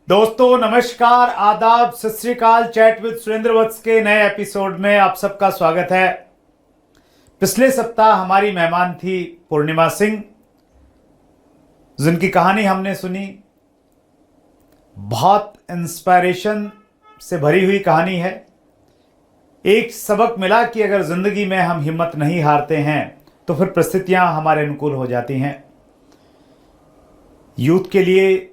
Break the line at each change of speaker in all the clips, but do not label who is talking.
दोस्तों नमस्कार, आदाब, सत श्री अकाल। चैट विद सुरेंद्र वत्स के नए एपिसोड में आप सबका स्वागत है। पिछले सप्ताह हमारी मेहमान थी पूर्णिमा सिंह, जिनकी कहानी हमने सुनी। बहुत इंस्पायरेशन से भरी हुई कहानी है। एक सबक मिला कि अगर जिंदगी में हम हिम्मत नहीं हारते हैं तो फिर परिस्थितियां हमारे अनुकूल हो जाती हैं। यूथ के लिए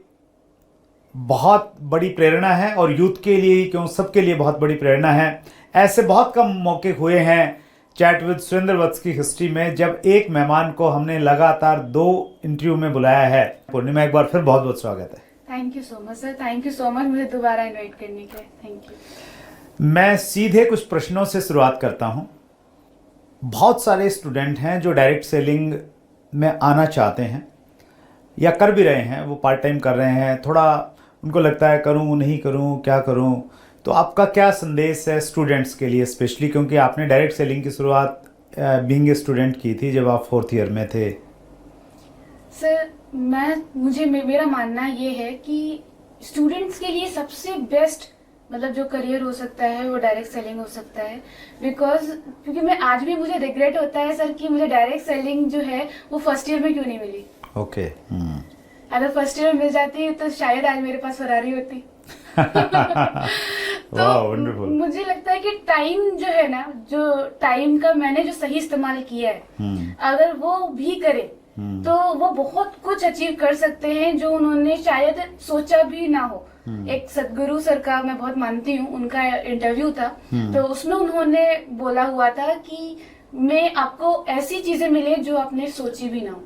बहुत बड़ी प्रेरणा है, और यूथ के लिए ही क्यों, सबके लिए बहुत बड़ी प्रेरणा है। ऐसे बहुत कम मौके हुए हैं चैट विद सुरेंद्र वत्स की हिस्ट्री में जब एक मेहमान को हमने लगातार 2 इंटरव्यू में बुलाया है। पूर्णिमा, एक बार फिर बहुत बहुत स्वागत है।
Thank you so much sir, thank you so much मुझे दोबारा इनवाइट करने के लिए। Thank you.
मैं सीधे कुछ प्रश्नों से शुरुआत करता हूं। बहुत सारे स्टूडेंट हैं जो डायरेक्ट सेलिंग में आना चाहते हैं या कर भी रहे हैं, वो पार्ट टाइम कर रहे हैं। थोड़ा उनको लगता है करूं नहीं करूं, क्या करूं। तो आपका क्या संदेश है स्टूडेंट्स के लिए, स्पेशली क्योंकि आपने डायरेक्ट सेलिंग की शुरुआत बीइंग ए स्टूडेंट की थी जब आप 4th ईयर में थे।
सर मेरा मानना ये है कि स्टूडेंट्स के लिए सबसे बेस्ट मतलब जो करियर हो सकता है वो डायरेक्ट सेलिंग हो सकता है। क्योंकि मैं आज भी मुझे रिग्रेट होता है सर कि मुझे डायरेक्ट सेलिंग जो है वो फर्स्ट ईयर में क्यों नहीं मिली।
ओके।
अगर फर्स्ट ईयर में मिल जाती तो शायद आज मेरे पास फरारी होती। तो मुझे लगता है कि टाइम जो है ना, जो टाइम का मैंने जो सही इस्तेमाल किया है, अगर वो भी करे तो वो बहुत कुछ अचीव कर सकते हैं जो उन्होंने शायद सोचा भी ना हो। एक सदगुरु सर का मैं बहुत मानती हूँ, उनका इंटरव्यू था तो उसमें उन्होंने बोला हुआ था कि मैं आपको ऐसी चीजें मिले जो आपने सोची भी ना हो।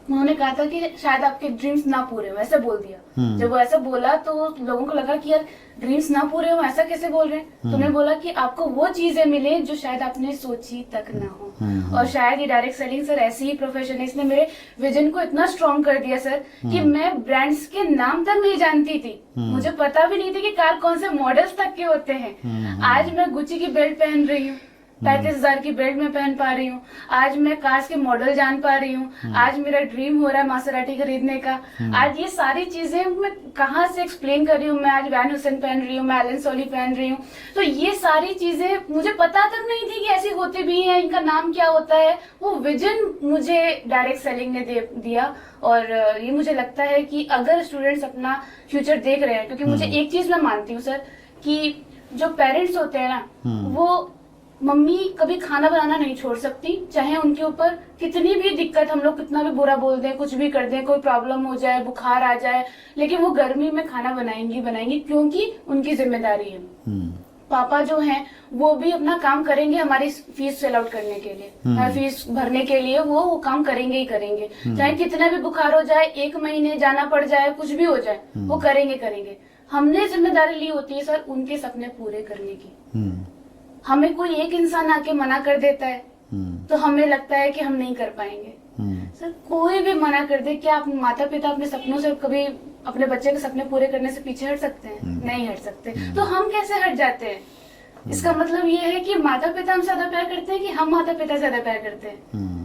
उन्होंने कहा था कि शायद आपके ड्रीम्स ना पूरे हो, ऐसा बोल दिया। जब वो ऐसा बोला तो लोगों को लगा कि यार ड्रीम्स ना पूरे हो, ऐसा कैसे बोल रहे हैं। तो उन्होंने बोला कि आपको वो चीजें मिले जो शायद आपने सोची तक ना हो। और शायद ये डायरेक्ट सेलिंग सर ऐसी ही प्रोफेशन है, इसने मेरे विजन को इतना स्ट्रॉन्ग कर दिया सर कि मैं ब्रांड्स के नाम तक नहीं जानती थी। मुझे पता भी नहीं था कि कार कौन से मॉडल्स तक के होते हैं। आज मैं गुच्ची की बेल्ट पहन रही हूँ, 35,000 की बेल्ट में पहन पा रही हूँ। आज मैं कार्स के मॉडल जान पा रही हूँ। आज मेरा ड्रीम हो रहा है मासेराटी खरीदने का। आज ये सारी चीजें मैं कहाँ से एक्सप्लेन कर रही हूँ। मैं आज वैन हुसैन पहन रही हूँ, मैं एलन सोली पहन रही हूँ। तो ये सारी चीजें मुझे पता तक नहीं थी कि ऐसी होती भी है, इनका नाम क्या होता है। वो विजन मुझे डायरेक्ट सेलिंग ने दिया। और ये मुझे लगता है कि अगर स्टूडेंट्स अपना फ्यूचर देख रहे हैं, क्योंकि मुझे एक चीज मैं मानती हूँ सर कि जो पेरेंट्स होते हैं ना, वो मम्मी कभी खाना बनाना नहीं छोड़ सकती, चाहे उनके ऊपर कितनी भी दिक्कत, हम लोग कितना भी बुरा बोल दें, कुछ भी कर दें, कोई प्रॉब्लम हो जाए, बुखार आ जाए, लेकिन वो गर्मी में खाना बनाएंगी क्योंकि उनकी जिम्मेदारी है। पापा जो हैं वो भी अपना काम करेंगे हमारी फीस सेल आउट करने के लिए, फीस भरने के लिए वो काम करेंगे ही करेंगे। चाहे कितना भी बुखार हो जाए, 1 महीने जाना पड़ जाए, कुछ भी हो जाए, वो करेंगे। हमने जिम्मेदारी ली होती है सर उनके सपने पूरे करने की। हमें कोई एक इंसान आके मना कर देता है तो हमें लगता है कि हम नहीं कर पाएंगे। सर कोई भी मना कर दे, क्या आप माता पिता अपने सपनों से कभी अपने बच्चे के सपने पूरे करने से पीछे हट सकते हैं? नहीं हट सकते। तो हम कैसे हट जाते हैं? इसका मतलब ये है कि माता पिता हमसे ज्यादा प्यार करते हैं कि हम माता पिता से ज्यादा प्यार करते हैं।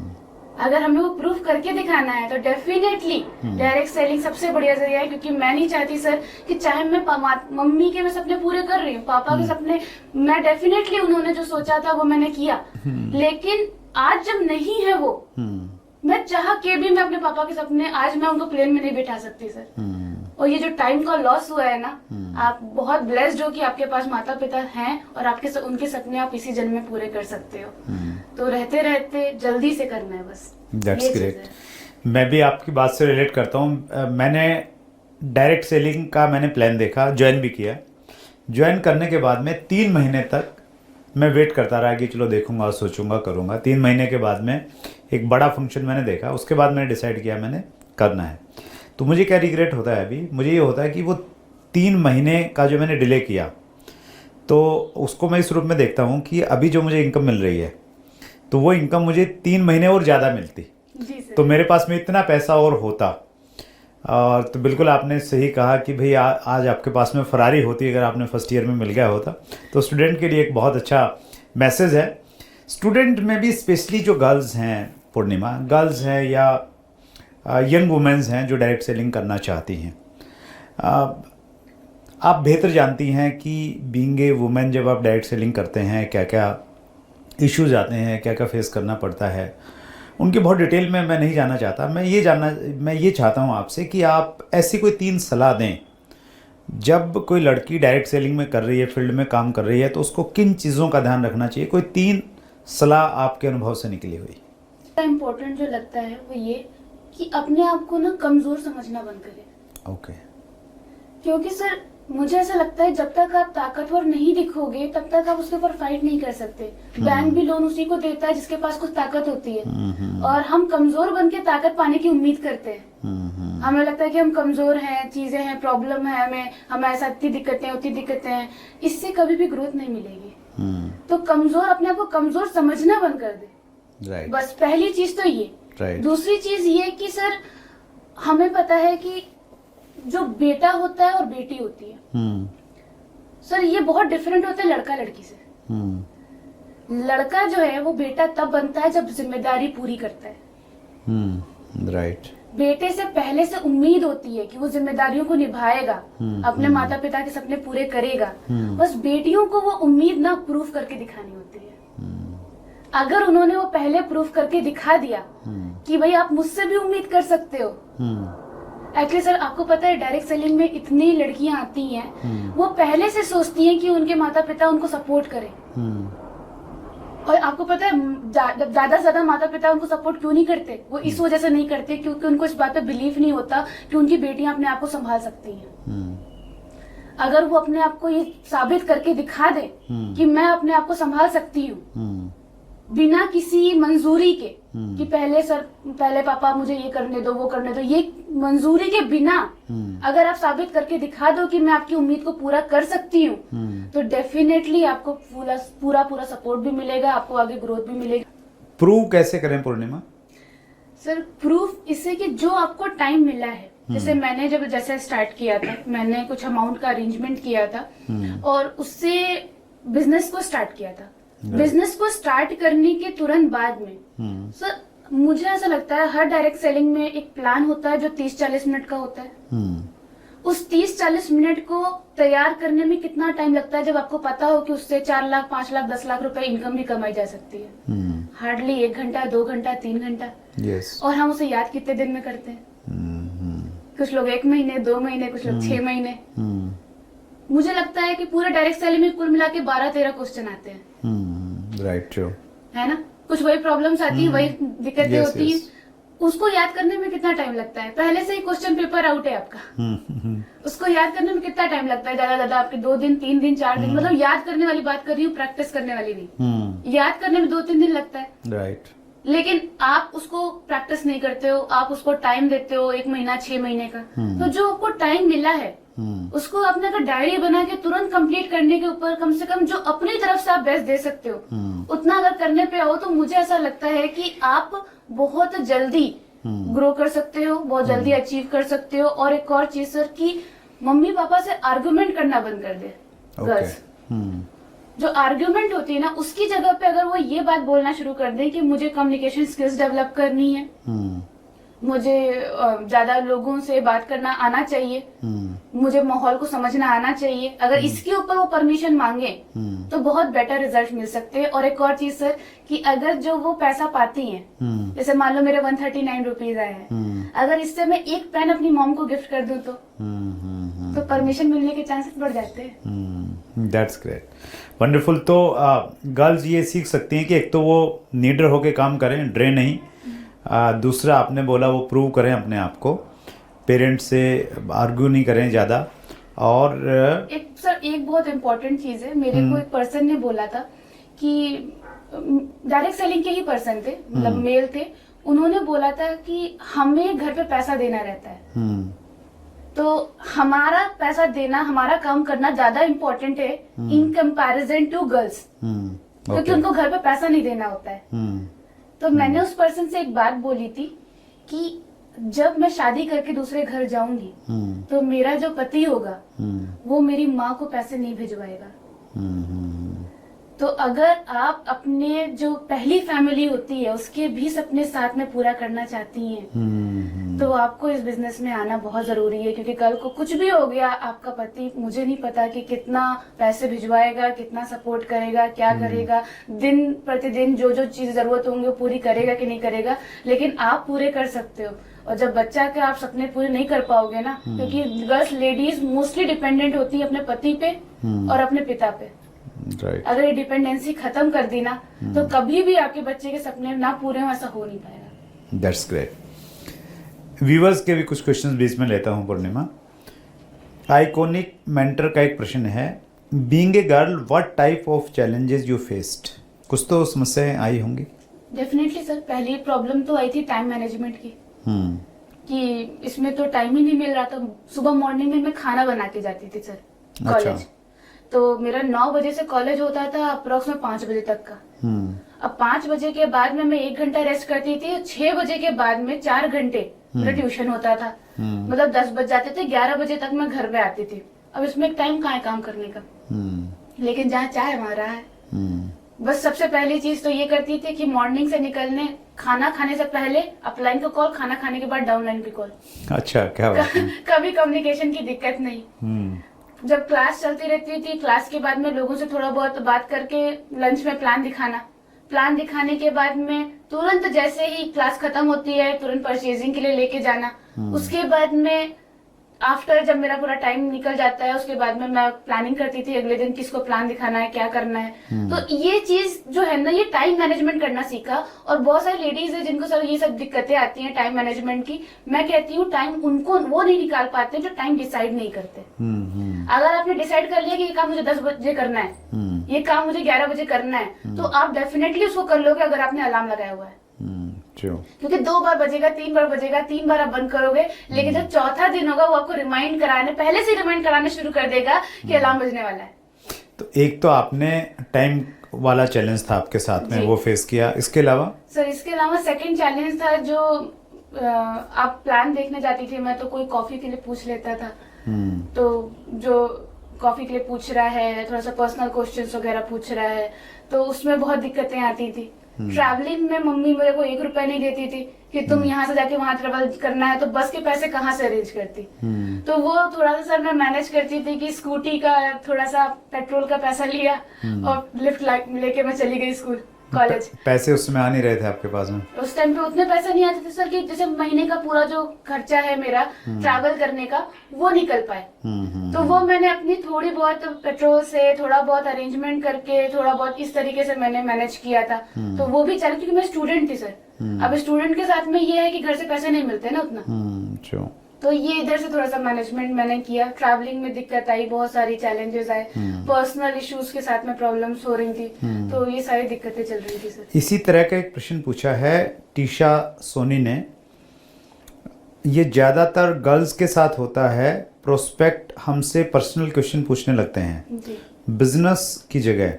अगर हमें वो प्रूफ करके दिखाना है तो डेफिनेटली डायरेक्ट सेलिंग सबसे बढ़िया जरिया है। क्योंकि मैं नहीं चाहती सर कि चाहे मैं मम्मी के मैं सपने पूरे कर रही हूँ, पापा के सपने, मैं डेफिनेटली उन्होंने जो सोचा था वो मैंने किया, लेकिन आज जब नहीं है वो, मैं चाह के भी मैं अपने पापा के सपने आज मैं उनको प्लेन में नहीं बिठा सकती सर। और ये जो टाइम का लॉस हुआ है ना, आप बहुत ब्लेस्ड हो कि आपके पास माता पिता हैं और आपके उनके सपने आप इसी जन्म में पूरे कर सकते हो। तो रहते रहते जल्दी से करना है बस।
That's great. मैं भी आपकी बात से रिलेट करता हूँ। मैंने डायरेक्ट सेलिंग का मैंने प्लान देखा, ज्वाइन भी किया। ज्वाइन करने के बाद में 3 महीने तक मैं वेट करता रहा कि चलो देखूंगा, सोचूंगा, करूंगा। 3 महीने के बाद में एक बड़ा फंक्शन मैंने देखा, उसके बाद मैंने डिसाइड किया मैंने करना है। तो मुझे क्या रिग्रेट होता है अभी, मुझे ये होता है कि वो 3 महीने का जो मैंने डिले किया, तो उसको मैं इस रूप में देखता हूँ कि अभी जो मुझे इनकम मिल रही है तो वो इनकम मुझे 3 महीने और ज़्यादा मिलती, तो मेरे पास में इतना पैसा और होता। और तो बिल्कुल आपने सही कहा कि भाई आज आपके पास में फरारी होती अगर आपने फर्स्ट ईयर में मिल गया होता। तो स्टूडेंट के लिए एक बहुत अच्छा मैसेज है। स्टूडेंट में भी स्पेशली जो गर्ल्स हैं, पूर्णिमा, गर्ल्स हैं या यंग वुमेन्स हैं जो डायरेक्ट सेलिंग करना चाहती हैं, आप बेहतर जानती हैं कि बीइंग ए वुमेन जब आप डायरेक्ट सेलिंग करते हैं क्या क्या इश्यूज आते हैं, क्या क्या फेस करना पड़ता है, उनकी बहुत डिटेल में मैं नहीं जानना चाहता। मैं ये चाहता हूँ आपसे कि आप ऐसी कोई 3 सलाह दें जब कोई लड़की डायरेक्ट सेलिंग में कर रही है, फील्ड में काम कर रही है, तो उसको किन चीज़ों का ध्यान रखना चाहिए। कोई 3 सलाह आपके अनुभव से निकली हुई।
इम्पोर्टेंट जो लगता है वो ये कि अपने आप को ना कमजोर समझना बंद करें।
ओके।
क्योंकि सर मुझे ऐसा लगता है जब तक आप ताकतवर नहीं दिखोगे तब तक आप उसके ऊपर फाइट नहीं कर सकते। बैंक भी लोन उसी को देता है जिसके पास कुछ ताकत होती है, और हम कमजोर बन के ताकत पाने की उम्मीद करते हैं। हमें लगता है कि हम कमजोर हैं, चीजें हैं, प्रॉब्लम है, हमें ऐसा इतनी दिक्कतें उतनी दिक्कतें हैं, इससे कभी भी ग्रोथ नहीं मिलेगी। तो कमजोर, अपने आप को कमजोर समझना बंद कर दे।
राइट।
बस पहली चीज तो ये।
राइट।
दूसरी चीज ये कि सर हमें पता है कि जो बेटा होता है और बेटी होती है, सर ये बहुत डिफरेंट होता है लड़का लड़की से। लड़का जो है वो बेटा तब बनता है जब जिम्मेदारी पूरी करता है।
राइट।
बेटे से पहले से उम्मीद होती है कि वो जिम्मेदारियों को निभाएगा, अपने माता पिता के सपने पूरे करेगा। बस बेटियों को वो उम्मीद ना प्रूफ करके दिखानी होती है। अगर उन्होंने वो पहले प्रूफ करके दिखा दिया कि भाई आप मुझसे भी उम्मीद कर सकते हो। एक्चुअली सर आपको पता है डायरेक्ट सेलिंग में इतनी लड़कियां आती हैं, वो पहले से सोचती हैं कि उनके माता पिता उनको सपोर्ट करें। और आपको पता है ज्यादा से ज्यादा माता पिता उनको सपोर्ट क्यों नहीं करते? वो इस वजह से नहीं करते क्योंकि उनको इस बात पे बिलीव नहीं होता कि उनकी बेटियां अपने आप को संभाल सकती हैं। अगर वो अपने आप को ये साबित करके दिखा दे कि मैं अपने आप को संभाल सकती हूँ बिना किसी मंजूरी के, कि पहले पापा मुझे ये करने दो, वो करने दो, ये मंजूरी के बिना अगर आप साबित करके दिखा दो कि मैं आपकी उम्मीद को पूरा कर सकती हूँ, तो डेफिनेटली आपको पूरा सपोर्ट भी मिलेगा, आपको आगे ग्रोथ भी मिलेगी।
प्रूव कैसे करें पूर्णिमा?
सर प्रूफ इससे कि जो आपको टाइम मिला है, जैसे मैंने जैसे स्टार्ट किया था, मैंने कुछ अमाउंट का अरेंजमेंट किया था और उससे बिजनेस को स्टार्ट किया था। बिजनेस को स्टार्ट करने के तुरंत बाद में सर मुझे ऐसा लगता है हर डायरेक्ट सेलिंग में एक प्लान होता है जो 30-40 मिनट का होता है। उस 30-40 मिनट को तैयार करने में कितना टाइम लगता है जब आपको पता हो कि उससे 4 लाख 5 लाख 10 लाख रुपए इनकम भी कमाई जा सकती है। हार्डली 1 घंटा 2 घंटा 3 घंटा। और हम उसे याद कितने दिन में करते हैं? कुछ लोग 1 महीने 2 महीने, कुछ लोग 6 महीने। मुझे लगता है कि पूरे डायरेक्ट सेलिंग में कुल मिला के 12-13 क्वेश्चन आते हैं।
राइट, ट्रू
है ना? कुछ वही प्रॉब्लम्स आती है, वही दिक्कतें होती हैं। उसको याद करने में कितना टाइम लगता है? पहले से ही क्वेश्चन पेपर आउट है आपका। उसको याद करने में कितना टाइम लगता है? ज्यादा आपके 2 दिन 3 दिन 4 दिन, मतलब याद करने वाली बात कर रही हूँ, प्रैक्टिस करने वाली नहीं। याद करने में 2-3 दिन लगता है।
राइट।
लेकिन आप उसको प्रैक्टिस नहीं करते हो, आप उसको टाइम देते हो 1 महीना 6 महीने का। तो जो आपको टाइम मिला है उसको अपने अगर डायरी बना के तुरंत कंप्लीट करने के ऊपर कम से कम जो अपनी तरफ से आप बेस्ट दे सकते हो उतना अगर करने पे आओ, तो मुझे ऐसा लगता है कि आप बहुत जल्दी ग्रो कर सकते हो, बहुत जल्दी अचीव कर सकते हो। और एक और चीज सर कि मम्मी पापा से आर्गुमेंट करना बंद कर दे। गर्ल्स जो आर्ग्यूमेंट होती है ना, उसकी जगह पे अगर वो ये बात बोलना शुरू कर दें कि मुझे कम्युनिकेशन स्किल्स डेवलप करनी है, मुझे ज्यादा लोगों से बात करना आना चाहिए, मुझे माहौल को समझना आना चाहिए, अगर इसके ऊपर वो परमिशन मांगे तो बहुत बेटर रिजल्ट मिल सकते हैं। और एक और चीज सर कि अगर जो वो पैसा पाती हैं, जैसे मान लो मेरे 139 रुपीज आए हैं, अगर इससे मैं एक पेन अपनी मॉम को गिफ्ट कर दूं तो परमिशन मिलने के चांसेस बढ़ जाते हैं।
That's great, wonderful. तो गर्ल्स ये सीख सकती हैं कि एक तो वो नीडर होके काम करें, ड्रे नहीं। दूसरा आपने बोला वो प्रूव करें अपने आप को, पेरेंट्स से आर्ग्यू नहीं करें ज़्यादा। और
एक बहुत इम्पोर्टेंट चीज़ है, मेरे को एक पर्सन ने बोला था कि डायरेक्ट सेलिंग के ही पर्सन थे, मतलब मेल थे, उन्होंने बोला था कि हमें घर पे पैसा देना रहता है, तो हमारा पैसा देना, हमारा काम करना ज्यादा इम्पोर्टेंट है इन कंपैरिजन टू गर्ल्स, क्योंकि उनको घर पे पैसा नहीं देना होता है। तो मैंने उस पर्सन से एक बात बोली थी कि जब मैं शादी करके दूसरे घर जाऊंगी तो मेरा जो पति होगा वो मेरी माँ को पैसे नहीं भिजवाएगा। तो अगर आप अपने जो पहली फैमिली होती है उसके भी सपने साथ में पूरा करना चाहती हैं तो आपको इस बिजनेस में आना बहुत जरूरी है, क्योंकि कल को कुछ भी हो गया, आपका पति मुझे नहीं पता कि कितना पैसे भिजवाएगा, कितना सपोर्ट करेगा, क्या करेगा, दिन प्रतिदिन जो जो चीज जरूरत होंगी वो पूरी करेगा कि नहीं करेगा, लेकिन आप पूरे कर सकते हो। और जब बच्चा के आप सपने पूरे नहीं कर पाओगे ना, क्योंकि गर्ल्स लेडीज मोस्टली डिपेंडेंट होती है अपने पति पे और अपने पिता पे।
राइट।
अगर ये डिपेंडेंसी खत्म कर दी ना, तो कभी भी आपके बच्चे के सपने ना पूरे हो, ऐसा हो नहीं पाएगा।
That's great. व्यूवर्स के भी कुछ क्वेश्चंस बीच में लेता हूं पूर्णिमा। आइकॉनिक मेंटर का एक प्रश्न है, being a girl what type of challenges you faced? कुछ तो समस्याएं आई होंगी।
डेफिनेटली सर, पहली प्रॉब्लम तो आई थी टाइम मैनेजमेंट की, कि इसमें तो टाइम ही नहीं मिल रहा था। सुबह मॉर्निंग में मैं खाना बना के जाती थी सर कॉलेज, तो मेरा 9 बजे से कॉलेज होता था अप्रोक्स में 5 बजे तक का। अब 5 बजे के बाद में मैं 1 घंटा रेस्ट करती थी, 6 बजे के बाद में 4 घंटे मेरा ट्यूशन होता था। मतलब 10 बज जाते थे, 11 बजे तक मैं घर पे आती थी। अब इसमें एक टाइम कहाँ है काम करने का, लेकिन जहाँ चाहे वहाँ रहा है। बस सबसे पहली चीज तो ये करती थी कि मॉर्निंग से निकलने, खाना खाने से पहले अपलाइन को कॉल, खाना खाने के बाद डाउनलाइन की कॉल।
अच्छा, क्या बात है।
कभी कम्युनिकेशन की दिक्कत नहीं। जब क्लास चलती रहती थी, क्लास के बाद में लोगों से थोड़ा बहुत बात करके लंच में प्लान दिखाना। प्लान दिखाने के बाद में तुरंत जैसे ही क्लास खत्म होती है, तुरंत परचेजिंग के लिए लेके जाना। उसके बाद में आफ्टर जब मेरा पूरा टाइम निकल जाता है, उसके बाद में मैं प्लानिंग करती थी अगले दिन किसको प्लान दिखाना है, क्या करना है। तो ये चीज जो है ना, ये टाइम मैनेजमेंट करना सीखा। और बहुत सारी लेडीज है जिनको सर ये सब दिक्कतें आती हैं टाइम मैनेजमेंट की। मैं कहती हूँ टाइम उनको वो नहीं निकाल पाते जो टाइम डिसाइड नहीं करते। अगर आपने डिसाइड कर लिया कि ये काम मुझे 10 बजे करना है, ये काम मुझे 11 बजे करना है, तो आप डेफिनेटली उसको कर लोगे अगर आपने अलार्म लगाया हुआ है। क्योंकि 2 बार बजेगा, 3 बार बजेगा, 3 बार आप बंद करोगे, लेकिन जब चौथा दिन होगा वो आपको रिमाइंड कराने, पहले से रिमाइंड कराने शुरू कर देगा कि अलार्म बजने वाला है।
तो एक तो आपने टाइम वाला चैलेंज था आपके साथ में, वो फेस किया। इसके अलावा
सर, इसके अलावा सेकंड चैलेंज था जो आप प्लान देखने जाती थी, मैं तो कोई कॉफी के लिए पूछ लेता था। तो जो कॉफी के लिए पूछ रहा है, थोड़ा सा पर्सनल क्वेश्चंस वगैरह पूछ रहा है, तो उसमें बहुत दिक्कतें आती थी। ट्रैवलिंग में मम्मी मेरे को 1 रुपया नहीं देती थी कि तुम यहाँ से जाके वहां ट्रेवल करना है, तो बस के पैसे कहाँ से अरेंज करती। तो वो थोड़ा सा सर मैं मैनेज करती थी कि स्कूटी का थोड़ा सा पेट्रोल का पैसा लिया और लिफ्ट लेके मैं चली गई स्कूल कॉलेज।
पैसे उस समय आ नहीं रहे थे आपके पास में?
उस टाइम पे उतने पैसे नहीं आते थे सर कि जैसे महीने का पूरा जो खर्चा है मेरा ट्रैवल करने का वो निकल पाए। तो वो मैंने अपनी थोड़ी बहुत पेट्रोल से थोड़ा बहुत अरेंजमेंट करके थोड़ा बहुत इस तरीके से मैंने मैनेज किया था। तो वो भी चला, क्योंकि मैं स्टूडेंट थी सर। अब स्टूडेंट के साथ में ये है कि घर से पैसे नहीं मिलते ना उतना। तो ये इधर से थोड़ा सा मैनेजमेंट मैंने किया। ट्रैवलिंग में दिक्कत आई, बहुत सारी चैलेंजेस आए, पर्सनल इश्यूज के साथ में प्रॉब्लम्स हो रही थी, तो ये सारी दिक्कतें चल रही थी सर।
इसी तरह का एक प्रश्न पूछा है टीशा सोनी ने, ये ज्यादातर गर्ल्स के साथ होता है, प्रोस्पेक्ट हमसे पर्सनल क्वेश्चन पूछने लगते हैं बिजनेस की जगह,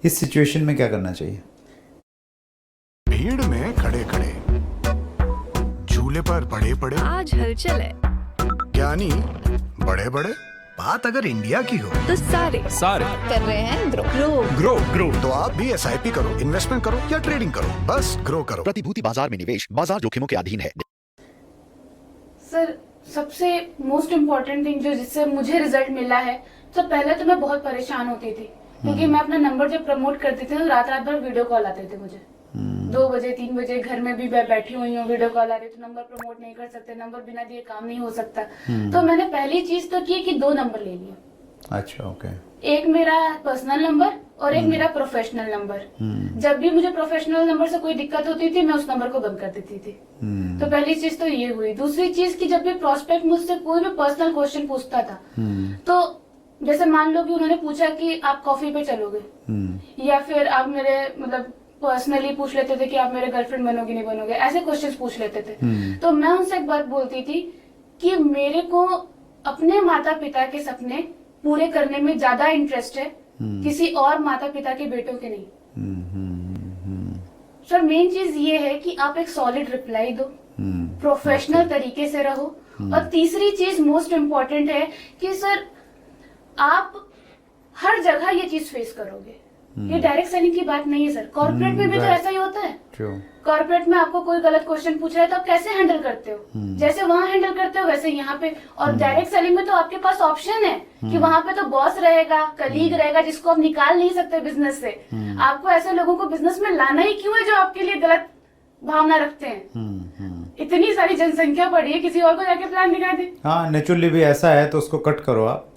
इस सिचुएशन में क्या करना चाहिए?
भीड़ में खड़े खड़े, झूले पर पड़े पड़े,
आज हलचल है
ज्ञानी बड़े बड़े। बात अगर इंडिया की हो
तो सारे
कर रहे हैं
ग्रो तो आप भी SIP करो, इन्वेस्टमेंट करो या ट्रेडिंग करो, बस ग्रो करो।
प्रतिभूति बाजार में निवेश बाजार जोखिमों के अधीन है।
सर, सबसे मोस्ट इम्पोर्टेंट थिंग जो जिससे मुझे रिजल्ट मिला है, तो पहले तो मैं बहुत परेशान होती थी, क्योंकि मैं अपना नंबर जब प्रमोट करती थी तो रात रात भर वीडियो कॉल आते थे मुझे। 2 बजे 3 बजे घर में भी बैठी हुई हूँ, वीडियो कॉल आ रही, तो नंबर प्रमोट नहीं कर सकते, नंबर बिना दिए काम नहीं हो सकता। तो मैंने पहली चीज तो की कि 2 नंबर ले लिए।
अच्छा, ओके।
एक मेरा पर्सनल नंबर और एक मेरा प्रोफेशनल नंबर। जब भी मुझे प्रोफेशनल नंबर से कोई दिक्कत होती थी, मैं उस नंबर को बंद कर देती थी। तो पहली चीज तो ये हुई। दूसरी चीज की जब भी प्रोस्पेक्ट मुझसे कोई भी पर्सनल क्वेश्चन पूछता था, तो जैसे मान लो कि उन्होंने पूछा कि आप कॉफी पे चलोगे, या फिर आप मेरे मतलब पर्सनली पूछ लेते थे कि आप मेरे गर्लफ्रेंड बनोगे नहीं बनोगे, ऐसे क्वेश्चंस पूछ लेते थे। तो मैं उनसे एक बात बोलती थी कि मेरे को अपने माता पिता के सपने पूरे करने में ज्यादा इंटरेस्ट है, किसी और माता पिता के बेटों के नहीं। सर, मेन चीज ये है कि आप एक सॉलिड रिप्लाई दो, प्रोफेशनल तरीके से रहो। और तीसरी चीज मोस्ट इम्पोर्टेंट है कि सर आप हर जगह ये चीज फेस करोगे, ये डायरेक्ट सेलिंग की बात नहीं है सर। कॉर्पोरेट में भी तो
right.
ऐसा ही होता है।
ट्रू।
कॉर्पोरेट में आपको कोई गलत क्वेश्चन पूछ रहा है तो आप कैसे हैंडल करते हो, जैसे वहां हैंडल करते हो वैसे यहाँ पे। और डायरेक्ट सेलिंग में तो आपके पास ऑप्शन है कि वहां पे तो बॉस रहेगा, कलीग रहेगा, जिसको आप निकाल नहीं सकते बिजनेस से। आपको ऐसे लोगों को बिजनेस में लाना ही क्यों है जो आपके लिए गलत भावना रखते हैं। इतनी सारी जनसंख्या बढ़ी है, किसी और को जाके प्लान दिखा दे।
हाँ, नेचुरली भी ऐसा है तो उसको कट करो आप।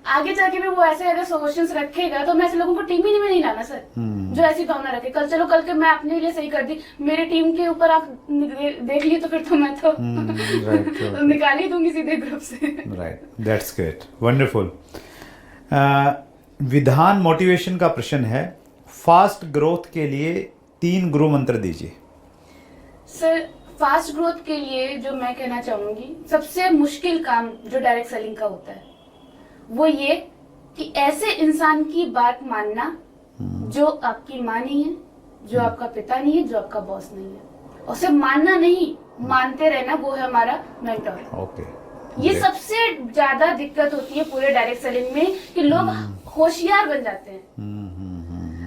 आगे जाके भी वो ऐसे अगर सोल्यूशंस रखेगा तो मैं ऐसे लोगों को टीम ही में नहीं लाना सर, जो ऐसी भावना रखे। कल के मैं अपने लिए सही कर दी, मेरी टीम के ऊपर आप देख लिए तो फिर तो मैं तो
right.
निकाल ही दूंगी सीधे ग्रुप से।
Right, that's great, wonderful. विधान मोटिवेशन का प्रश्न है, फास्ट ग्रोथ के लिए 3 गुरु मंत्र दीजिए।
सर फास्ट ग्रोथ के लिए जो मैं कहना चाहूंगी, सबसे मुश्किल काम जो डायरेक्ट सेलिंग का होता है वो ये कि ऐसे इंसान की बात मानना जो आपकी माँ नहीं है, जो आपका पिता नहीं है, जो आपका बॉस नहीं है। और सिर्फ मानना नहीं, मानते रहना, वो है हमारा मेंटर।
ओके,
ये सबसे ज्यादा दिक्कत होती है पूरे डायरेक्ट सेलिंग में कि लोग होशियार बन जाते हैं।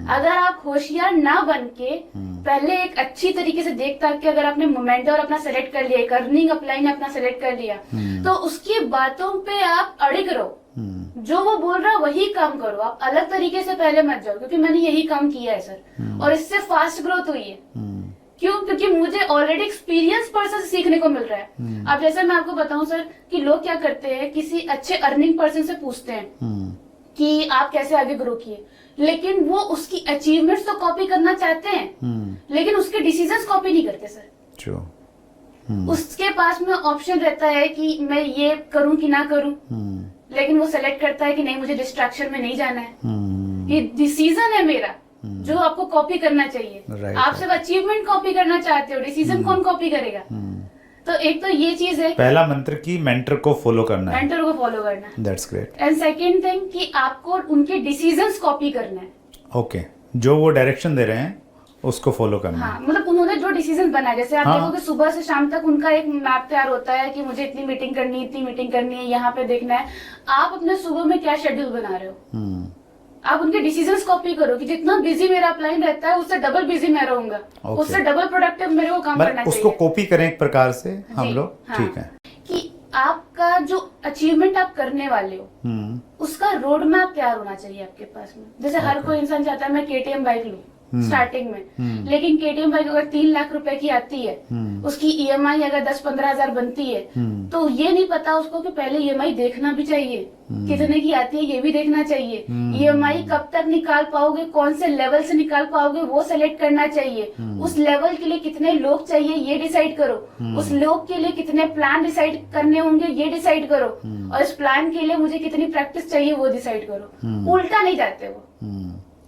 अगर आप होशियार ना बन के पहले एक अच्छी तरीके से देख ताक के अगर आपने मोमेंटर अपना सेलेक्ट कर लिया, एक अर्निंग अपलाइन अपना सेलेक्ट कर लिया, तो उसकी बातों पे आप अड़िग रहो, जो वो बोल रहा है वही काम करो। आप अलग तरीके से पहले मत जाओ, क्योंकि मैंने यही काम किया है सर, और इससे फास्ट ग्रोथ हुई है। क्यों? क्योंकि मुझे ऑलरेडी एक्सपीरियंस पर्सन से सीखने को मिल रहा है। अब जैसे मैं आपको बताऊं सर कि लोग क्या करते हैं, किसी अच्छे अर्निंग पर्सन से पूछते हैं कि आप कैसे आगे ग्रो किए, लेकिन वो उसकी अचीवमेंट्स तो कॉपी करना चाहते हैं, लेकिन उसके डिसीजंस कॉपी नहीं करते सर। उसके पास में ऑप्शन रहता है कि मैं ये करूं कि ना करूं, लेकिन वो सेलेक्ट करता है कि नहीं, मुझे डिस्ट्रैक्शन में नहीं जाना है। ये डिसीजन है मेरा जो आपको कॉपी करना चाहिए। आप सिर्फ अचीवमेंट कॉपी करना चाहते हो, डिसीजन कौन कॉपी करेगा? तो एक तो ये चीज है,
पहला मंत्र की मेंटर को फॉलो करना है,
मेंटर को फॉलो करना है।
That's great.
And second thing कि आपको उनके डिसीजंस कॉपी करना है।
ओके, जो वो डायरेक्शन दे रहे हैं उसको फॉलो करना है।
हाँ, मतलब उन्होंने जो डिसीजन बनाया, जैसे आप
हाँ।
देखोगे सुबह से शाम तक उनका एक मैप तैयार होता है कि मुझे इतनी मीटिंग करनी है, इतनी मीटिंग करनी है, यहाँ पे देखना है। आप अपने सुबह में क्या शेड्यूल बना रहे हो, आप उनके डिसीजंस कॉपी करो कि जितना बिजी मेरा अपलाइन रहता है उससे डबल बिजी मैं रहूंगा, उससे डबल प्रोडक्टिव मेरे को काम करना
उसको
चाहिए।
कॉपी करें एक प्रकार से हम लोग,
हाँ,
ठीक है।
कि आपका जो अचीवमेंट आप करने वाले हो उसका रोड मैप तैयार होना चाहिए आपके पास में। जैसे हर कोई इंसान चाहता है मैं केटीएम बाइक लूं स्टार्टिंग में, लेकिन केटीएम बाइक अगर 3 लाख रुपए की आती है, उसकी ईएमआई अगर 10-15 हजार बनती है, तो ये नहीं पता उसको कि पहले ईएमआई देखना भी चाहिए, कितने की आती है ये भी देखना चाहिए। ईएमआई कब तक निकाल पाओगे, कौन से लेवल से निकाल पाओगे वो सेलेक्ट करना चाहिए। उस लेवल के लिए कितने लोग चाहिए ये डिसाइड करो, उस लोग के लिए कितने प्लान डिसाइड करने होंगे ये डिसाइड करो, और इस प्लान के लिए मुझे कितनी प्रैक्टिस चाहिए वो डिसाइड करो। उल्टा नहीं जाते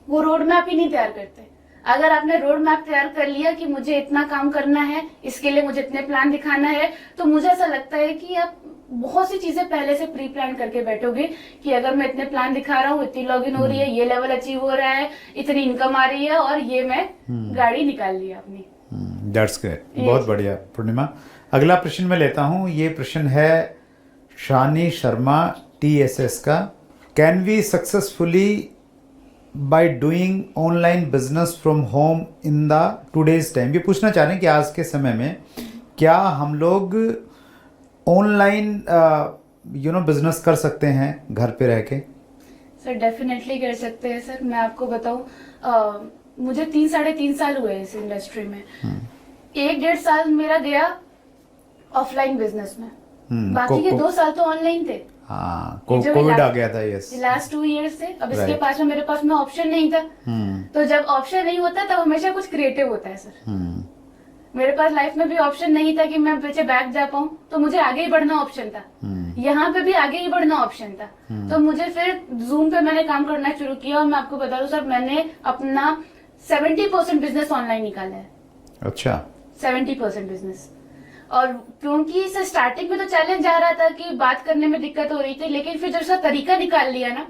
वो रोड मैप ही नहीं तैयार करते। अगर आपने रोड मैप तैयार कर लिया कि मुझे इतना काम करना है, इसके लिए मुझे इतने प्लान दिखाना है, तो मुझे ऐसा लगता है कि आप बहुत सी चीजें पहले से प्री प्लान करके बैठोगे कि अगर मैं इतने प्लान दिखा रहा हूँ, इतनी लॉगिन हो रही है, ये लेवल अचीव हो रहा है, इतनी इनकम आ रही है, और ये मैं गाड़ी निकाल ली अपनी।
दैट्स ग्रेट, बहुत बढ़िया पूर्णिमा। अगला प्रश्न मैं लेता हूँ, ये प्रश्न है शानी शर्मा TSS का। Can we successfully by doing online business from home in the today's time? ये पूछना चाह रहे हैं कि आज के समय में क्या हम लोग ऑनलाइन बिजनेस कर सकते हैं घर पे रह के?
सर डेफिनेटली कर सकते हैं सर। मैं आपको बताऊं, मुझे 3-3.5 साल हुए इस इंडस्ट्री में। 1-1.5 साल मेरा गया ऑफलाइन बिजनेस में, बाकी के 2 साल तो ऑनलाइन थे।
हाँ, कोविड आ गया था। यस,
लास्ट 2 इयर्स थे। अब इसके पास में मेरे पास में ऑप्शन नहीं था। तो जब ऑप्शन नहीं होता तब हमेशा कुछ क्रिएटिव होता है सर। मेरे पास लाइफ में भी ऑप्शन नहीं था कि मैं पीछे बैक जा पाऊं, तो मुझे आगे ही बढ़ना ऑप्शन था। यहाँ पे भी आगे ही बढ़ना ऑप्शन था। तो मुझे फिर जूम पे मैंने काम करना शुरू किया, और मैं आपको बता दूं सर, मैंने अपना 70% बिजनेस ऑनलाइन निकाला है। अच्छा, 70% बिजनेस। और क्योंकि सर स्टार्टिंग में तो चैलेंज आ रहा था कि बात करने में दिक्कत हो रही थी, लेकिन फिर जब उसका तरीका निकाल लिया ना,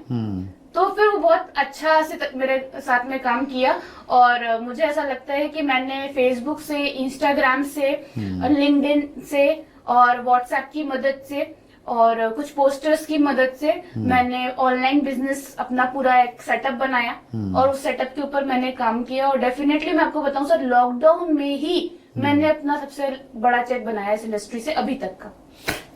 तो फिर वो बहुत अच्छा से मेरे साथ में काम किया। और मुझे ऐसा लगता है कि मैंने फेसबुक से, इंस्टाग्राम से, लिंक्डइन से और व्हाट्सएप की मदद से और कुछ पोस्टर्स की मदद से मैंने ऑनलाइन बिजनेस अपना पूरा एक सेटअप बनाया और उस सेटअप के ऊपर मैंने काम किया। और डेफिनेटली मैं आपको बताऊं सर, लॉकडाउन में ही मैंने अपना सबसे बड़ा चेक बनाया इस इंडस्ट्री से अभी तक का।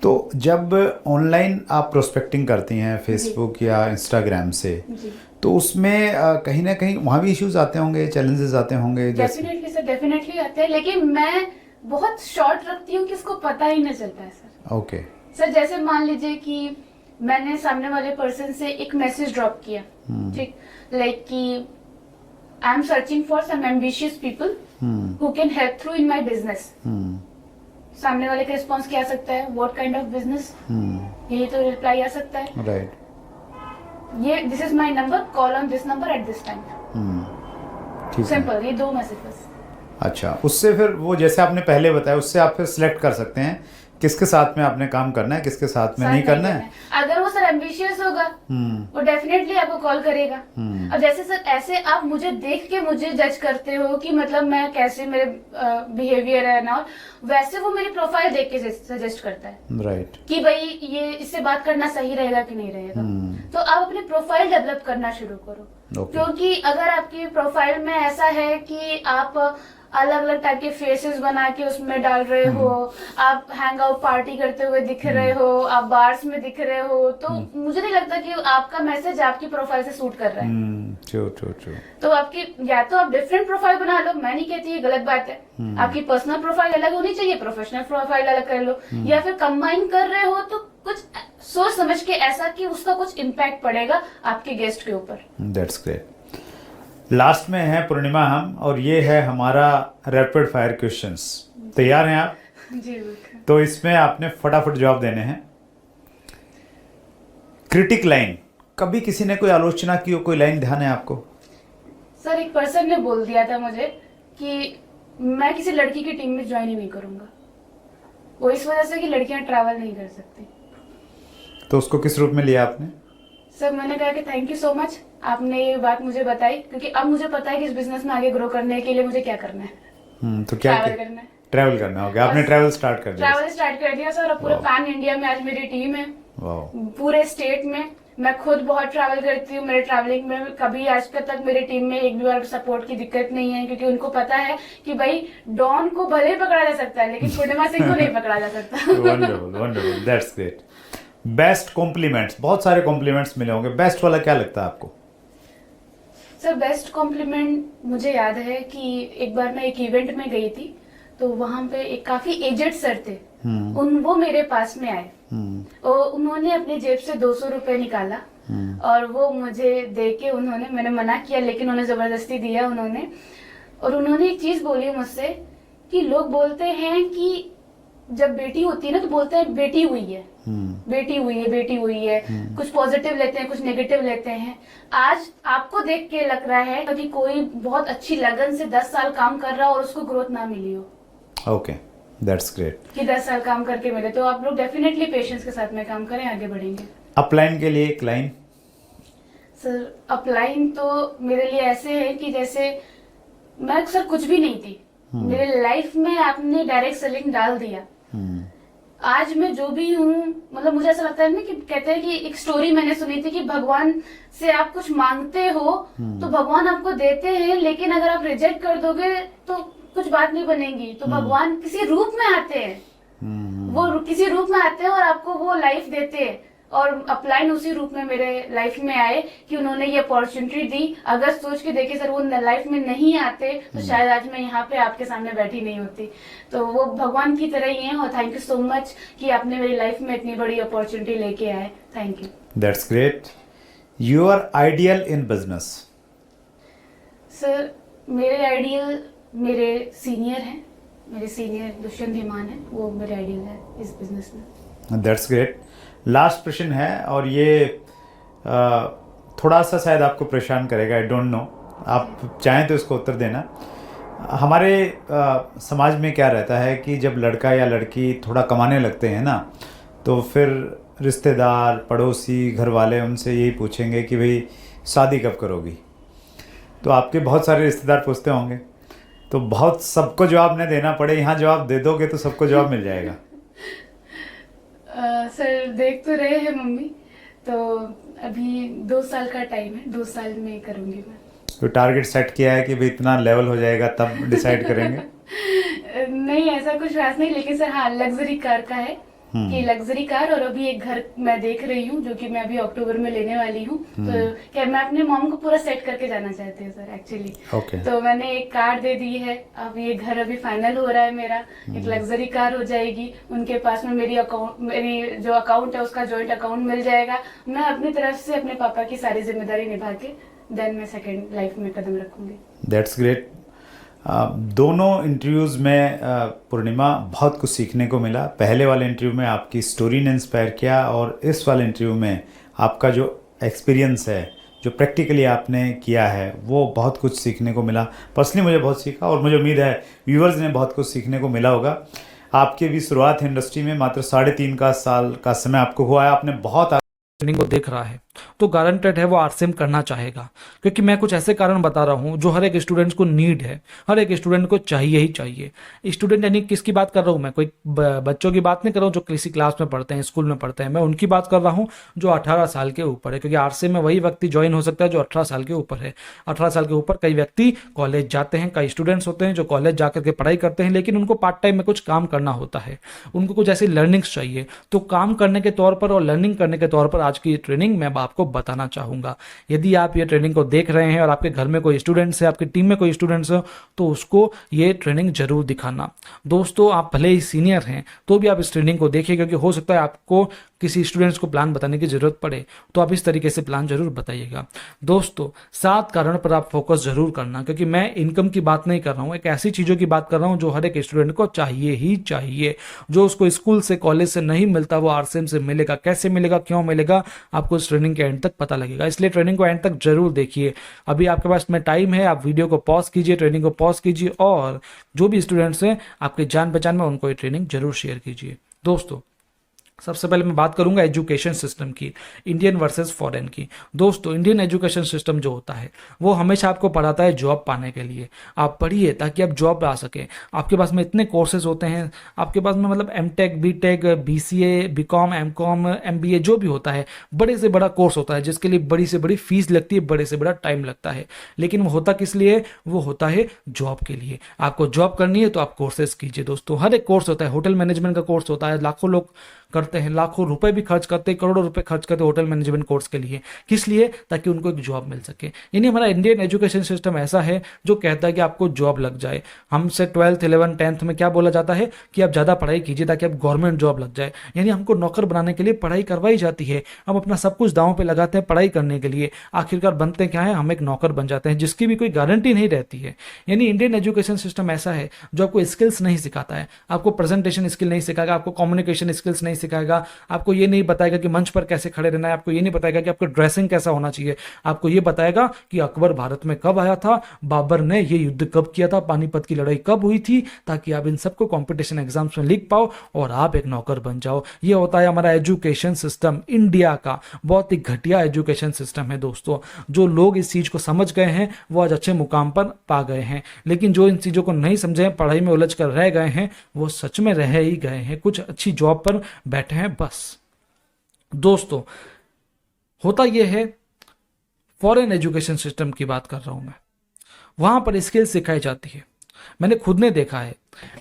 तो जब ऑनलाइन आप प्रोस्पेक्टिंग करती हैं फेसबुक या इंस्टाग्राम से,
जी
तो उसमें कहीं ना कहीं वहाँ भी इश्यूज आते होंगे, चैलेंजेस आते होंगे जैसे?
डेफिनेटली सर, डेफिनेटली आते हैं, लेकिन मैं बहुत शॉर्ट रखती हूँ कि इसको पता ही नहीं चलता है सर।
ओके।
सर जैसे मान लीजिए कि मैंने सामने वाले पर्सन से एक मैसेज ड्रॉप किया, ठीक, लाइक कि I am searching for some ambitious people who can help through in my business. सामने वाले का रिस्पॉन्स क्या आ सकता है, व्हाट काइंड ऑफ बिजनेस, यही तो रिप्लाई आ सकता है।
राइट।
ये this is my number, call on this number at this time.
ठीक है।
सिंपल, ये 2 मैसेज बस।
अच्छा, उससे फिर वो जैसे आपने पहले बताया, उससे आप फिर सिलेक्ट कर सकते हैं किसके साथ में आपने काम करना है, किसके साथ में नहीं करना है।
अगर वो सर एम्बिशियस होगा वो डेफिनेटली आपको कॉल करेगा। और जैसे सर ऐसे आप मुझे देख के मुझे जज करते हो कि मतलब मैं कैसे, मेरे बिहेवियर है ना, वैसे वो मेरी प्रोफाइल देख के सजेस्ट करता है।
राइट।
कि भाई ये इससे बात करना सही रहेगा कि नहीं रहेगा। तो आप अपनी प्रोफाइल डेवलप करना शुरू करो। क्योंकि अगर आपकी प्रोफाइल में ऐसा है कि आप अलग अलग टाइप के फेसेस बना के उसमें डाल रहे हो, आप हैंग आउट पार्टी करते हुए दिख रहे हो, आप बार्स में दिख रहे हो, तो मुझे नहीं लगता कि आपका मैसेज आपकी प्रोफाइल से सूट कर रहा है।
ट्रू।
तो आपकी या तो आप डिफरेंट प्रोफाइल बना लो, मैं नहीं कहती ये गलत बात है। आपकी पर्सनल प्रोफाइल अलग होनी चाहिए, प्रोफेशनल प्रोफाइल अलग कर लो, या फिर कंबाइन कर रहे हो तो कुछ सोच समझ के ऐसा कि उसका कुछ इम्पैक्ट पड़ेगा आपके गेस्ट के ऊपर।
That's great. लास्ट में है पूर्णिमा हम, और ये है हमारा रैपिड फायर क्वेश्चंस। तैयार हैं आप?
जी बिल्कुल।
तो इसमें आपने फटाफट जवाब देने हैं। क्रिटिक लाइन, कभी किसी ने कोई आलोचना की हो, कोई लाइन ध्यान है आपको?
सर एक पर्सन ने बोल दिया था मुझे कि मैं किसी लड़की की टीम में ज्वाइन ही नहीं करूंगा, वो इस वजह से कि लड़कियां ट्रैवल नहीं कर सकती।
तो उसको किस रूप में लिया आपने?
सर मैंने कहा कि थैंक यू सो मच, आपने ये बात मुझे बताई, क्योंकि अब मुझे पता है कि इस बिजनेस में आगे ग्रो करने के लिए मुझे क्या करना है।
तो क्या
ट्रैवल करना है।
ट्रैवल करना होगा। आपने ट्रैवल स्टार्ट कर दिया?
ट्रैवल स्टार्ट कर दिया सर। अब पूरे पैन इंडिया में आज मेरी टीम है,
वाह।
पूरे स्टेट में। मैं खुद बहुत ट्रैवल करती हूँ, मेरे ट्रैवलिंग में कभी आज तक मेरी टीम में एक भी बार सपोर्ट की दिक्कत नहीं है, क्योंकि उनको पता है कि भाई डॉन को भले ही पकड़ा जा सकता है लेकिन पूर्णिमा सिंह को नहीं पकड़ा जा सकता।
Wonderful, that's great. Best compliments, बहुत सारे कॉम्प्लीमेंट्स मिले होंगे, बेस्ट वाला क्या लगता है आपको?
सर बेस्ट कॉम्प्लीमेंट मुझे याद है कि एक बार मैं एक इवेंट में गई थी, तो वहां पे एक काफी एजेड सर थे, वो मेरे पास में आए और उन्होंने अपनी जेब से 200 रुपए निकाला और वो मुझे दे के मैंने मना किया लेकिन उन्हें जबरदस्ती दिया उन्होंने। और उन्होंने एक चीज बोली मुझसे कि लोग बोलते हैं कि जब बेटी होती है ना तो बोलते हैं बेटी हुई है, बेटी हुई है, बेटी हुई है, कुछ पॉजिटिव लेते हैं कुछ नेगेटिव लेते हैं। आज आपको देख के लग रहा है कि कोई बहुत अच्छी लगन से 10 साल काम कर रहा हो और उसको ग्रोथ ना मिली हो।
Okay, that's great.
कि 10 साल काम करके मिले, तो आप लोग डेफिनेटली पेशेंस के साथ में काम करें, आगे बढ़ेंगे।
अपलाइन के लिए एक लाइन?
सर अपलाइन तो मेरे लिए ऐसे है कि जैसे मैं सर कुछ भी नहीं थी, मेरे लाइफ में आपने डायरेक्ट सेलिंग डाल दिया। आज मैं जो भी हूँ, मतलब मुझे ऐसा लगता है ना कि कहते हैं कि एक स्टोरी मैंने सुनी थी कि भगवान से आप कुछ मांगते हो तो भगवान आपको देते हैं, लेकिन अगर आप रिजेक्ट कर दोगे तो कुछ बात नहीं बनेगी। तो भगवान किसी रूप में आते हैं, वो किसी रूप में आते हैं और आपको वो लाइफ देते हैं। और अपलाइन उसी रूप में मेरे लाइफ में आए कि उन्होंने ये अपॉर्चुनिटी दी। अगर सोच के देखे सर वो लाइफ में नहीं आते तो शायद आज मैं यहाँ पे आपके सामने बैठी नहीं होती। तो वो भगवान की तरह ही है और थैंक यू सो मच कि आपने मेरी लाइफ में इतनी बड़ी अपॉर्चुनिटी लेके आए। Thank you.
That's great. Your ideal in business?
Sir मेरे आइडियल मेरे सीनियर हैं, मेरे सीनियर दुष्यंत धीमान है, वो मेरे आइडियल है इस बिजनेस में।
That's great. लास्ट प्रश्न है और ये थोड़ा सा शायद आपको परेशान करेगा, आई डोंट नो, आप चाहें तो इसको उत्तर देना। हमारे समाज में क्या रहता है कि जब लड़का या लड़की थोड़ा कमाने लगते हैं ना, तो फिर रिश्तेदार, पड़ोसी, घर वाले उनसे यही पूछेंगे कि भाई शादी कब करोगी। तो आपके बहुत सारे रिश्तेदार पूछते होंगे, तो बहुत सबको जवाब नहीं देना पड़े, यहाँ जवाब दे दोगे तो सबको जवाब मिल जाएगा।
सर देख तो रहे हैं मम्मी, तो अभी 2 साल का टाइम है, 2 साल में करूँगी मैं।
तो टारगेट सेट किया है कि भाई इतना लेवल हो जाएगा तब डिसाइड करेंगे?
नहीं ऐसा कुछ खास नहीं, लेकिन सर हाँ लग्जरी कार का है कि लग्जरी कार, और अभी एक घर मैं देख रही हूँ जो कि मैं अभी अक्टूबर में लेने वाली हूँ। तो क्या मैं अपने मॉम को पूरा सेट करके जाना चाहती हूँ सर एक्चुअली।
ओके।
तो मैंने एक कार दे दी है, अब ये घर अभी फाइनल हो रहा है मेरा, एक लग्जरी कार हो जाएगी, उनके पास में मेरी जो अकाउंट है उसका जॉइंट अकाउंट मिल जाएगा। मैं अपनी तरफ से अपने पापा की सारी जिम्मेदारी निभा के देन मैं सेकेंड लाइफ में कदम रखूंगी।
That's great. दोनों इंटरव्यूज़ में पूर्णिमा बहुत कुछ सीखने को मिला। पहले वाले इंटरव्यू में आपकी स्टोरी ने इंस्पायर किया, और इस वाले इंटरव्यू में आपका जो एक्सपीरियंस है, जो प्रैक्टिकली आपने किया है, वो बहुत कुछ सीखने को मिला। पर्सनली मुझे बहुत सीखा, और मुझे उम्मीद है व्यूअर्स ने बहुत कुछ सीखने को मिला होगा। आपकी भी शुरुआत है इंडस्ट्री में, मात्र 3.5 साल का समय आपको हुआ है, आपने बहुत
ट्रेनिंग को देख रहा है तो गारंटेड है वो आरसीएम करना चाहेगा, क्योंकि मैं कुछ ऐसे कारण बता रहा हूँ जो हर एक स्टूडेंट्स को नीड है, हर एक स्टूडेंट को चाहिए ही चाहिए। स्टूडेंट यानी किसकी बात कर रहा हूँ मैं? कोई बच्चों की बात नहीं कर रहा हूँ जो किसी क्लास में पढ़ते हैं, स्कूल में पढ़ते हैं, मैं उनकी बात कर रहा हूँ जो 18 साल के ऊपर है, क्योंकि आरसीएम में वही व्यक्ति ज्वाइन हो सकता है जो 18 साल के ऊपर है। 18 साल के ऊपर कई व्यक्ति कॉलेज जाते हैं, कई स्टूडेंट्स होते हैं जो कॉलेज जाकर के पढ़ाई करते हैं, लेकिन उनको पार्ट टाइम में कुछ काम करना होता है, उनको कुछ ऐसी लर्निंग्स चाहिए। तो काम करने के तौर पर और लर्निंग करने के तौर पर आज की ट्रेनिंग मैं आपको बताना चाहूँगा। यदि आप ये ट्रेनिंग को देख रहे हैं और आपके घर में कोई स्टूडेंट्स है, आपकी टीम में कोई स्टूडेंट्स हो, तो उसको ये ट्रेनिंग जरूर दिखाना। दोस्तों आप भले ही सीनियर हैं तो भी आप इस ट्रेनिंग को देखिए, क्योंकि हो सकता है आपको किसी स्टूडेंट्स को प्लान बताने की जरूरत पड़े, तो आप इस तरीके से प्लान जरूर बताइएगा। दोस्तों 7 कारण पर आप फोकस जरूर करना, क्योंकि मैं इनकम की बात नहीं कर रहा हूँ, एक ऐसी चीज़ों की बात कर रहा हूँ जो हर एक स्टूडेंट को चाहिए ही चाहिए। जो उसको स्कूल से कॉलेज से नहीं मिलता वो आरसीएम से मिलेगा। कैसे मिलेगा, क्यों मिलेगा, आपको इस ट्रेनिंग के एंड तक पता लगेगा। इसलिए ट्रेनिंग को एंड तक जरूर देखिए। अभी आपके पास में टाइम है, आप वीडियो को पॉज कीजिए, ट्रेनिंग को पॉज कीजिए, और जो भी स्टूडेंट्स हैं आपके जान पहचान में उनको ये ट्रेनिंग जरूर शेयर कीजिए। दोस्तों सबसे पहले मैं बात करूंगा एजुकेशन सिस्टम की, इंडियन वर्सेस फॉरेन की। दोस्तों इंडियन एजुकेशन सिस्टम जो होता है वो हमेशा आपको पढ़ाता है जॉब पाने के लिए। आप पढ़िए ताकि आप जॉब ला सकें। आपके पास में इतने कोर्सेज होते हैं, आपके पास में मतलब MTech, BTech, BCA, BCom, MCom, MBA जो भी होता है, बड़े से बड़ा कोर्स होता है जिसके लिए बड़ी से बड़ी फीस लगती है, बड़े से बड़ा टाइम लगता है। लेकिन वो होता किस लिए? वो होता है जॉब के लिए। आपको जॉब करनी है तो आप कोर्सेज कीजिए। दोस्तों हर एक कोर्स होता है, होटल मैनेजमेंट का कोर्स होता है, लाखों लोग करते हैं, लाखों रुपए भी खर्च करते हैं, करोड़ों रुपए खर्च करते हैं होटल मैनेजमेंट कोर्स के लिए। किस लिए? ताकि उनको एक जॉब मिल सके। यानी हमारा इंडियन एजुकेशन सिस्टम ऐसा है जो कहता है कि आपको जॉब लग जाए। हमसे 12th, 11th, 10th में क्या बोला जाता है कि आप ज़्यादा पढ़ाई कीजिए ताकि आप गवर्नमेंट जॉब लग जाए। यानी हमको नौकर बनाने के लिए पढ़ाई करवाई जाती है। हम अपना सब कुछ दांव पे लगाते हैं पढ़ाई करने के लिए, आखिरकार बनते क्या है, हम एक नौकर बन जाते हैं जिसकी भी कोई गारंटी नहीं रहती है। यानी इंडियन एजुकेशन सिस्टम ऐसा है जो आपको स्किल्स नहीं सिखाता है, आपको प्रेजेंटेशन स्किल नहीं सिखाएगा, आपको कम्युनिकेशन स्किल्स नहीं सिखाएगा, आपको ये नहीं बताएगा कि मंच पर कैसे खड़े रहना है, आपको ये नहीं बताएगा कि आपको ड्रेसिंग कैसा होना चाहिए, आपको ये बताएगा कि अकबर भारत में कब आया था, बाबर ने ये युद्ध कब किया था, पानीपत की लड़ाई कब हुई थी, ताकि आप इन सबको कंपटीशन एग्जाम्स में लिख पाओ और आप एक नौकर बन जाओ। ये होता है हमारा एजुकेशन सिस्टम। इंडिया का बहुत ही घटिया एजुकेशन सिस्टम है दोस्तों। जो लोग इस चीज को समझ गए हैं वो आज अच्छे मुकाम पर पा गए हैं, लेकिन जो इन चीजों को नहीं समझे, पढ़ाई में उलझ कर रह गए हैं, वो सच में रह ही गए हैं, कुछ अच्छी जॉब पर बैठे हैं बस। दोस्तों होता यह है, फॉरेन एजुकेशन सिस्टम की बात कर रहा हूं मैं, वहां पर स्किल सिखाई जाती है। मैंने खुद ने देखा है,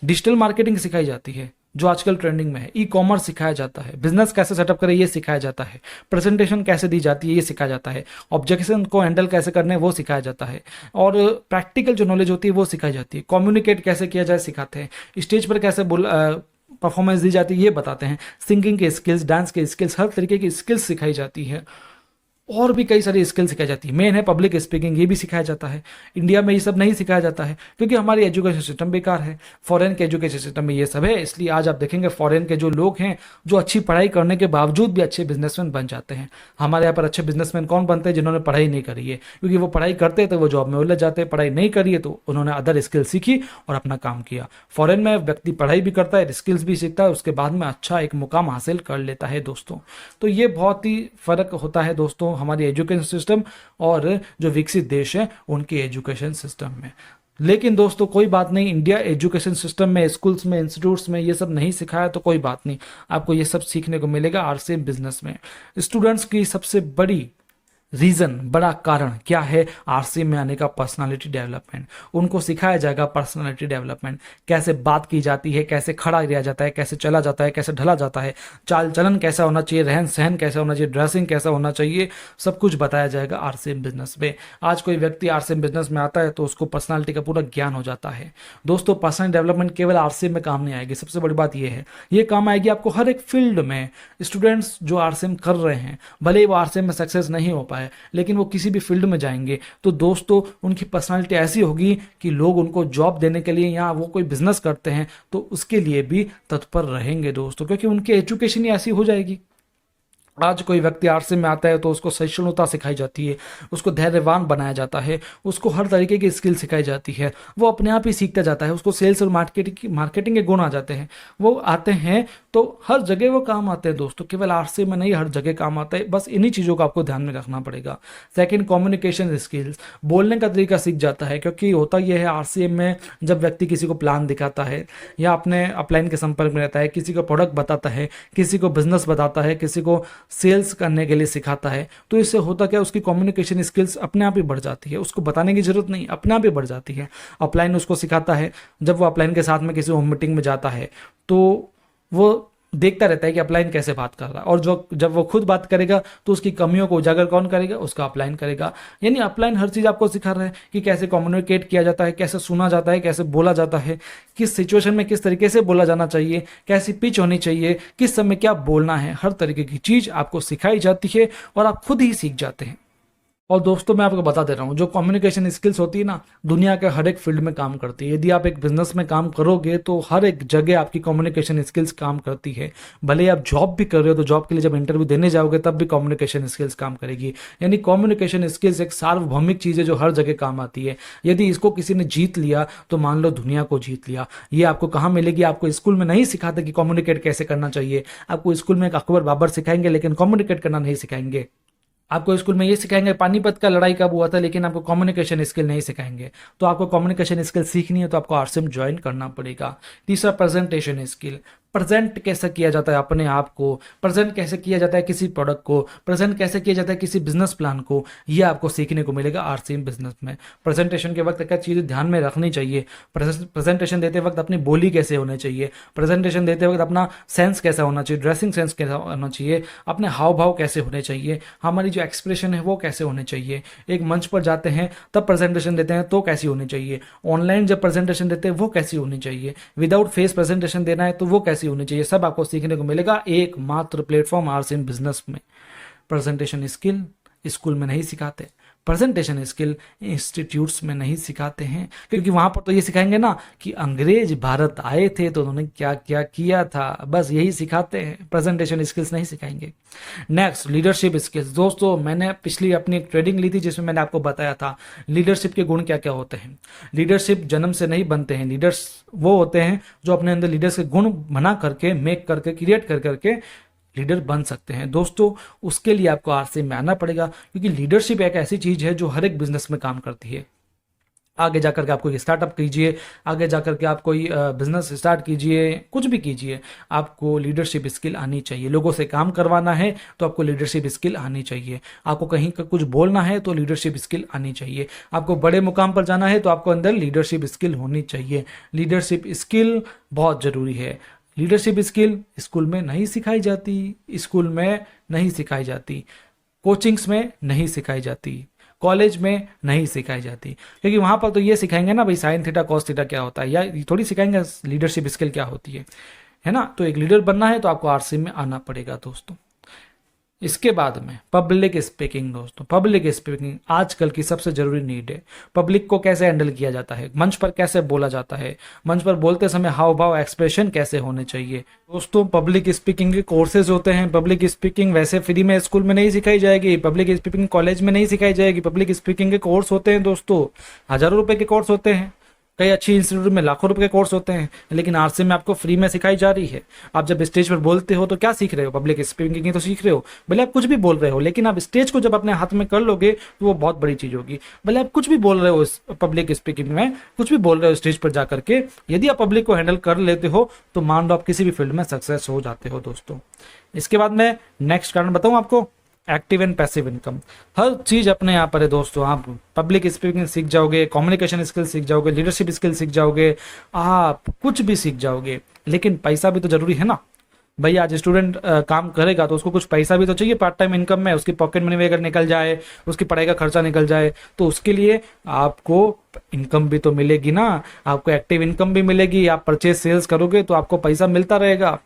डिजिटल मार्केटिंग सिखाई जाती है जो आजकल ट्रेंडिंग में है, ई कॉमर्स सिखाया जाता है, बिजनेस कैसे सेटअप करें ये सिखाया जाता है, प्रेजेंटेशन कैसे दी जाती है ये सिखाया जाता है, ऑब्जेक्शन को हैंडल कैसे करने वो सिखाया जाता है, और प्रैक्टिकल जो नॉलेज होती है वो सिखाई जाती है, कम्युनिकेट कैसे किया जाए सिखाते हैं, स्टेज पर कैसे परफॉर्मेंस दी जाती है ये बताते हैं, सिंगिंग के स्किल्स, डांस के स्किल्स, हर तरीके की स्किल्स सिखाई जाती है, और भी कई सारी स्किल सिखाई जाती है। मेन है पब्लिक स्पीकिंग, ये भी सिखाया जाता है। इंडिया में ये सब नहीं सिखाया जाता है क्योंकि हमारी एजुकेशन सिस्टम बेकार है। फॉरेन के एजुकेशन सिस्टम में ये सब है, इसलिए आज आप देखेंगे फॉरेन के जो लोग हैं जो अच्छी पढ़ाई करने के बावजूद भी अच्छे बिजनेसमैन बन जाते हैं। हमारे यहाँ पर अच्छे बिजनेसमैन कौन बनते हैं? जिन्होंने पढ़ाई नहीं करी है, क्योंकि वो पढ़ाई करते हैं तो वो जॉब में उलझ जाते हैं, पढ़ाई नहीं करी है तो उन्होंने अदर स्किल सीखी और अपना काम किया। फॉरेन में व्यक्ति पढ़ाई भी करता है, स्किल्स भी सीखता है, उसके बाद में अच्छा एक मुकाम हासिल कर लेता है दोस्तों। तो ये बहुत ही फर्क होता है दोस्तों हमारी एजुकेशन सिस्टम और जो विकसित देश है उनके एजुकेशन सिस्टम में। लेकिन दोस्तों कोई बात नहीं, इंडिया एजुकेशन सिस्टम में, स्कूल्स में, इंस्टीट्यूट्स में ये सब नहीं सिखाया तो कोई बात नहीं, आपको ये सब सीखने को मिलेगा आरसीएम बिजनेस में। स्टूडेंट्स की सबसे बड़ी रीजन, बड़ा कारण क्या है आरसीएम में आने का? Personality development. उनको सिखाया जाएगा पर्सनालिटी डेवलपमेंट, कैसे बात की जाती है, कैसे खड़ा रहा जाता है, कैसे चला जाता है, कैसे ढला जाता है, चाल चलन कैसा होना चाहिए, रहन सहन कैसा होना चाहिए, ड्रेसिंग कैसा होना चाहिए, सब कुछ बताया जाएगा आरसीएम बिजनेस में। आज कोई व्यक्ति आरसीएम बिजनेस में आता है तो उसको पर्सनालिटी का पूरा ज्ञान हो जाता है। दोस्तों पर्सनल डेवलपमेंट केवल आरसीएम में काम नहीं आएगी, सबसे बड़ी बात यह है, ये काम आएगी आपको हर एक फील्ड में। स्टूडेंट्स जो आरसीएम कर रहे हैं, भले ही वो आरसीएम में सक्सेस नहीं हो पाए, लेकिन वो किसी भी फील्ड में जाएंगे तो दोस्तों उनकी पर्सनालिटी ऐसी होगी कि लोग उनको जॉब देने के लिए, या वो कोई बिजनेस करते हैं तो उसके लिए भी तत्पर रहेंगे दोस्तों, क्योंकि उनकी एजुकेशन ही ऐसी हो जाएगी। आज कोई व्यक्ति आरसीएम में आता है तो उसको सहिष्णुता सिखाई जाती है, उसको धैर्यवान बनाया जाता है, उसको हर तरीके की स्किल सिखाई जाती है, वो अपने आप ही सीखता जाता है, उसको सेल्स और मार्केटिंग के गुण आ जाते हैं, वो आते हैं तो हर जगह वो काम आते हैं दोस्तों, केवल आरसीएम में नहीं, हर जगह काम आता है। बस इन्हीं चीज़ों को आपको ध्यान में रखना पड़ेगा। सेकंड, कम्युनिकेशन स्किल्स, बोलने का तरीका सीख जाता है, क्योंकि होता यह है आरसीएम में जब व्यक्ति किसी को प्लान दिखाता है या अपने अपलाइन के संपर्क में रहता है, किसी को प्रोडक्ट बताता है, किसी को बिजनेस बताता है, किसी को सेल्स करने के लिए सिखाता है, तो इससे होता क्या, उसकी कम्युनिकेशन स्किल्स अपने आप ही बढ़ जाती है, उसको बताने की जरूरत नहीं, अपने आप ही बढ़ जाती है। अपलाइन उसको सिखाता है, जब वो अपलाइन के साथ में किसी होम मीटिंग में जाता है तो वो देखता रहता है कि अपलाइन कैसे बात कर रहा है, और जो जब वो खुद बात करेगा तो उसकी कमियों को उजागर कौन करेगा? उसका अपलाइन करेगा। यानी अपलाइन हर चीज़ आपको सिखा रहा है कि कैसे कम्युनिकेट किया जाता है, कैसे सुना जाता है, कैसे बोला जाता है, किस सिचुएशन में किस तरीके से बोला जाना चाहिए, कैसी पिच होनी चाहिए, किस समय क्या बोलना है, हर तरीके की चीज़ आपको सिखाई जाती है और आप खुद ही सीख जाते हैं। और दोस्तों मैं आपको बता दे रहा हूँ, जो कम्युनिकेशन स्किल्स होती है ना, दुनिया के हर एक फील्ड में काम करती है। यदि आप एक बिजनेस में काम करोगे तो हर एक जगह आपकी कम्युनिकेशन स्किल्स काम करती है। भले ही आप जॉब भी कर रहे हो तो जॉब के लिए जब इंटरव्यू देने जाओगे तब भी कम्युनिकेशन स्किल्स काम करेगी। यानी कम्युनिकेशन स्किल्स एक सार्वभौमिक चीज़ है जो हर जगह काम आती है। यदि इसको किसी ने जीत लिया तो मान लो दुनिया को जीत लिया। ये आपको कहाँ मिलेगी? आपको स्कूल में नहीं सिखाते कि कम्युनिकेट कैसे करना चाहिए। आपको स्कूल में एक अकबर बाबर सिखाएंगे लेकिन कम्युनिकेट करना नहीं सिखाएंगे। आपको स्कूल में ये सिखाएंगे पानीपत का लड़ाई कब हुआ था, लेकिन आपको कम्युनिकेशन स्किल नहीं सिखाएंगे। तो आपको कम्युनिकेशन स्किल सीखनी है तो आपको आरसीएम ज्वाइन करना पड़ेगा। तीसरा, प्रेजेंटेशन स्किल, प्रेजेंट कैसे किया जाता है अपने आप को, प्रेजेंट कैसे किया जाता है किसी प्रोडक्ट को, प्रेजेंट कैसे किया जाता है किसी बिजनेस प्लान को, ये आपको सीखने को मिलेगा आरसीएम बिजनेस में। प्रेजेंटेशन के वक्त क्या चीज़ें ध्यान में रखनी चाहिए, प्रेजेंटेशन देते वक्त अपनी बोली कैसे होनी चाहिए, प्रेजेंटेशन देते वक्त अपना सेंस कैसा होना चाहिए, ड्रेसिंग सेंस कैसा होना चाहिए, अपने हाव भाव कैसे होने चाहिए, हमारी जो एक्सप्रेशन है वो कैसे होने चाहिए। एक मंच पर जाते हैं तब प्रेजेंटेशन देते हैं तो कैसी होनी चाहिए, ऑनलाइन जब प्रेजेंटेशन देते हैं वो कैसी होनी चाहिए, विदाउट फेस प्रेजेंटेशन देना है तो वो कैसी होनी चाहिए, सब आपको सीखने को मिलेगा एकमात्र प्लेटफॉर्म आरसीएम बिजनेस में। प्रेजेंटेशन स्किल स्कूल में नहीं सिखाते, प्रेजेंटेशन स्किल इंस्टीट्यूट्स में नहीं सिखाते हैं, क्योंकि वहां पर तो ये सिखाएंगे ना कि अंग्रेज भारत आए थे तो उन्होंने क्या क्या किया था, बस यही सिखाते हैं, प्रेजेंटेशन स्किल्स नहीं सिखाएंगे। Next, leadership skills. दोस्तों मैंने पिछली अपनी एक ट्रेनिंग ली थी जिसमें मैंने आपको बताया था लीडरशिप के गुण क्या क्या होते हैं। लीडरशिप जन्म से नहीं बनते हैं, लीडर्स वो होते हैं जो अपने अंदर लीडर्स के गुण बना करके, मेक करके, क्रिएट कर करके लीडर बन सकते हैं। दोस्तों उसके लिए आपको आरसीएम में आना पड़ेगा, क्योंकि लीडरशिप एक ऐसी चीज है जो हर एक बिजनेस में काम करती है। आगे जाकर के आप कोई स्टार्टअप कीजिए, आगे जाकर के आप कोई बिजनेस स्टार्ट कीजिए, कुछ भी कीजिए, आपको लीडरशिप स्किल आनी चाहिए। लोगों से काम करवाना है तो आपको लीडरशिप स्किल आनी चाहिए। आपको कहीं का कुछ बोलना है तो लीडरशिप स्किल आनी चाहिए। आपको बड़े मुकाम पर जाना है तो आपको अंदर लीडरशिप स्किल होनी चाहिए। लीडरशिप स्किल बहुत ज़रूरी है। लीडरशिप स्किल स्कूल में नहीं सिखाई जाती, स्कूल में नहीं सिखाई जाती, कोचिंग्स में नहीं सिखाई जाती, कॉलेज में नहीं सिखाई जाती, क्योंकि वहाँ पर तो ये सिखाएंगे ना भाई साइन थीटा कॉस थीटा क्या होता है, या थोड़ी सिखाएंगे लीडरशिप स्किल क्या होती है ना। तो एक लीडर बनना है तो आपको आरसीएम में आना पड़ेगा दोस्तों। इसके बाद में पब्लिक स्पीकिंग। दोस्तों पब्लिक स्पीकिंग आजकल की सबसे जरूरी नीड है। पब्लिक को कैसे हैंडल किया जाता है, मंच पर कैसे बोला जाता है, मंच पर बोलते समय हाव भाव एक्सप्रेशन कैसे होने चाहिए। दोस्तों पब्लिक स्पीकिंग के कोर्सेज होते हैं। पब्लिक स्पीकिंग वैसे फ्री में स्कूल में नहीं सिखाई जाएगी, पब्लिक स्पीकिंग कॉलेज में नहीं सिखाई जाएगी। पब्लिक स्पीकिंग के कोर्स होते हैं दोस्तों, हजारों रुपए के कोर्स होते हैं। कई अच्छी इंस्टीट्यूट में लाखों रुपए के कोर्स होते हैं, लेकिन आरसीएम में आपको फ्री में सिखाई जा रही है। आप जब स्टेज पर बोलते हो तो क्या सीख रहे हो? पब्लिक स्पीकिंग तो सीख रहे हो। भले आप कुछ भी बोल रहे हो, लेकिन आप स्टेज को जब अपने हाथ में कर लोगे तो वो बहुत बड़ी चीज होगी। भले आप कुछ भी बोल रहे हो पब्लिक स्पीकिंग में, कुछ भी बोल रहे हो स्टेज पर जाकर के, यदि आप पब्लिक को हैंडल कर लेते हो तो मान लो आप किसी भी फील्ड में सक्सेस हो जाते हो दोस्तों। इसके बाद मैं नेक्स्ट कारण बताऊं आपको, एक्टिव एंड पैसिव इनकम। हर चीज अपने यहाँ पर है दोस्तों। आप पब्लिक स्पीकिंग सीख जाओगे, कम्युनिकेशन स्किल सीख जाओगे, लीडरशिप स्किल सीख जाओगे, आप कुछ भी सीख जाओगे, लेकिन पैसा भी तो जरूरी है ना भाई। आज स्टूडेंट काम करेगा तो उसको कुछ पैसा भी तो चाहिए पार्ट टाइम इनकम में। उसकी पॉकेट मनी अगर निकल जाए, उसकी पढ़ाई का खर्चा निकल जाए, तो उसके लिए आपको इनकम भी तो मिलेगी ना। आपको एक्टिव इनकम भी मिलेगी। आप परचेज सेल्स करोगे तो आपको पैसा मिलता रहेगा।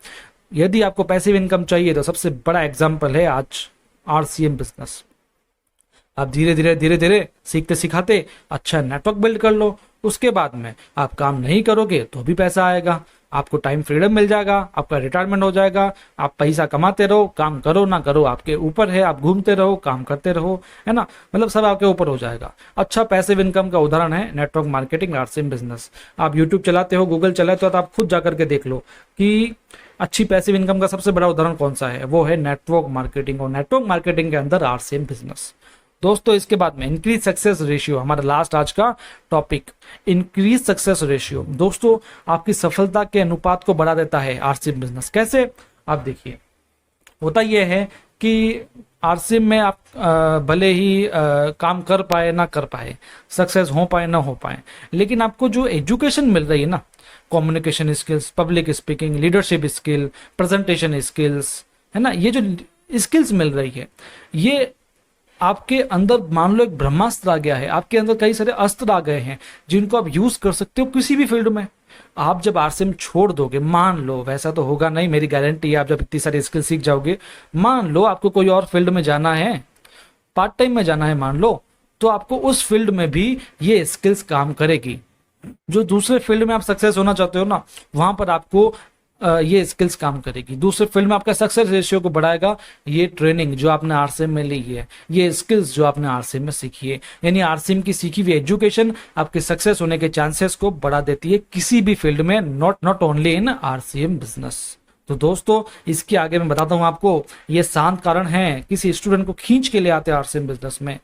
यदि आपको पैसिव इनकम चाहिए तो सबसे बड़ा एग्जाम्पल है आज आरसीएम बिजनेस। आप धीरे धीरे सीखते सिखाते अच्छा नेटवर्क बिल्ड कर लो। उसके बाद में आप काम नहीं करोगे तो भी पैसा आएगा, आपको टाइम फ्रीडम मिल जाएगा, आपका रिटायरमेंट हो जाएगा। आप पैसा कमाते रहो, काम करो ना करो आपके ऊपर है। आप घूमते रहो, काम करते रहो, है ना, मतलब सब आपके ऊपर हो जाएगा। अच्छा पैसिव इनकम का उदाहरण है नेटवर्क मार्केटिंग, आरसीएम बिजनेस। आप यूट्यूब चलाते हो, गूगल चलाते हो, तो आप खुद जाकर के देख लो कि अच्छी पैसिव इनकम का सबसे बड़ा उदाहरण कौन सा है, वो है नेटवर्क मार्केटिंग। और नेटवर्क मार्केटिंग के अंदर आरसीएम बिजनेस दोस्तों। इसके बाद में इंक्रीज सक्सेस रेशियो, हमारा लास्ट आज का टॉपिक, इंक्रीज सक्सेस रेशियो। दोस्तों आपकी सफलता के अनुपात को बढ़ा देता है आरसीएम बिजनेस। कैसे? आप देखिए, होता यह है कि आरसीएम में आप भले ही काम कर पाए ना कर पाए, सक्सेस हो पाए ना हो पाए, लेकिन आपको जो एजुकेशन मिल रही है ना, communication skills, public speaking, leadership skill, presentation skills, है ना, ये जो स्किल्स मिल रही है, ये आपके अंदर मान लो एक ब्रह्मास्त्र आ गया है। आपके अंदर कई सारे अस्त्र आ गए हैं जिनको आप यूज कर सकते हो किसी भी फील्ड में। आप जब आरसीएम छोड़ दोगे, मान लो, वैसा तो होगा नहीं, मेरी गारंटी है, आप जब इतनी सारी स्किल सीख जाओगे, मान लो आपको कोई और फील्ड में जाना है, पार्ट टाइम में जाना है मान लो, तो आपको उस फील्ड में भी ये स्किल्स काम करेगी। जो दूसरे फील्ड में आप सक्सेस होना चाहते हो ना, वहां पर आपको ये स्किल्स काम करेगी। दूसरे फील्ड में आपका सक्सेस रेशियो को बढ़ाएगा ये ट्रेनिंग जो आपने आरसीएम में ली है, ये स्किल्स जो आपने आरसीएम में सीखी है। यानी आरसीएम की सीखी हुई एजुकेशन आपके सक्सेस होने के चांसेस को बढ़ा देती है किसी भी फील्ड में, not only in RCM business. तो दोस्तों इसके आगे मैं बताता हूं आपको, ये 7 कारण हैं किसी स्टूडेंट को खींच के ले आते हैं आरसीएम बिजनेस में।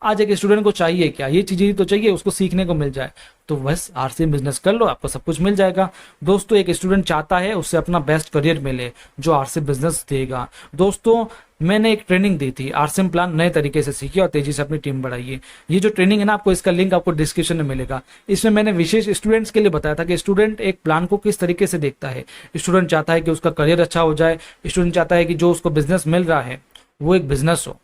आज एक स्टूडेंट को चाहिए क्या? ये चीजें तो चाहिए, उसको सीखने को मिल जाए, तो बस आरसीएम बिजनेस कर लो, आपको सब कुछ मिल जाएगा। दोस्तों एक स्टूडेंट चाहता है उससे अपना बेस्ट करियर मिले, जो आरसीएम बिजनेस देगा। दोस्तों मैंने एक ट्रेनिंग दी थी, आरसीएम प्लान नए तरीके से सीखिए और तेजी से अपनी टीम बढ़ाइए। ये जो ट्रेनिंग है ना, आपको इसका लिंक आपको डिस्क्रिप्शन में मिलेगा। इसमें मैंने विशेष स्टूडेंट्स के लिए बताया था कि स्टूडेंट एक प्लान को किस तरीके से देखता है। स्टूडेंट चाहता है कि उसका करियर अच्छा हो जाए, स्टूडेंट चाहता है कि जो उसको बिजनेस मिल रहा है वो एक बिजनेस हो,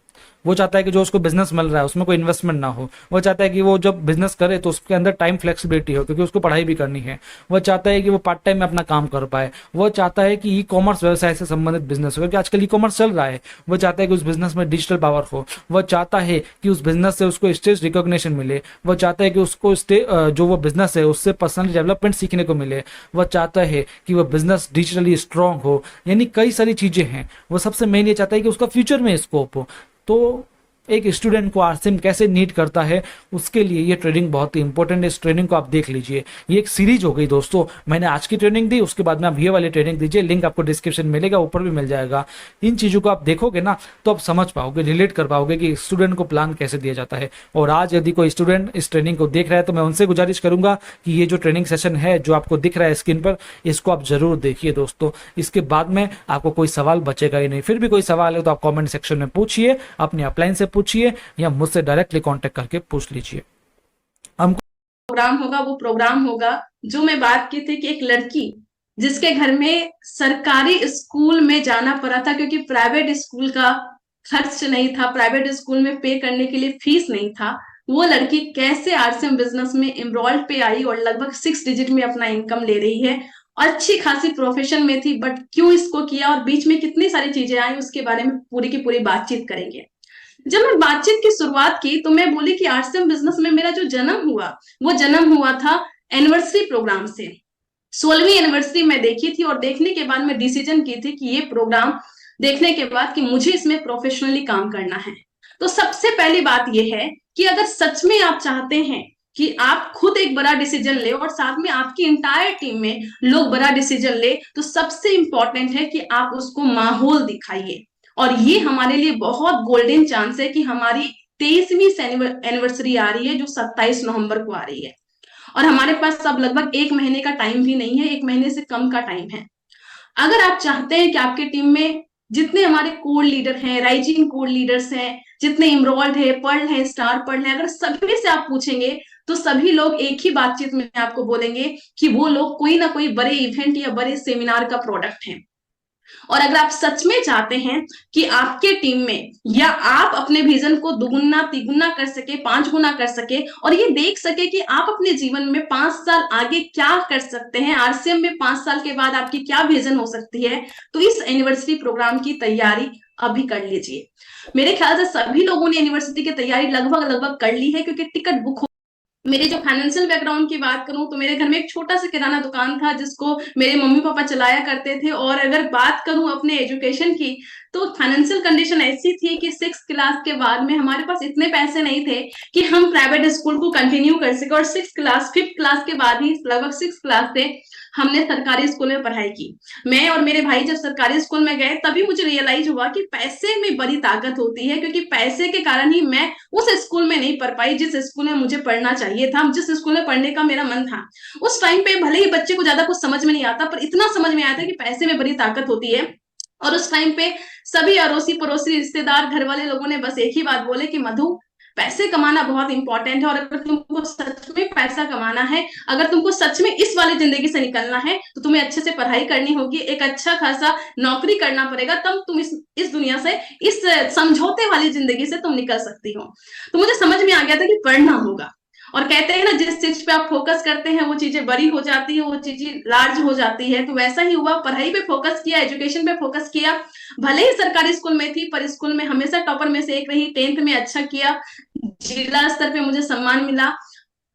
वो चाहता है कि जो उसको बिजनेस मिल रहा है उसमें कोई इन्वेस्टमेंट ना हो, वो चाहता है कि वो जब बिजनेस करे तो उसके अंदर टाइम फ्लेक्सिबिलिटी हो, क्योंकि उसको पढ़ाई भी करनी है, वो चाहता है कि वो पार्ट टाइम में अपना काम कर पाए, वो चाहता है कि ई कॉमर्स व्यवसाय से संबंधित बिजनेस हो, क्योंकि आजकल ई कॉमर्स चल रहा है, वो चाहता है कि उस बिजनेस में डिजिटल पावर हो, वो चाहता है कि उस बिजनेस से उसको स्टेज रिकॉग्निशन मिले, वो चाहता है कि उसको जो वो बिजनेस है उससे पर्सनल डेवलपमेंट सीखने को मिले, वो चाहता है कि वो बिजनेस डिजिटली स्ट्रांग हो। यानी कई सारी चीजें हैं। वो सबसे मेन ये चाहता है कि उसका फ्यूचर में स्कोप हो। तो एक स्टूडेंट को आरसीएम कैसे नीड करता है, उसके लिए ये ट्रेनिंग बहुत ही इंपॉर्टेंट है। इस ट्रेनिंग को आप देख लीजिए, ये एक सीरीज हो गई दोस्तों। मैंने आज की ट्रेनिंग दी, उसके बाद में आप ये वाली ट्रेनिंग दीजिए, लिंक आपको डिस्क्रिप्शन में मिलेगा, ऊपर भी मिल जाएगा। इन चीजों को आप देखोगे ना तो आप समझ पाओगे, रिलेट कर पाओगे कि स्टूडेंट को प्लान कैसे दिया जाता है। और आज यदि कोई स्टूडेंट इस ट्रेनिंग को देख रहा है तो मैं उनसे गुजारिश करूंगा कि ये जो ट्रेनिंग सेशन है जो आपको दिख रहा है स्क्रीन पर, इसको आप जरूर देखिए दोस्तों। इसके बाद में आपको कोई सवाल बचेगा ही नहीं। फिर भी कोई सवाल है तो आप कॉमेंट सेक्शन में पूछिए, अपने अपलाइन से पूछिए या मुझसे डायरेक्टली कांटेक्ट करके पूछ लीजिए। हमको
प्रोग्राम होगा, वो प्रोग्राम होगा जो मैं बात की थी कि एक लड़की जिसके घर में सरकारी स्कूल में जाना पड़ा था क्योंकि प्राइवेट स्कूल का खर्च नहीं था, प्राइवेट स्कूल में पे करने के लिए फीस नहीं था, वो लड़की कैसे आरसीएम बिजनेस में इनरोल्ड पे आई और लगभग 6 डिजिट में अपना इनकम ले रही है। अच्छी खासी प्रोफेशन में थी, बट क्यों इसको किया और बीच में कितनी सारी चीजें आई, उसके बारे में पूरी की पूरी बातचीत करेंगे। जब मैं बातचीत की शुरुआत की तो मैं बोली कि आरसीएम बिजनेस में मेरा जो जन्म हुआ वो जन्म हुआ था एनिवर्सरी प्रोग्राम से। 16वीं एनिवर्सरी में देखी थी और देखने के बाद मैं डिसीजन की थी कि ये प्रोग्राम देखने के बाद कि मुझे इसमें प्रोफेशनली काम करना है। तो सबसे पहली बात यह है कि अगर सच में आप चाहते हैं कि आप खुद एक बड़ा डिसीजन ले और साथ में आपकी इंटायर टीम में लोग बड़ा डिसीजन ले, तो सबसे इंपॉर्टेंट है कि आप उसको माहौल दिखाइए। और ये हमारे लिए बहुत गोल्डन चांस है कि हमारी 23वीं एनिवर्सरी आ रही है जो 27 नवंबर को आ रही है, और हमारे पास अब लगभग 1 महीने का टाइम भी नहीं है, 1 महीने से कम का टाइम है। अगर आप चाहते हैं कि आपके टीम में जितने हमारे कोर लीडर हैं, राइजिंग कोर लीडर्स हैं, जितने इमरोल्ड है, पर्ल है, स्टार पर्ल है, अगर सभी से आप पूछेंगे तो सभी लोग एक ही बातचीत में आपको बोलेंगे कि वो लोग कोई ना कोई बड़े इवेंट या बड़े सेमिनार का प्रोडक्ट हैं। और अगर आप सच में चाहते हैं कि आपके टीम में या आप अपने विजन को दुगुना तिगुना कर सके, 5 गुना कर सके, और ये देख सके कि आप अपने जीवन में 5 साल आगे क्या कर सकते हैं, आरसीएम में 5 साल के बाद आपकी क्या विजन हो सकती है, तो इस एनिवर्सरी प्रोग्राम की तैयारी अभी कर लीजिए। मेरे ख्याल से सभी लोगों ने यूनिवर्सिटी की तैयारी लगभग कर ली है, क्योंकि टिकट बुक। मेरे जो फाइनेंशियल बैकग्राउंड की बात करूं तो मेरे घर में एक छोटा सा किराना दुकान था जिसको मेरे मम्मी पापा चलाया करते थे। और अगर बात करूं अपने एजुकेशन की, तो फाइनेंशियल कंडीशन ऐसी थी कि 6th क्लास के बाद में हमारे पास इतने पैसे नहीं थे कि हम प्राइवेट स्कूल को कंटिन्यू कर सके, और 5th क्लास के बाद ही लगभग 6th क्लास से हमने सरकारी स्कूल में पढ़ाई की। मैं और मेरे भाई जब सरकारी स्कूल में गए तभी मुझे रियलाइज हुआ कि पैसे में बड़ी ताकत होती है, क्योंकि पैसे के कारण ही मैं उस स्कूल में नहीं पढ़ पाई जिस स्कूल में मुझे पढ़ना चाहिए था, जिस स्कूल में पढ़ने का मेरा मन था। उस टाइम पे भले ही बच्चे को ज्यादा कुछ समझ में नहीं आता, पर इतना समझ में आता कि पैसे में बड़ी ताकत होती है। और उस टाइम पे सभी अड़ोसी पड़ोसी रिश्तेदार घर वाले लोगों ने बस एक ही बात बोले कि मधु, पैसे कमाना बहुत इंपॉर्टेंट है, और अगर तुमको सच में पैसा कमाना है, अगर तुमको सच में इस वाली जिंदगी से निकलना है, तो तुम्हें अच्छे से पढ़ाई करनी होगी, एक अच्छा खासा नौकरी करना पड़ेगा, तब तुम इस दुनिया से, इस समझौते वाली जिंदगी से तुम निकल सकती हो। तो मुझे समझ में आ गया था कि पढ़ना होगा। और कहते हैं ना, जिस चीज पे आप फोकस करते हैं वो चीजें बड़ी हो जाती है, वो चीजें लार्ज हो जाती है। तो वैसा ही हुआ, पढ़ाई पे फोकस किया, एजुकेशन पे फोकस किया। भले ही सरकारी स्कूल में थी, पर स्कूल में हमेशा टॉपर में से एक रही। 10th में अच्छा किया, जिला स्तर पे मुझे सम्मान मिला।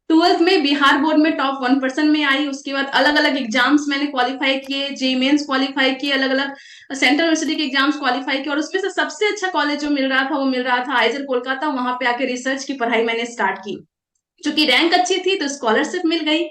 12th में बिहार बोर्ड में टॉप 1% में आई। उसके बाद अलग अलग एग्जाम्स मैंने क्वालिफाई किए, जेईई मेंस क्वालिफाई किए, अलग अलग सेंट्रल यूनिवर्सिटी के एग्जाम्स क्वालिफाई किए, और उसमें से सबसे अच्छा कॉलेज जो मिल रहा था वो मिल रहा था आईजर कोलकाता। वहां पे आके रिसर्च की पढ़ाई मैंने स्टार्ट की। चूंकि रैंक अच्छी थी तो स्कॉलरशिप मिल गई।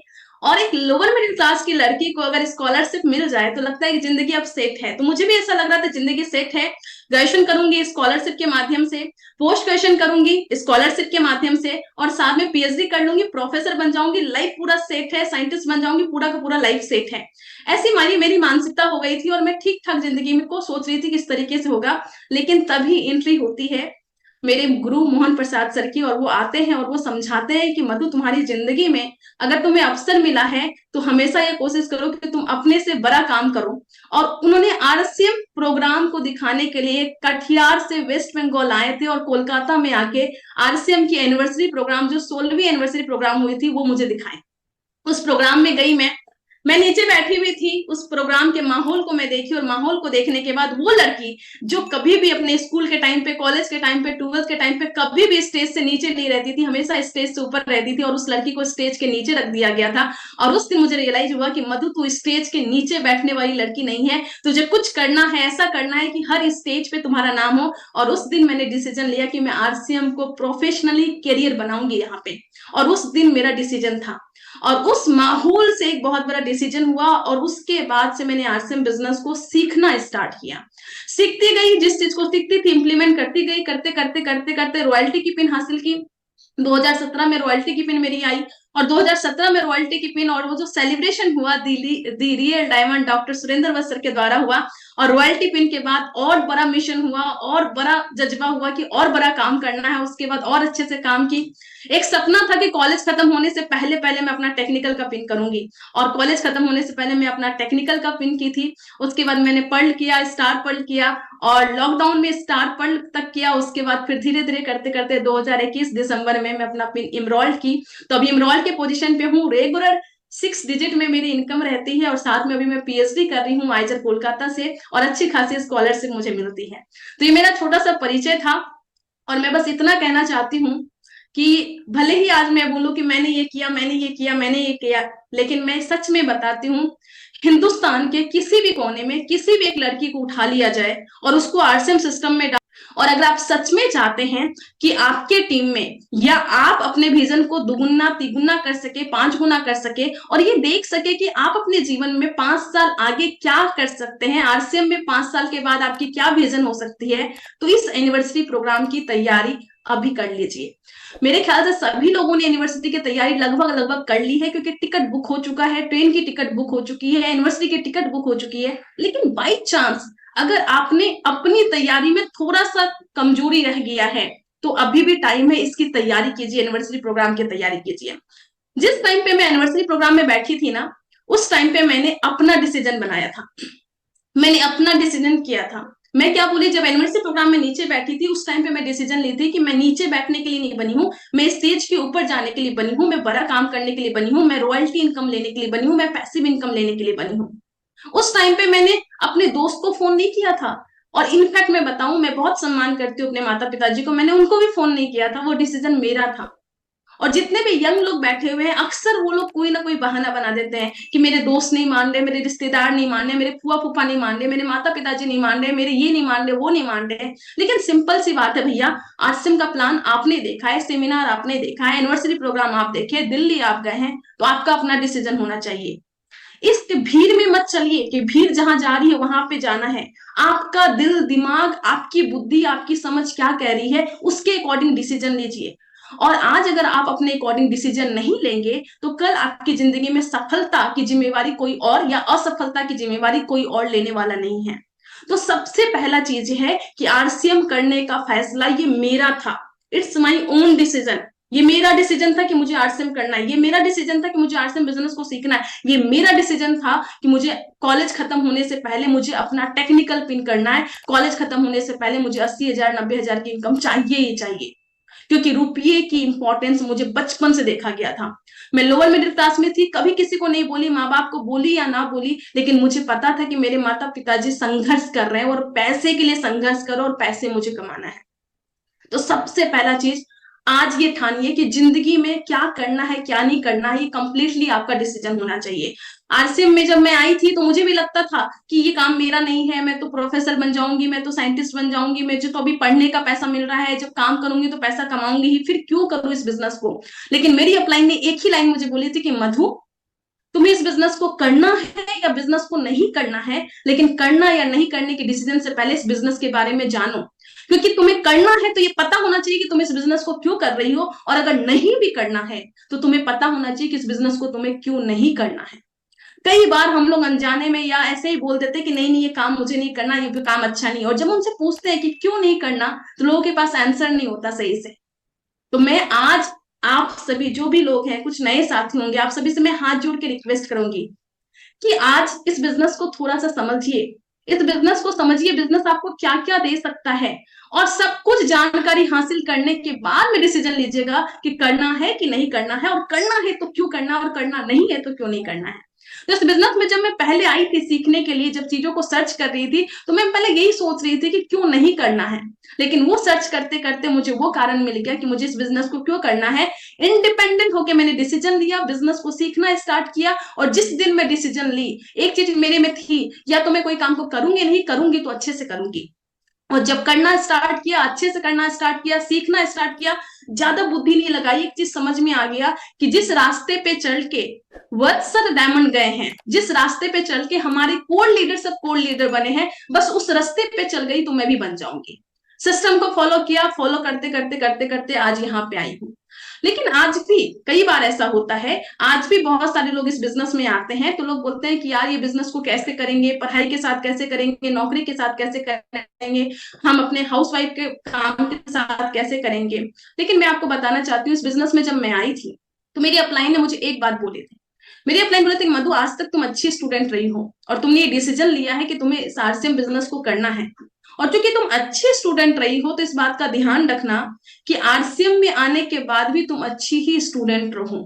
और एक लोअर मिडिल क्लास की लड़की को अगर स्कॉलरशिप मिल जाए तो लगता है कि जिंदगी अब सेट है। तो मुझे भी ऐसा लग रहा था जिंदगी सेट है। ग्रेजुएशन करूंगी स्कॉलरशिप के माध्यम से, पोस्ट ग्रेजुएशन करूंगी स्कॉलरशिप के माध्यम से, और साथ में पीएचडी कर लूंगी, प्रोफेसर बन जाऊंगी, लाइफ पूरा सेट है, साइंटिस्ट बन जाऊंगी, पूरा का पूरा लाइफ सेट है। ऐसी मेरी मानसिकता हो गई थी, और मैं ठीक ठाक जिंदगी में को सोच रही थी किस तरीके से होगा। लेकिन तभी एंट्री होती है मेरे गुरु मोहन प्रसाद सर की, और वो आते हैं और वो समझाते हैं कि मधु, तुम्हारी जिंदगी में अगर तुम्हें अवसर मिला है तो हमेशा ये कोशिश करो कि तुम अपने से बड़ा काम करो। और उन्होंने आरसीएम प्रोग्राम को दिखाने के लिए कटिहार से वेस्ट बंगाल आए थे, और कोलकाता में आके आरसीएम की एनिवर्सरी प्रोग्राम, जो 16वीं एनिवर्सरी प्रोग्राम हुई थी, वो मुझे दिखाए। उस प्रोग्राम में गई मैं नीचे बैठी हुई थी। उस प्रोग्राम के माहौल को मैं देखी, और माहौल को देखने के बाद वो लड़की जो कभी भी अपने स्कूल के टाइम पे, कॉलेज के टाइम पे, 12th के टाइम पे कभी भी स्टेज से नीचे नहीं रहती थी, हमेशा स्टेज से ऊपर रहती थी, और उस लड़की को स्टेज के नीचे रख दिया गया था। और उस दिन मुझे रियलाइज हुआ कि मधु, तू स्टेज के नीचे बैठने वाली लड़की नहीं है, तुझे कुछ करना है, ऐसा करना है कि हर स्टेज पे तुम्हारा नाम हो। और उस दिन मैंने डिसीजन लिया कि मैं आरसीएम को प्रोफेशनली करियर बनाऊंगी यहाँ पे, और उस दिन मेरा डिसीजन था। और उस माहौल से एक बहुत बड़ा डिसीजन हुआ, और उसके बाद से मैंने आरसीएम बिजनेस को सीखना स्टार्ट किया। सीखती गई, जिस चीज को सीखती थी इम्प्लीमेंट करती गई, करते करते करते करते रॉयल्टी की पिन हासिल की। 2017 में रॉयल्टी की पिन मेरी आई, और 2017 में रॉयल्टी की पिन, और वो जो सेलिब्रेशन हुआ दी रियल डायमंड डॉक्टर सुरेंद्र वत्स सर के द्वारा हुआ। और रॉयल्टी पिन के बाद और बड़ा मिशन हुआ, और बड़ा जज्बा हुआ कि और बड़ा काम करना है। उसके बाद और अच्छे से काम की। एक सपना था कि कॉलेज खत्म होने से पहले मैं अपना टेक्निकल का पिन करूंगी, और कॉलेज खत्म होने से पहले मैं अपना टेक्निकल का पिन की थी। उसके बाद मैंने पर्ल किया, स्टार पर्ल किया, और लॉकडाउन में स्टार पर्ल तक किया। उसके बाद फिर धीरे धीरे करते करते 2021 दिसंबर में मैं अपना पिन इमरोल्ड की। तो अभी इमरोल्ड के पोजीशन पे हूँ। रेगुलर 6 डिजिट में मेरी इनकम रहती है, और साथ में अभी मैं पीएचडी कर रही हूँ आईजर कोलकाता से, और अच्छी खासी स्कॉलरशिप मुझे मिलती है। तो ये मेरा छोटा सा परिचय था, और मैं बस इतना कहना चाहती हूँ कि भले ही आज मैं बोलूं कि मैंने ये किया, मैंने ये किया, मैंने ये किया, लेकिन मैं सच में बताती हूँ, हिंदुस्तान के किसी भी कोने में किसी भी एक लड़की को उठा लिया जाए और उसको आरसीएम सिस्टम में और अगर आप सच में चाहते हैं कि आपके टीम में या आप अपने विजन को दुगुना तिगुना कर सके, 5 गुना कर सके और ये देख सके कि आप अपने जीवन में 5 साल आगे क्या कर सकते हैं, आरसीएम में 5 साल के बाद आपकी क्या विजन हो सकती है, तो इस एनिवर्सरी प्रोग्राम की तैयारी अभी कर लीजिए। मेरे ख्याल से सभी लोगों ने यूनिवर्सिटी की तैयारी लगभग कर ली है, क्योंकि टिकट बुक हो चुका है, ट्रेन की टिकट बुक हो चुकी है, यूनिवर्सिटी की टिकट बुक हो चुकी है। लेकिन बाई चांस अगर आपने अपनी तैयारी में थोड़ा सा कमजोरी रह गया है तो अभी भी टाइम है, इसकी तैयारी कीजिए, एनिवर्सरी प्रोग्राम की तैयारी कीजिए। जिस टाइम पे मैं एनिवर्सरी प्रोग्राम में बैठी थी ना, उस टाइम पे मैंने अपना डिसीजन बनाया था, मैंने अपना डिसीजन किया था। मैं क्या बोली, जब एनिवर्सरी प्रोग्राम में नीचे बैठी थी उस टाइम पे मैं डिसीजन ली थी कि मैं नीचे बैठने के लिए नहीं बनी हूँ, मैं स्टेज के ऊपर जाने के लिए बनी हूँ, मैं बड़ा काम करने के लिए बनी हूँ, मैं रॉयल्टी इनकम लेने के लिए बनी हूँ, मैं पैसिव इनकम लेने के लिए बनी हूँ। उस टाइम पे मैंने अपने दोस्त को फोन नहीं किया था, और इनफैक्ट मैं बताऊं, मैं बहुत सम्मान करती हूँ अपने माता पिताजी को, मैंने उनको भी फोन नहीं किया था, वो डिसीजन मेरा था। और जितने भी यंग लोग बैठे हुए हैं, अक्सर वो लोग कोई ना कोई बहाना बना देते हैं कि मेरे दोस्त नहीं मान रहे, मेरे रिश्तेदार नहीं मान रहे, मेरे फुआ फूफा नहीं मान रहे, मेरे माता पिताजी नहीं मान रहे, मेरे ये नहीं मान रहे, वो नहीं मान रहे। लेकिन सिंपल सी बात है भैया, आरसीएम का प्लान आपने देखा है, सेमिनार आपने देखा है, एनिवर्सरी प्रोग्राम आप देखे, दिल्ली आप गए हैं, तो आपका अपना डिसीजन होना चाहिए। इस भीड़ में मत चलिए कि भीड़ जहां जा रही है वहां पे जाना है। आपका दिल दिमाग, आपकी बुद्धि, आपकी समझ क्या कह रही है, उसके अकॉर्डिंग डिसीजन लीजिए। और आज अगर आप अपने अकॉर्डिंग डिसीजन नहीं लेंगे तो कल आपकी जिंदगी में सफलता की जिम्मेवारी कोई और या असफलता की जिम्मेवारी कोई और लेने वाला नहीं है। तो सबसे पहला चीज है कि आरसीएम करने का फैसला ये मेरा था, इट्स माई ओन डिसीजन। ये मेरा डिसीजन था कि मुझे आरसीएम करना है, ये मेरा डिसीजन था कि मुझे आरसीएम बिजनेस को सीखना है, ये मेरा डिसीजन था कि मुझे कॉलेज खत्म होने से पहले मुझे अपना टेक्निकल पिन करना है, कॉलेज खत्म होने से पहले मुझे 80,000 90,000 की इनकम चाहिए ही चाहिए, क्योंकि रुपये की इंपॉर्टेंस मुझे बचपन से देखा गया था। मैं लोअर मिडिल क्लास में थी, कभी किसी को नहीं बोली, माँ बाप को बोली या ना बोली, लेकिन मुझे पता था कि मेरे माता पिताजी संघर्ष कर रहे हैं और पैसे के लिए संघर्ष करो और पैसे मुझे कमाना है। तो सबसे पहला चीज आज ये ठानिए कि जिंदगी में क्या करना है क्या नहीं करना है, ये कंप्लीटली आपका डिसीजन होना चाहिए। आरसीएम में जब मैं आई थी तो मुझे भी लगता था कि ये काम मेरा नहीं है, मैं तो प्रोफेसर बन जाऊंगी, मैं तो साइंटिस्ट बन जाऊंगी, मुझे तो अभी पढ़ने का पैसा मिल रहा है, जब काम करूंगी तो पैसा कमाऊंगी ही, फिर क्यों करूं इस बिजनेस को। लेकिन मेरी अपलाइन ने एक ही लाइन मुझे बोली थी कि मधु, तुम्हें इस बिजनेस को करना है या बिजनेस को नहीं करना है, लेकिन करना या नहीं करने के डिसीजन से पहले इस बिजनेस के बारे में जानो, क्योंकि तुम्हें करना है तो ये पता होना चाहिए कि तुम इस बिजनेस को क्यों कर रही हो, और अगर नहीं भी करना है तो तुम्हें पता होना चाहिए कि इस बिजनेस को तुम्हें क्यों नहीं करना है। कई बार हम लोग अनजाने में या ऐसे ही बोल देते कि नहीं नहीं ये काम मुझे नहीं करना, ये काम अच्छा नहीं, और जब उनसे पूछते हैं कि क्यों नहीं करना तो लोगों के पास आंसर नहीं होता सही से। तो मैं आज आप सभी जो भी लोग हैं, कुछ नए साथी होंगे, आप सभी से मैं हाथ जोड़ के रिक्वेस्ट करूंगी कि आज इस बिजनेस को थोड़ा सा समझिए, इस बिजनेस को समझिए, बिजनेस आपको क्या क्या दे सकता है, और सब कुछ जानकारी हासिल करने के बाद में डिसीजन लीजिएगा कि करना है कि नहीं करना है, और करना है तो क्यों करना है, और करना नहीं है तो क्यों नहीं करना है। तो इस बिजनेस में जब मैं पहले आई थी सीखने के लिए, जब चीजों को सर्च कर रही थी, तो मैं पहले यही सोच रही थी कि क्यों नहीं करना है, लेकिन वो सर्च करते करते मुझे वो कारण मिल गया कि मुझे इस बिजनेस को क्यों करना है। इंडिपेंडेंट होकर मैंने डिसीजन लिया, बिजनेस को सीखना स्टार्ट किया, और जिस दिन मैं डिसीजन ली, एक चीज मेरे में थी, या तो मैं कोई काम को करूंगी, नहीं करूंगी तो अच्छे से करूंगी। और जब करना स्टार्ट किया, अच्छे से करना स्टार्ट किया, सीखना स्टार्ट किया, ज्यादा बुद्धि नहीं लगाई, एक चीज समझ में आ गया कि जिस रास्ते पे चल के वत्सर डायमंड गए हैं, जिस रास्ते पे चल के हमारे कोर लीडर सब कोर लीडर बने हैं, बस उस रास्ते पे चल गई तो मैं भी बन जाऊंगी। सिस्टम को फॉलो किया, फॉलो करते करते करते करते आज यहाँ पे आई हूँ। लेकिन आज भी कई बार ऐसा होता है, आज भी बहुत सारे लोग इस बिजनेस में आते हैं तो लोग बोलते हैं कि यार ये बिजनेस को कैसे करेंगे, पढ़ाई के साथ कैसे करेंगे, नौकरी के साथ कैसे करेंगे, हम अपने हाउसवाइफ के काम के साथ कैसे करेंगे। लेकिन मैं आपको बताना चाहती हूँ, इस बिजनेस में जब मैं आई थी तो मेरी अपलाइन ने मुझे एक बात बोली थी, मेरी अपलाइन बोले थे मधु, आज तक तुम अच्छी स्टूडेंट रही हो और तुमने ये डिसीजन लिया है कि तुम्हें इस आरसीएम बिजनेस को करना है, और क्योंकि तुम अच्छी स्टूडेंट रही हो तो इस बात का ध्यान रखना कि आरसीएम में आने के बाद भी तुम अच्छी ही स्टूडेंट रहो,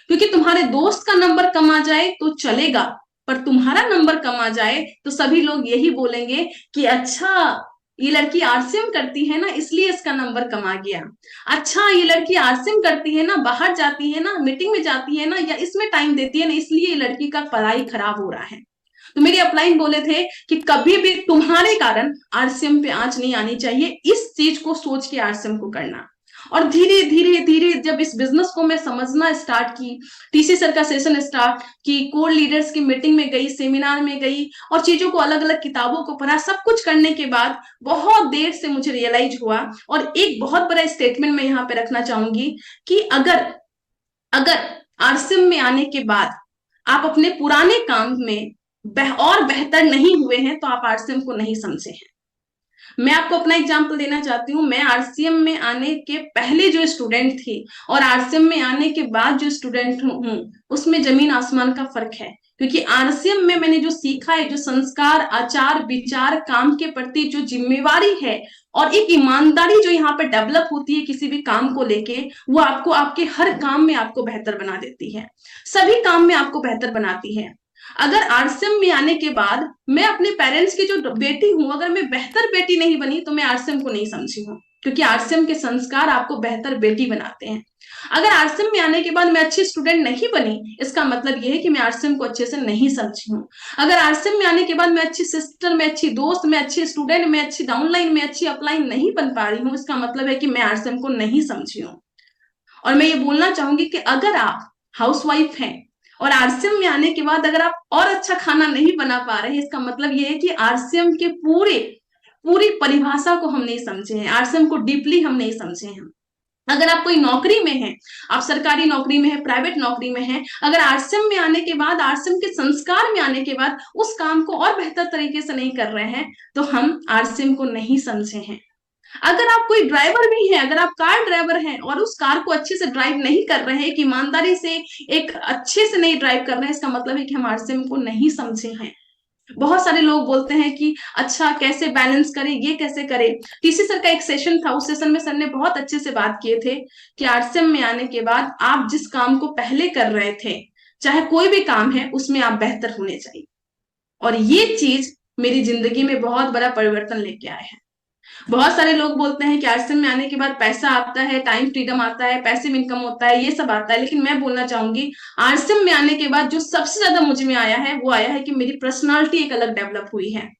क्योंकि तुम्हारे दोस्त का नंबर कम आ जाए तो चलेगा, पर तुम्हारा नंबर कम आ जाए तो सभी लोग यही बोलेंगे कि अच्छा ये लड़की आरसीएम करती है ना इसलिए इसका नंबर कम आ गया, अच्छा ये लड़की आरसीएम करती है ना, बाहर जाती है ना, मीटिंग में जाती है ना, या इसमें टाइम देती है ना, इसलिए ये लड़की का पढ़ाई खराब हो रहा है। तो मेरे अपलाइन बोले थे कि कभी भी तुम्हारे कारण आरसीएम पे आंच नहीं आनी चाहिए, इस चीज को सोच के आरसीएम को करना। और धीरे धीरे धीरे जब इस बिजनेस को मैं समझना स्टार्ट की, टीसी सर का सेशन स्टार्ट की, कोर लीडर्स की मीटिंग में गई, सेमिनार में गई और चीजों को अलग अलग किताबों को पढ़ा, सब कुछ करने के बाद बहुत देर से मुझे रियलाइज हुआ। और एक बहुत बड़ा स्टेटमेंट मैं यहाँ पे रखना चाहूंगी कि अगर आरसीएम में आने के बाद आप अपने पुराने काम में और बेहतर नहीं हुए हैं तो आप आरसीएम को नहीं समझे हैं। मैं आपको अपना एग्जांपल देना चाहती हूँ। मैं आरसीएम में आने के पहले जो स्टूडेंट थी और आरसीएम में आने के बाद जो स्टूडेंट हूँ उसमें जमीन आसमान का फर्क है। क्योंकि आरसीएम में मैंने जो सीखा है, जो संस्कार, आचार, विचार, काम के प्रति जो जिम्मेवारी है और एक ईमानदारी जो यहाँ पे डेवलप होती है किसी भी काम को लेके, वो आपको आपके हर काम में आपको बेहतर बना देती है, सभी काम में आपको बेहतर बनाती है। अगर आरसीएम में आने के बाद मैं अपने पेरेंट्स की जो बेटी हूं, अगर मैं बेहतर बेटी नहीं बनी तो मैं आरसीएम को नहीं समझी हूँ, क्योंकि आरसीएम के संस्कार आपको बेहतर बेटी बनाते हैं। अगर आरसीएम में आने के बाद मैं अच्छी स्टूडेंट नहीं बनी, इसका मतलब यह है कि मैं आरसीएम को अच्छे से नहीं समझी हूँ। अगर आरसीएम में आने के बाद मैं अच्छी सिस्टर, मैं अच्छी दोस्त, मैं अच्छी स्टूडेंट, मैं अच्छी डाउनलाइन, मैं अच्छी अपलाइन नहीं बन पा रही हूँ, इसका मतलब है कि मैं आरसीएम को नहीं समझी हूँ। और मैं ये बोलना चाहूंगी कि अगर आप हाउसवाइफ हैं और आरसीएम में आने के बाद अगर आप और अच्छा खाना नहीं बना पा रहे, इसका मतलब ये है कि आरसीएम के पूरी परिभाषा को हम नहीं समझे हैं, आरसीएम को डीपली हम नहीं समझे हैं। अगर आप कोई नौकरी में हैं, आप सरकारी नौकरी में हैं, प्राइवेट नौकरी में हैं, अगर आरसीएम में आने के बाद, आरसीएम के संस्कार में आने के बाद उस काम को और बेहतर तरीके से नहीं कर रहे हैं तो हम आरसीएम को नहीं समझे हैं। अगर आप कोई ड्राइवर भी हैं, अगर आप कार ड्राइवर हैं और उस कार को अच्छे से ड्राइव नहीं कर रहे हैं, कि ईमानदारी से एक अच्छे से नहीं ड्राइव कर रहे हैं, इसका मतलब है कि हम आरसीएम को नहीं समझे हैं। बहुत सारे लोग बोलते हैं कि अच्छा कैसे बैलेंस करें, ये कैसे करें। टीसी सर का एक सेशन था, उस सेशन में सर ने बहुत अच्छे से बात किए थे कि आरसीएम में आने के बाद आप जिस काम को पहले कर रहे थे, चाहे कोई भी काम है, उसमें आप बेहतर होने चाहिए। और ये चीज मेरी जिंदगी में बहुत बड़ा परिवर्तन लेके आए हैं। बहुत सारे लोग बोलते हैं कि आरसीएम में आने के बाद पैसा आता है, टाइम फ्रीडम आता है, पैसिव इनकम होता है, ये सब आता है, लेकिन मैं बोलना चाहूंगी आरसीएम में आने के बाद जो सबसे ज्यादा मुझ में आया है वो आया है कि मेरी पर्सनालिटी एक अलग डेवलप हुई है।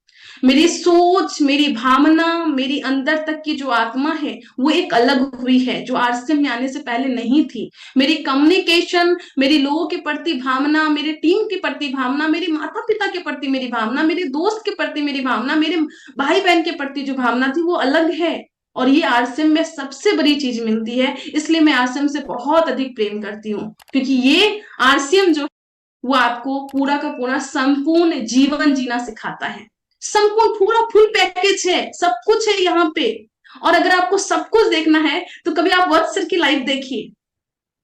मेरी सोच, मेरी भावना, मेरी अंदर तक की जो आत्मा है वो एक अलग हुई है, जो आरसीएम में आने से पहले नहीं थी। मेरी कम्युनिकेशन, मेरी लोगों के प्रति भावना, मेरे टीम के प्रति भावना, मेरे माता पिता के प्रति मेरी भावना, मेरे दोस्त के प्रति मेरी भावना, मेरे भाई बहन के प्रति जो भावना थी वो अलग है। और ये आरसीएम में सबसे बड़ी चीज मिलती है, इसलिए मैं आरसीएम से बहुत अधिक प्रेम करती हूँ, क्योंकि ये आरसीएम जो वो आपको पूरा का पूरा संपूर्ण जीवन जीना सिखाता है। संपूर्ण पूरा फुल पैकेज है, सब कुछ है यहाँ पे। और अगर आपको सब कुछ देखना है तो कभी आप वत्स सर की लाइफ देखिए,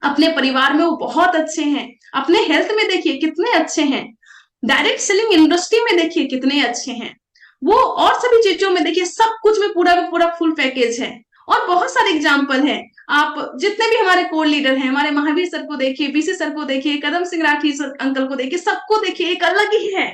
अपने परिवार में वो बहुत अच्छे हैं, अपने हेल्थ में देखिए कितने अच्छे हैं, डायरेक्ट सेलिंग इंडस्ट्री में देखिए कितने अच्छे हैं, वो और सभी चीजों में देखिए, सब कुछ में पूरा का पूरा फुल पैकेज है। और बहुत सारे एग्जाम्पल है, आप जितने भी हमारे कोर लीडर हैं, हमारे महावीर सर को देखिए, बीसी सर को देखिए, कदम सिंह राठी सर अंकल को देखिए, सबको देखिए, एक अलग ही है।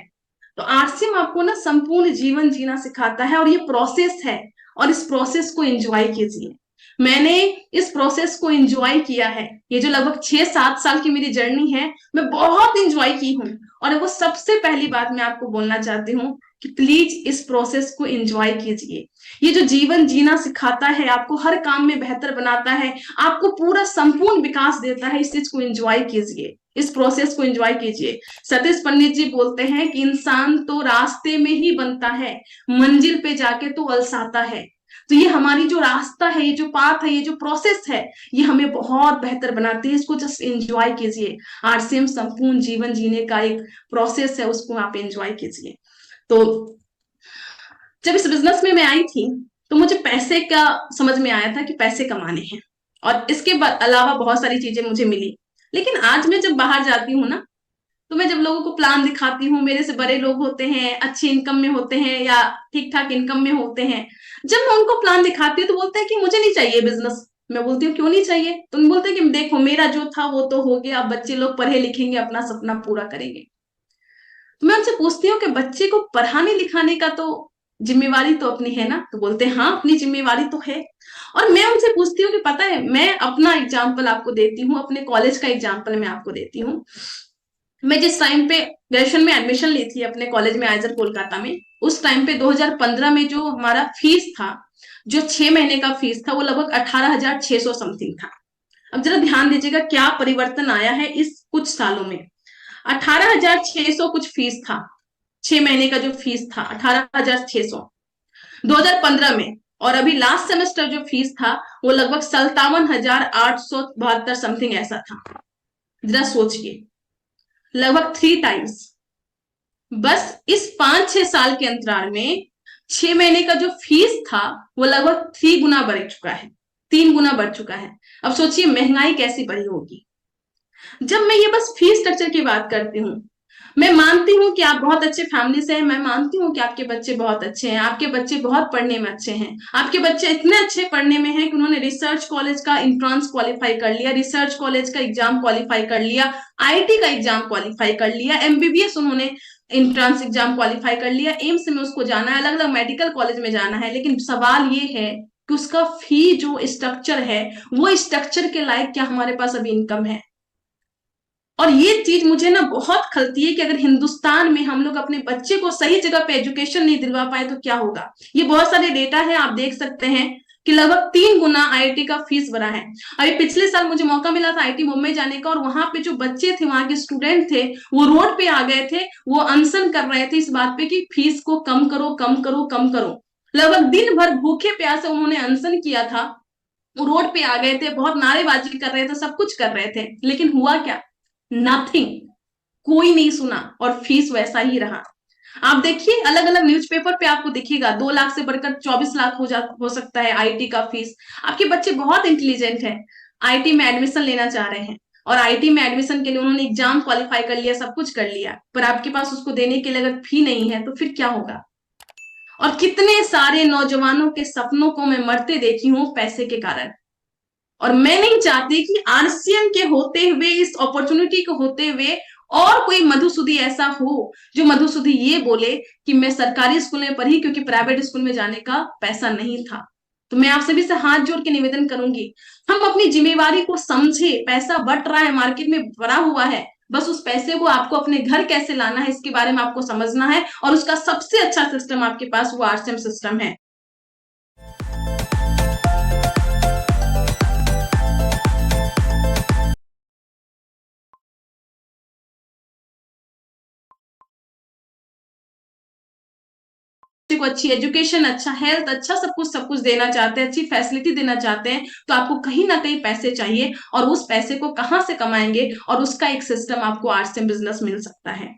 तो आरसीएम आपको ना संपूर्ण जीवन जीना सिखाता है और ये प्रोसेस है, और इस प्रोसेस को एंजॉय कीजिए। मैंने इस प्रोसेस को एंजॉय किया है, ये जो लगभग 6-7 साल की मेरी जर्नी है, मैं बहुत एंजॉय की हूँ। और वो सबसे पहली बात मैं आपको बोलना चाहती हूँ कि प्लीज इस प्रोसेस को एंजॉय कीजिए। ये जो जीवन जीना सिखाता है, आपको हर काम में बेहतर बनाता है, आपको पूरा संपूर्ण विकास देता है, इस चीज को एंजॉय कीजिए, इस प्रोसेस को एंजॉय कीजिए। सतीश पंडित जी बोलते हैं कि इंसान तो रास्ते में ही बनता है, मंजिल पे जाके तो अलसाता है। तो ये हमारी जो रास्ता है, ये जो पाथ है, ये जो प्रोसेस है, ये हमें बहुत बेहतर बनाती है, इसको जस्ट एंजॉय कीजिए। आरसीएम संपूर्ण जीवन जीने का एक प्रोसेस है, उसको आप एंजॉय कीजिए। तो जब इस बिजनेस में मैं आई थी तो मुझे पैसे का समझ में आया था कि पैसे कमाने हैं, और इसके अलावा बहुत सारी चीजें मुझे मिली। लेकिन आज मैं जब बाहर जाती हूँ ना, तो मैं जब लोगों को प्लान दिखाती हूँ, मेरे से बड़े लोग होते हैं, अच्छी इनकम में होते हैं या ठीक ठाक इनकम में होते हैं, जब मैं उनको प्लान दिखाती हूँ तो बोलते हैं कि मुझे नहीं चाहिए बिजनेस। मैं बोलती हूँ क्यों नहीं चाहिए? तो उन बोलते हैं कि देखो मेरा जो था वो तो हो गया, अब बच्चे लोग पढ़े लिखेंगे, अपना सपना पूरा करेंगे। तो मैं उनसे पूछती हूँ कि बच्चे को पढ़ाने लिखाने का तो जिम्मेवारी तो अपनी है ना? तो बोलते हैं हाँ अपनी जिम्मेवारी तो है। और मैं उनसे पूछती हूँ कि पता है, मैं अपना एग्जाम्पल आपको देती हूँ, अपने कॉलेज का एग्जाम्पल मैं आपको देती हूँ। मैं जिस टाइम पे ग्रेजुएशन में एडमिशन ली थी अपने कॉलेज में आइजर कोलकाता में, उस टाइम पे 2015 में जो हमारा फीस था, जो 6 महीने का फीस था, वो लगभग 18,600 समथिंग था। अब जरा ध्यान दीजिएगा क्या परिवर्तन आया है इस कुछ सालों में। 18,600 कुछ फीस था, 6 महीने का जो फीस था 18,600 2015 में, और अभी लास्ट सेमेस्टर जो फीस था वो लगभग 57,872 समथिंग ऐसा था। जरा सोचिए, लगभग 3 टाइम्स। बस इस 5-6 साल के अंतराल में 6 महीने का जो फीस था वो लगभग 3 गुना बढ़ चुका है, 3 गुना बढ़ चुका है। अब सोचिए महंगाई कैसी बढ़ी होगी। जब मैं ये बस फीस स्ट्रक्चर की बात करती हूँ, मैं मानती हूँ कि आप बहुत अच्छे फैमिली से हैं, मैं मानती हूँ कि आपके बच्चे बहुत अच्छे हैं, आपके बच्चे बहुत पढ़ने में अच्छे हैं, आपके बच्चे इतने अच्छे पढ़ने में हैं कि उन्होंने रिसर्च कॉलेज का एंट्रेंस क्वालिफाई कर लिया, रिसर्च कॉलेज का एग्जाम क्वालिफाई कर लिया, आईआईटी का एग्जाम क्वालिफाई कर लिया, एमबीबीएस उन्होंने एंट्रेंस एग्जाम क्वालिफाई कर लिया, एम्स में उसको जाना है, अलग अलग मेडिकल कॉलेज में जाना है। लेकिन सवाल ये है कि उसका फी जो स्ट्रक्चर है, वो स्ट्रक्चर के लायक क्या हमारे पास अभी इनकम है? और ये चीज मुझे ना बहुत खलती है कि अगर हिंदुस्तान में हम लोग अपने बच्चे को सही जगह पे एजुकेशन नहीं दिलवा पाए तो क्या होगा। ये बहुत सारे डेटा है, आप देख सकते हैं कि लगभग 3 गुना आईआईटी का फीस बढ़ा है। अभी पिछले साल मुझे मौका मिला था आईआईटी मुंबई जाने का, और वहां पे जो बच्चे थे, वहां के स्टूडेंट थे, वो रोड पे आ गए थे, वो अनशन कर रहे थे इस बात पे कि फीस को कम करो, कम करो, कम करो। लगभग दिन भर भूखे प्यासे उन्होंने अनशन किया था, वो रोड पे आ गए थे, बहुत नारेबाजी कर रहे थे, सब कुछ कर रहे थे, लेकिन हुआ क्या? नथिंग, कोई नहीं सुना, और फीस वैसा ही रहा। आप देखिए अलग अलग न्यूज़पेपर पे आपको दिखेगा 2 लाख से बढ़कर 24 लाख हो सकता है आईटी का फीस। आपके बच्चे बहुत इंटेलिजेंट हैं, आईटी में एडमिशन लेना चाह रहे हैं, और आईटी में एडमिशन के लिए उन्होंने एग्जाम क्वालिफाई कर लिया, सब कुछ कर लिया, पर आपके पास उसको देने के लिए अगर फी नहीं है तो फिर क्या होगा? और कितने सारे नौजवानों के सपनों को मैं मरते देखी हूं पैसे के कारण। और मैं नहीं चाहती कि आरसीएम के होते हुए, इस अपॉर्चुनिटी को होते हुए, और कोई मधुसूदी ऐसा हो जो मधुसूदी ये बोले कि मैं सरकारी स्कूल में पढ़ी क्योंकि प्राइवेट स्कूल में जाने का पैसा नहीं था। तो मैं आप सभी से हाथ जोड़ के निवेदन करूंगी, हम अपनी जिम्मेवारी को समझे। पैसा बट रहा है, मार्केट में भरा हुआ है, बस उस पैसे को आपको अपने घर कैसे लाना है इसके बारे में आपको समझना है, और उसका सबसे अच्छा सिस्टम आपके पास वो आरसीएम सिस्टम है। को अच्छी एजुकेशन, अच्छा हेल्थ, अच्छा सब कुछ देना चाहते हैं, अच्छी फैसिलिटी देना चाहते हैं, तो आपको कहीं ना कहीं पैसे चाहिए, और उस पैसे को कहां से कमाएंगे, और उसका एक सिस्टम आपको आरसीएम बिजनेस मिल सकता है।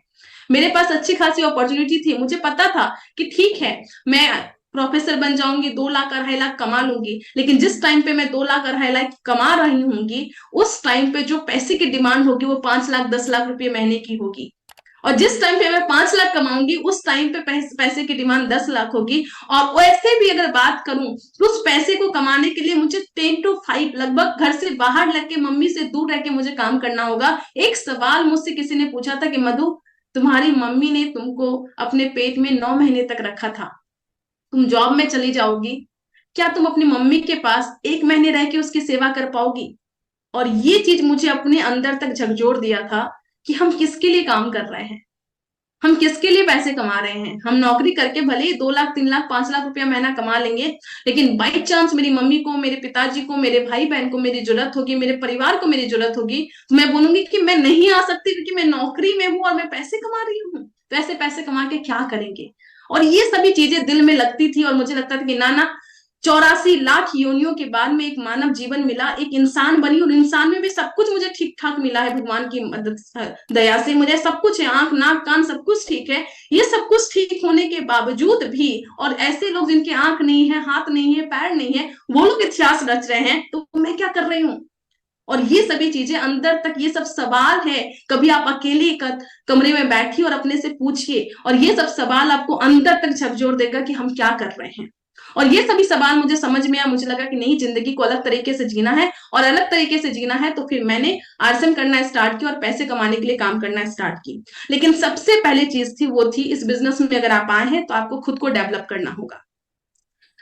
मेरे पास अच्छी खासी अपॉर्चुनिटी थी, मुझे पता था कि ठीक है मैं प्रोफेसर बन जाऊंगी, 2 लाख 2.5 लाख कमा लूंगी, लेकिन जिस टाइम पे मैं 2 लाख 2.5 लाख कमा रही होंगी, उस टाइम पे जो पैसे की डिमांड होगी वो 5 लाख 10 लाख रुपए महीने की होगी, और जिस टाइम पे मैं 5 लाख कमाऊंगी उस टाइम पे पैसे की डिमांड 10 लाख होगी। और वैसे भी अगर बात करूं तो उस पैसे को कमाने के लिए मुझे 10 to 5 लगभग घर से बाहर लग के, मम्मी से दूर रह के मुझे काम करना होगा। एक सवाल मुझसे किसी ने पूछा था कि मधु, तुम्हारी मम्मी ने तुमको अपने पेट में 9 महीने तक रखा था, तुम जॉब में चली जाओगी, क्या तुम अपनी मम्मी के पास 1 महीने रह के उसकी सेवा कर पाओगी? और ये चीज मुझे अपने अंदर तक झकझोर दिया था कि हम किसके लिए काम कर रहे हैं, हम किसके लिए पैसे कमा रहे हैं। हम नौकरी करके भले ही 2 लाख 3 लाख 5 लाख रुपया महीना कमा लेंगे, लेकिन बाई चांस मेरी मम्मी को, मेरे पिताजी को, मेरे भाई बहन को मेरी जरूरत होगी, मेरे परिवार को मेरी जरूरत होगी, तो मैं बोलूंगी कि मैं नहीं आ सकती क्योंकि मैं नौकरी में हूं और मैं पैसे कमा रही हूँ। तो ऐसे पैसे कमा के क्या करेंगे? और ये सभी चीजें दिल में लगती थी, और मुझे लगता था कि ना 84 लाख योनियों के बाद में एक मानव जीवन मिला, एक इंसान बनी, और इंसान में भी सब कुछ मुझे ठीक ठाक मिला है भगवान की मदद दया से। मुझे सब कुछ है, आंख नाक कान सब कुछ ठीक है। ये सब कुछ ठीक होने के बावजूद भी, और ऐसे लोग जिनके आंख नहीं है, हाथ नहीं है, पैर नहीं है, वो लोग इतिहास रच रहे हैं, तो मैं क्या कर रही हूँ? और ये सभी चीजें अंदर तक, ये सब सवाल है, कभी आप अकेले कमरे में बैठिए और अपने से पूछिए, और ये सब सवाल आपको अंदर तक झकझोर देगा कि हम क्या कर रहे हैं। और ये सभी सवाल मुझे समझ में आया, मुझे लगा कि नहीं, जिंदगी को अलग तरीके से जीना है, और अलग तरीके से जीना है तो फिर मैंने आरसीएम करना स्टार्ट किया और पैसे कमाने के लिए काम करना स्टार्ट की। लेकिन सबसे पहले चीज थी वो थी, इस बिजनेस में अगर आप आए हैं तो आपको खुद को डेवलप करना होगा।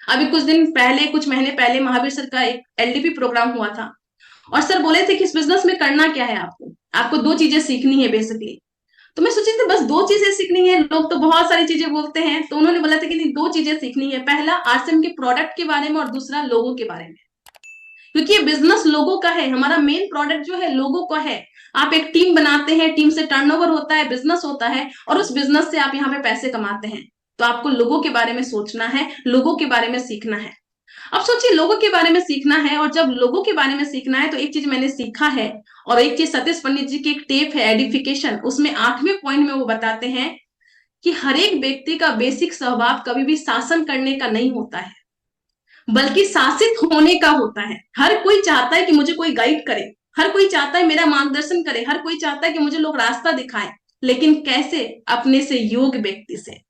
अभी कुछ दिन पहले, कुछ महीने पहले महावीर सर का एक एलडीपी प्रोग्राम हुआ था, और सर बोले थे कि इस बिजनेस में करना क्या है, आपको 2 चीजें सीखनी है बेसिकली। तो मैं सोची थी बस 2 चीजें सीखनी है, लोग तो बहुत सारी चीजें बोलते हैं, तो उन्होंने बोला था कि नहीं 2 चीजें सीखनी है, पहला आरसीएम के प्रोडक्ट के बारे में और दूसरा लोगों के बारे में, क्योंकि ये बिजनेस लोगों का है, हमारा मेन प्रोडक्ट जो है लोगों का है। आप एक टीम बनाते हैं, टीम से टर्नओवर होता है, बिजनेस होता है, और उस बिजनेस से आप यहाँ पे पैसे कमाते हैं। तो आपको लोगों के बारे में सोचना है, लोगों के बारे में सीखना है। अब सोचिए लोगों के बारे में सीखना है, और जब लोगों के बारे में सीखना है तो एक चीज मैंने सीखा है, और एक चीज सतीश पंडित जी की एक टेप है एडिफिकेशन, उसमें 8वें पॉइंट में वो बताते हैं कि हर एक व्यक्ति का बेसिक स्वभाव कभी भी शासन करने का नहीं होता है, बल्कि शासित होने का होता है। हर कोई चाहता है कि मुझे कोई गाइड करे, हर कोई चाहता है मेरा मार्गदर्शन करे, हर कोई चाहता है कि मुझे लोग रास्ता दिखाएं, लेकिन कैसे? अपने से योग्य व्यक्ति से।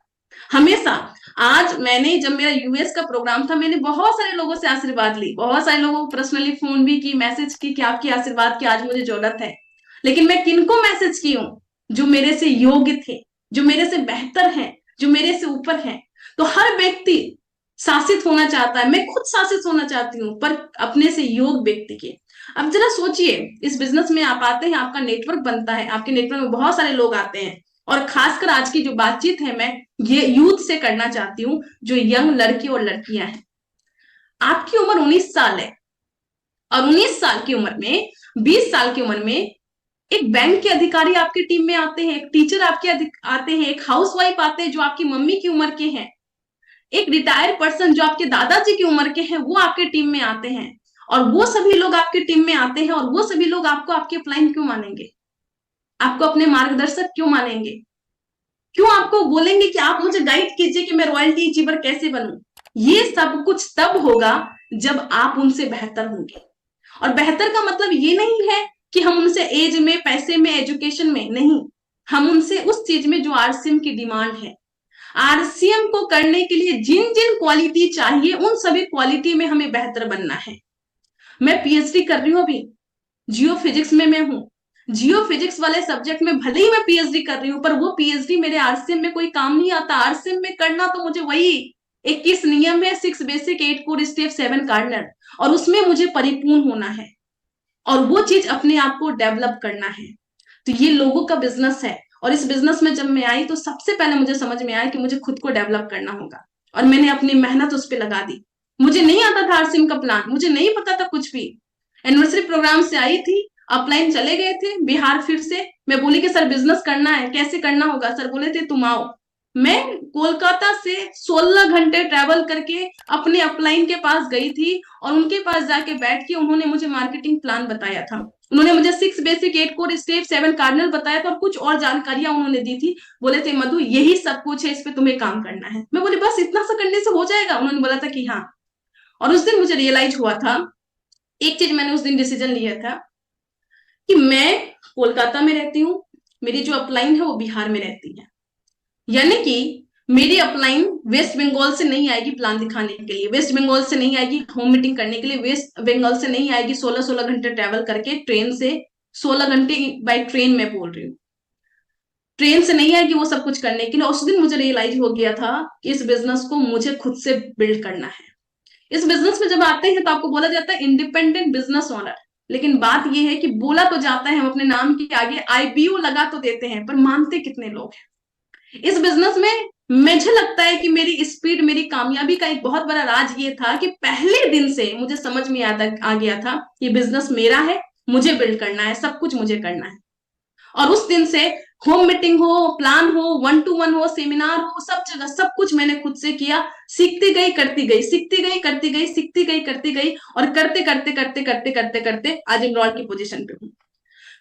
हमेशा आज मैंने जब मेरा यूएस का प्रोग्राम था, मैंने बहुत सारे लोगों से आशीर्वाद ली, बहुत सारे लोगों को पर्सनली फोन भी की, मैसेज की कि आपकी आशीर्वाद की आज मुझे जरूरत है। लेकिन मैं किनको मैसेज की हूँ? जो मेरे से योग्य थे, जो मेरे से बेहतर हैं, जो मेरे से ऊपर हैं। तो हर व्यक्ति शासित होना चाहता है, मैं खुद शासित होना चाहती हूँ, पर अपने से योग्य व्यक्ति के। अब जरा सोचिए, इस बिजनेस में आप आते हैं, आपका नेटवर्क बनता है, आपके नेटवर्क में बहुत सारे लोग आते हैं, और खासकर आज की जो बातचीत है मैं ये यूथ से करना चाहती हूँ, जो यंग लड़के और लड़कियां हैं। आपकी उम्र 19 साल है, और 19 साल की उम्र में, 20 साल की उम्र में एक बैंक के अधिकारी आपकी टीम में आते हैं, एक टीचर आपके आते हैं, एक हाउसवाइफ आते हैं जो आपकी मम्मी की उम्र के हैं, एक रिटायर्ड पर्सन जो आपके दादाजी की उम्र के हैं, वो आपके टीम में आते हैं। और वो सभी लोग आपकी टीम में आते हैं, और वो सभी लोग आपको आपके अपलाइन क्यों मानेंगे? आपको अपने मार्गदर्शक क्यों मानेंगे? क्यों आपको बोलेंगे कि आप मुझे गाइड कीजिए कि मैं रॉयल्टी अचीवर कैसे बनूं? ये सब कुछ तब होगा जब आप उनसे बेहतर होंगे। और बेहतर का मतलब ये नहीं है कि हम उनसे एज में, पैसे में, एजुकेशन में नहीं, हम उनसे उस चीज में जो आरसीएम की डिमांड है। आरसीएम को करने के लिए जिन जिन क्वालिटी चाहिए, उन सभी क्वालिटी में हमें बेहतर बनना है। मैं पीएचडी कर रही हूँ अभी, जियो फिजिक्स में मैं हूँ। जियो फिजिक्स वाले सब्जेक्ट में भले ही मैं पीएचडी कर रही हूँ, पर वो पीएचडी मेरे आरसीएम में कोई काम नहीं आता। आरसीएम में करना तो मुझे वही 21 नियम है, 6 बेसिक, 8 कोर स्टेप, 7 कार्डिनल, और उसमें मुझे परिपूर्ण होना है, और वो चीज अपने आप को डेवलप करना है। तो ये लोगों का बिजनेस है, और इस बिजनेस में जब मैं आई तो सबसे पहले मुझे समझ में आया कि मुझे खुद को डेवलप करना होगा, और मैंने अपनी मेहनत उस पर लगा दी। मुझे नहीं आता था आरसीएम का प्लान, मुझे नहीं पता था कुछ भी। एनिवर्सरी प्रोग्राम से आई थी, अपलाइन चले गए थे बिहार, फिर से मैं बोली कि सर बिजनेस करना है, कैसे करना होगा? सर बोले थे तुम आओ। मैं कोलकाता से 16 घंटे ट्रैवल करके अपने अपलाइन के पास गई थी, और उनके पास जाके बैठ के उन्होंने मुझे मार्केटिंग प्लान बताया था। उन्होंने मुझे 6 बेसिक, 8 कोर स्टेप, 7 कार्डिनल बताया था, और कुछ और जानकारियां उन्होंने दी थी। बोले थे मधु यही सब कुछ है, इस पे तुम्हें काम करना है। मैं बोली बस इतना सा करने से हो जाएगा? उन्होंने बोला था कि हाँ। और उस दिन मुझे रियलाइज हुआ था, एक चीज मैंने उस दिन डिसीजन लिया था कि मैं कोलकाता में रहती हूँ, मेरी जो अपलाइन है वो बिहार में रहती है, यानी कि मेरी अपलाइन वेस्ट बंगाल से नहीं आएगी प्लान दिखाने के लिए, वेस्ट बंगाल से नहीं आएगी होम मीटिंग करने के लिए, वेस्ट बंगाल से नहीं आएगी 16-16 घंटे ट्रेवल करके ट्रेन से, 16 घंटे बाय ट्रेन में बोल रही हूँ, ट्रेन से नहीं आएगी वो सब कुछ करने के लिए। उस दिन मुझे रियलाइज हो गया था कि इस बिजनेस को मुझे खुद से बिल्ड करना है। इस बिजनेस में जब आते हैं तो आपको बोला जाता है इंडिपेंडेंट बिजनेस ओनर, लेकिन बात यह है कि बोला तो जाता है, हम अपने नाम के आगे आईबीओ लगा तो देते हैं, पर मानते कितने लोग हैं? इस बिजनेस में मुझे लगता है कि मेरी स्पीड, मेरी कामयाबी का एक बहुत बड़ा राज ये था कि पहले दिन से मुझे समझ में आ गया था कि बिजनेस मेरा है, मुझे बिल्ड करना है, सब कुछ मुझे करना है। और उस दिन से होम मीटिंग हो, प्लान हो, 1-to-1 हो, सेमिनार हो, सब जगह सब कुछ मैंने खुद से किया। सीखती गई, करती गई, सीखती गई, करती गई, सीखती गई, करती गई, और करते करते करते करते करते करते आज एमरॉल्ड की पोजीशन पे हूँ।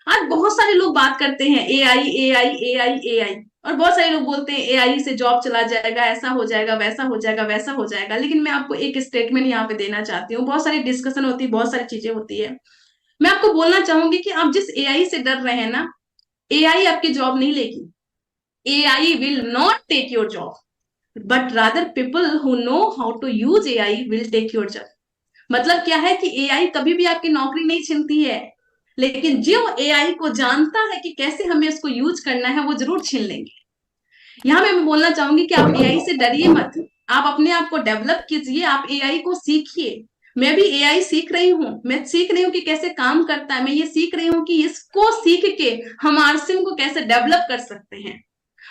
आज बहुत सारे लोग बात करते हैं एआई एआई एआई एआई, और बहुत सारे लोग बोलते हैं एआई से जॉब चला जाएगा, ऐसा हो जाएगा, वैसा हो जाएगा, वैसा हो जाएगा। लेकिन मैं आपको एक स्टेटमेंट यहाँ पे देना चाहती हूँ। बहुत सारी डिस्कशन होती है, बहुत सारी चीजें होती है। मैं आपको बोलना चाहूंगी कि आप जिस एआई से डर रहे हैं ना, एआई आपकी जॉब नहीं लेगी। AI will not take your job, but rather people who know how to use AI will take your job. मतलब क्या है कि एआई कभी भी आपकी नौकरी नहीं छीनती है, लेकिन जो एआई को जानता है कि कैसे हमें उसको यूज करना है, वो जरूर छीन लेंगे। यहाँ मैं बोलना चाहूंगी कि आप एआई से डरिए मत, आप अपने आप को डेवलप कीजिए, आप एआई को सीखिए। मैं भी एआई सीख रही हूँ, मैं सीख रही हूँ कि कैसे काम करता है, मैं ये सीख रही हूँ कि इसको सीख के हम आरसीएम को कैसे डेवलप कर सकते हैं।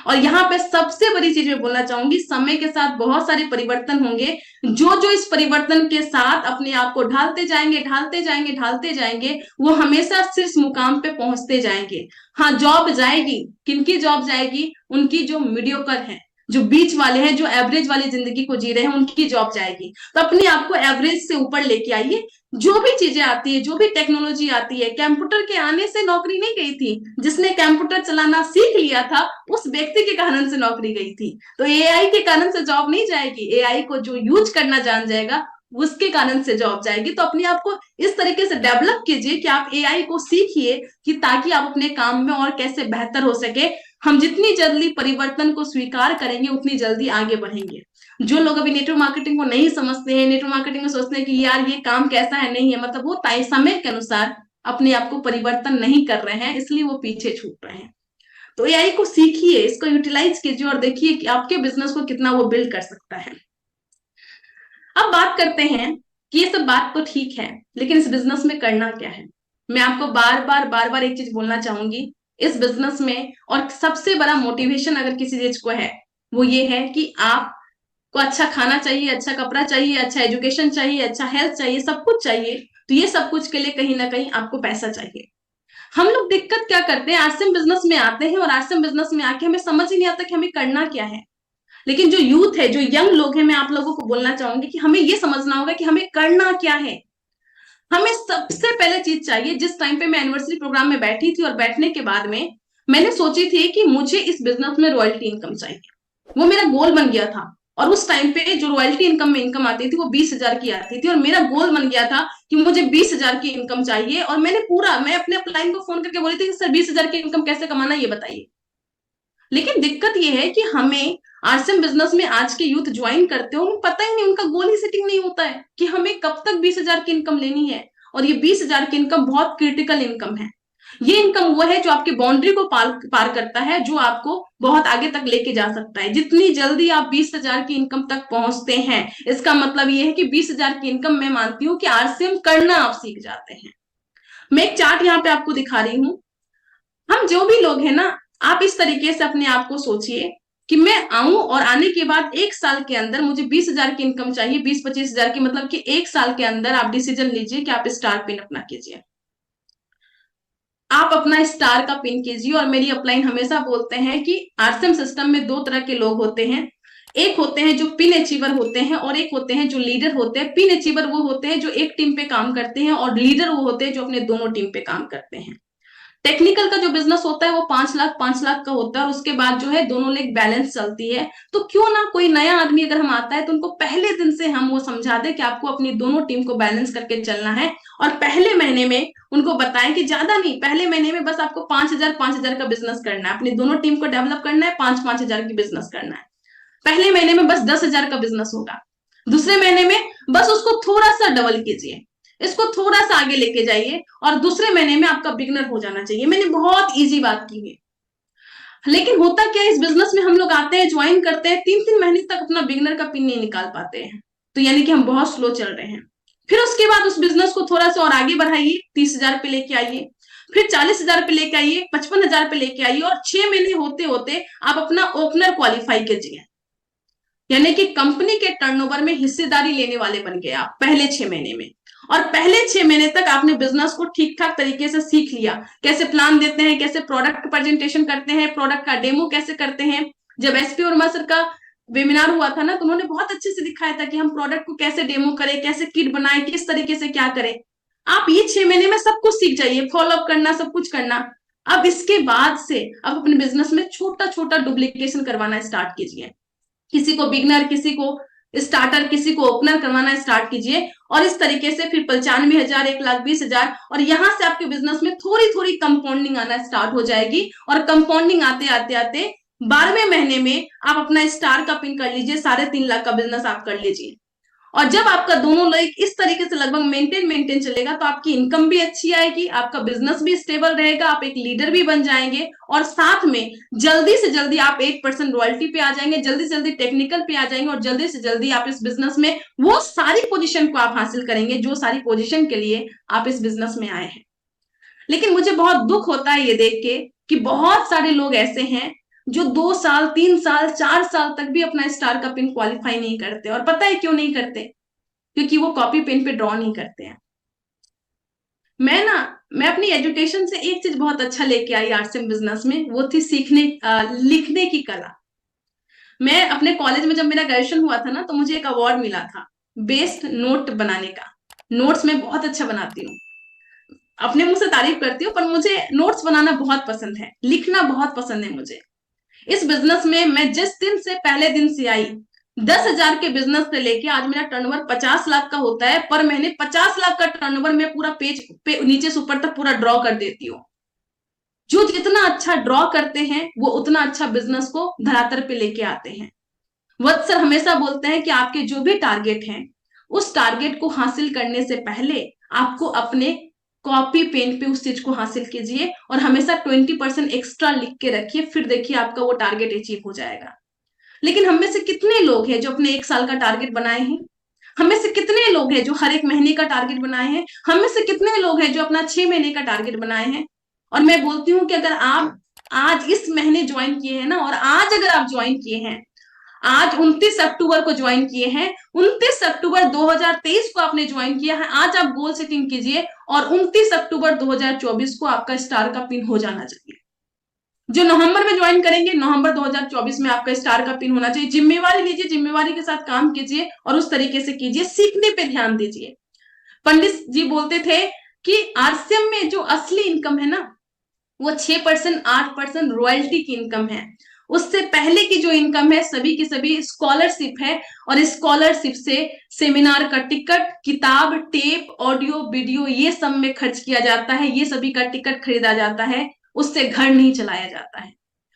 और यहाँ पे सबसे बड़ी चीज मैं बोलना चाहूंगी, समय के साथ बहुत सारे परिवर्तन होंगे, जो जो इस परिवर्तन के साथ अपने आप को ढालते जाएंगे ढालते जाएंगे ढालते जाएंगे, वो हमेशा शीर्ष मुकाम पे पहुंचते जाएंगे। हाँ, जॉब जाएगी, किनकी जॉब जाएगी? उनकी जो मीडियोकर है, जो बीच वाले हैं, जो एवरेज वाली जिंदगी को जी रहे हैं, उनकी जॉब जाएगी। तो अपने आप को एवरेज से ऊपर लेके आइए। जो भी चीजें आती है, जो भी टेक्नोलॉजी आती है, कंप्यूटर के आने से नौकरी नहीं गई थी, जिसने कंप्यूटर चलाना सीख लिया था उस व्यक्ति के कारण से नौकरी गई थी। तो एआई के कारण से जॉब नहीं जाएगी, एआई को जो यूज करना जान जाएगा उसके कारण से जॉब जाएगी। तो अपने आप को इस तरीके से डेवलप कीजिए कि आप एआई को सीखिए, कि ताकि आप अपने काम में और कैसे बेहतर हो सके। हम जितनी जल्दी परिवर्तन को स्वीकार करेंगे उतनी जल्दी आगे बढ़ेंगे। जो लोग अभी नेटवर्क मार्केटिंग को नहीं समझते हैं, नेटवर्क मार्केटिंग में सोचते हैं कि यार ये काम कैसा है, नहीं है, मतलब वो तय समय के अनुसार अपने आप को परिवर्तन नहीं कर रहे हैं, इसलिए वो पीछे छूट रहे हैं। तो एआई को सीखिए, इसको यूटिलाइज कीजिए और देखिए कि आपके बिजनेस को कितना वो बिल्ड कर सकता है। अब बात करते हैं कि ये सब बात तो ठीक है, लेकिन इस बिजनेस में करना क्या है। मैं आपको बार बार एक चीज बोलना चाहूंगी, इस बिजनेस में और सबसे बड़ा मोटिवेशन अगर किसी चीज को है, वो ये है कि आपको अच्छा खाना चाहिए, अच्छा कपड़ा चाहिए, अच्छा एजुकेशन चाहिए, अच्छा हेल्थ चाहिए, सब कुछ चाहिए। तो ये सब कुछ के लिए कहीं ना कहीं आपको पैसा चाहिए। हम लोग दिक्कत क्या करते हैं, आरसीएम बिजनेस में आते हैं और आरसीएम बिजनेस में आके हमें समझ ही नहीं आता कि हमें करना क्या है। लेकिन जो यूथ है, जो यंग लोग हैं, मैं आप लोगों को बोलना चाहूंगी कि हमें ये समझना होगा कि हमें करना क्या है। हमें सबसे पहले चीज चाहिए, जिस टाइम पे मैं एनिवर्सरी प्रोग्राम में बैठी थी और बैठने के बाद में मैंने सोची थी कि मुझे इस बिजनेस में रॉयल्टी इनकम चाहिए, वो मेरा गोल बन गया था। और उस टाइम पे जो रॉयल्टी इनकम में इनकम आती थी वो 20,000 की आती थी, और मेरा गोल बन गया था कि मुझे 20,000 की इनकम चाहिए। और मैं अपने अपलाइन को फोन करके बोली थी कि सर 20,000 की इनकम कैसे कमाना, ये बताइए। लेकिन दिक्कत ये है कि हमें आरसीएम बिजनेस में आज के यूथ ज्वाइन करते हो, उन्हें पता ही नहीं, उनका गोल ही सेटिंग नहीं होता है कि हमें कब तक 20,000 की इनकम लेनी है। और ये 20,000 की इनकम बहुत क्रिटिकल इनकम है। ये इनकम वो है जो आपकी बाउंड्री को पार करता है, जो आपको बहुत आगे तक लेके जा सकता है। जितनी जल्दी आप 20,000 की इनकम तक पहुंचते हैं, इसका मतलब ये है कि 20,000 की इनकम मैं मानती हूँ कि आरसीएम करना आप सीख जाते हैं। मैं एक चार्ट यहाँ पे आपको दिखा रही हूँ। हम जो भी लोग हैं ना, आप इस तरीके से अपने आप को सोचिए कि मैं आऊं और आने के बाद 1 साल के अंदर मुझे 20,000 की इनकम चाहिए, 20-25,000 की, मतलब कि 1 साल के अंदर आप डिसीजन लीजिए कि आप स्टार पिन अपना कीजिए। आप अपना स्टार का पिन कीजिए। और मेरी अपलाइन हमेशा बोलते हैं कि आरसीएम सिस्टम में 2 तरह के लोग होते हैं। एक होते हैं जो पिन अचीवर होते हैं, और एक होते हैं जो लीडर होते हैं। पिन अचीवर वो होते हैं जो एक टीम पे काम करते हैं, और लीडर वो होते हैं जो अपने दोनों टीम पे काम करते हैं। टेक्निकल का जो बिजनेस होता है वो 5 लाख का होता है, और उसके बाद जो है दोनों लेग बैलेंस चलती है। तो क्यों ना कोई नया आदमी अगर हम आता है तो उनको पहले दिन से हम वो समझा दे कि आपको अपनी दोनों टीम को बैलेंस करके चलना है। और पहले महीने में उनको बताएं कि ज्यादा नहीं, पहले महीने में बस आपको 5,000 का बिजनेस करना है, अपनी दोनों टीम को डेवलप करना है, 5,000 की बिजनेस करना है। पहले महीने में बस 10,000 का बिजनेस होगा। दूसरे महीने में बस उसको थोड़ा सा डबल कीजिए, इसको थोड़ा सा आगे लेके जाइए, और दूसरे महीने में आपका बिगनर हो जाना चाहिए। मैंने बहुत इजी बात की है, लेकिन होता क्या है, इस बिजनेस में हम लोग आते हैं, ज्वाइन करते हैं, 3-3 महीने तक अपना बिगनर का पिन नहीं निकाल पाते हैं। तो यानी कि हम बहुत स्लो चल रहे हैं। फिर उसके बाद उस बिजनेस को थोड़ा सा और आगे बढ़ाइए, 30,000 पे लेके आइए, फिर 40,000 पे लेके आइए, 55,000 पे लेके आइए, और 6 महीने होते होते आप अपना ओपनर क्वालिफाई कीजिए। यानी कि कंपनी के टर्नओवर में हिस्सेदारी लेने वाले बन गए आप पहले 6 महीने में। और पहले 6 महीने तक आपने बिजनेस को ठीक ठाक तरीके से सीख लिया, कैसे प्लान देते हैं, कैसे प्रोडक्ट प्रेजेंटेशन करते हैं, प्रोडक्ट का डेमो कैसे करते हैं। जब एसपी वर्मा सर का वेबिनार हुआ था ना, तो उन्होंने बहुत अच्छे से दिखाया था कि हम प्रोडक्ट को कैसे डेमो करें, कैसे किट बनाए, किस तरीके से क्या करें। आप ये 6 महीने में सब कुछ सीख जाइए, फॉलोअप करना, सब कुछ करना। अब इसके बाद से आप अपने बिजनेस में छोटा छोटा डुप्लीकेशन करवाना स्टार्ट कीजिए। किसी को बिगनर, किसी को स्टार्टर, किसी को ओपनर करवाना स्टार्ट कीजिए। और इस तरीके से फिर 95,000, 1,20,000, और यहां से आपके बिजनेस में थोड़ी थोड़ी कंपाउंडिंग आना स्टार्ट हो जाएगी। और कंपाउंडिंग आते आते आते 12वें महीने में आप अपना स्टार का पिन कर लीजिए, 3.5 लाख का बिजनेस आप कर लीजिए। और जब आपका दोनों लोग इस तरीके से लगभग मेंटेन चलेगा तो आपकी इनकम भी अच्छी आएगी, आपका बिजनेस भी स्टेबल रहेगा, आप एक लीडर भी बन जाएंगे, और साथ में जल्दी से जल्दी आप 8% रॉयल्टी पे आ जाएंगे, जल्दी से जल्दी टेक्निकल पे आ जाएंगे, और जल्दी से जल्दी आप इस बिजनेस में वो सारी पोजीशन को आप हासिल करेंगे जो सारी पोजीशन के लिए आप इस बिजनेस में आए हैं। लेकिन मुझे बहुत दुख होता है ये देख के कि बहुत सारे लोग ऐसे हैं जो 2 साल 3 साल 4 साल तक भी अपना स्टार का पिन क्वालिफाई नहीं करते। और पता है क्यों नहीं करते? क्योंकि वो कॉपी पेन पे ड्रॉ नहीं करते हैं। मैं अपनी एजुकेशन से एक चीज बहुत अच्छा लेके आई आरसीएम बिजनेस में, वो थी लिखने की कला। मैं अपने कॉलेज में जब मेरा ग्रेजुएशन हुआ था ना, तो मुझे एक अवार्ड मिला था बेस्ट नोट बनाने का। नोट्स मैं बहुत अच्छा बनाती हूँ, अपने मुंह से तारीफ करती हूँ, पर मुझे नोट्स बनाना बहुत पसंद है, लिखना बहुत पसंद है मुझे। इस बिजनेस में मैं जिस दिन से पहले दिन से आई, 10,000 के बिजनेस से लेके आज मेरा टर्नओवर 50 लाख का होता है। पर महीने 50 लाख का टर्नओवर मैं पूरा पेज पे नीचे से ऊपर तक पूरा ड्रॉ कर देती हूँ। जो जितना अच्छा ड्रॉ करते हैं वो उतना अच्छा बिजनेस को धरातल पे लेके आते हैं। वत्स सर हमेशा बोलते हैं कि आपके जो भी टारगेट हैं, उस टारगेट को हासिल करने से पहले आपको अपने कॉपी पेन पे उस चीज को हासिल कीजिए, और हमेशा 20% एक्स्ट्रा लिख के रखिए, फिर देखिए आपका वो टारगेट अचीव हो जाएगा। लेकिन हम में से कितने लोग हैं जो अपने 1 साल का टारगेट बनाए हैं? हम में से कितने लोग हैं जो हर एक महीने का टारगेट बनाए हैं? हम में से कितने लोग हैं जो अपना 6 महीने का टारगेट बनाए हैं? और मैं बोलती हूँ कि अगर आप आज इस महीने ज्वाइन किए हैं ना, और आज अगर आप ज्वाइन किए हैं, आज 29 अक्टूबर को ज्वाइन किए हैं, 29 अक्टूबर 2023 को आपने ज्वाइन किया है, आज आप गोल सेटिंग कीजिए और 29 अक्टूबर 2024 को आपका स्टार का पिन हो जाना चाहिए। जो नवंबर में ज्वाइन करेंगे, नवंबर 2024 में आपका स्टार का पिन होना चाहिए। जिम्मेवारी लीजिए, जिम्मेवारी के साथ काम कीजिए और उस तरीके से कीजिए, सीखने पे ध्यान दीजिए। पंडित जी बोलते थे कि आरसीएम में जो असली इनकम है ना, वो 6% 8% रॉयल्टी की इनकम है। उससे पहले की जो इनकम है सभी की सभी स्कॉलरशिप है, और स्कॉलरशिप से सेमिनार का टिकट, किताब, टेप, ऑडियो, वीडियो, ये सब में खर्च किया जाता है, ये सभी का टिकट खरीदा जाता है, उससे घर नहीं चलाया जाता है।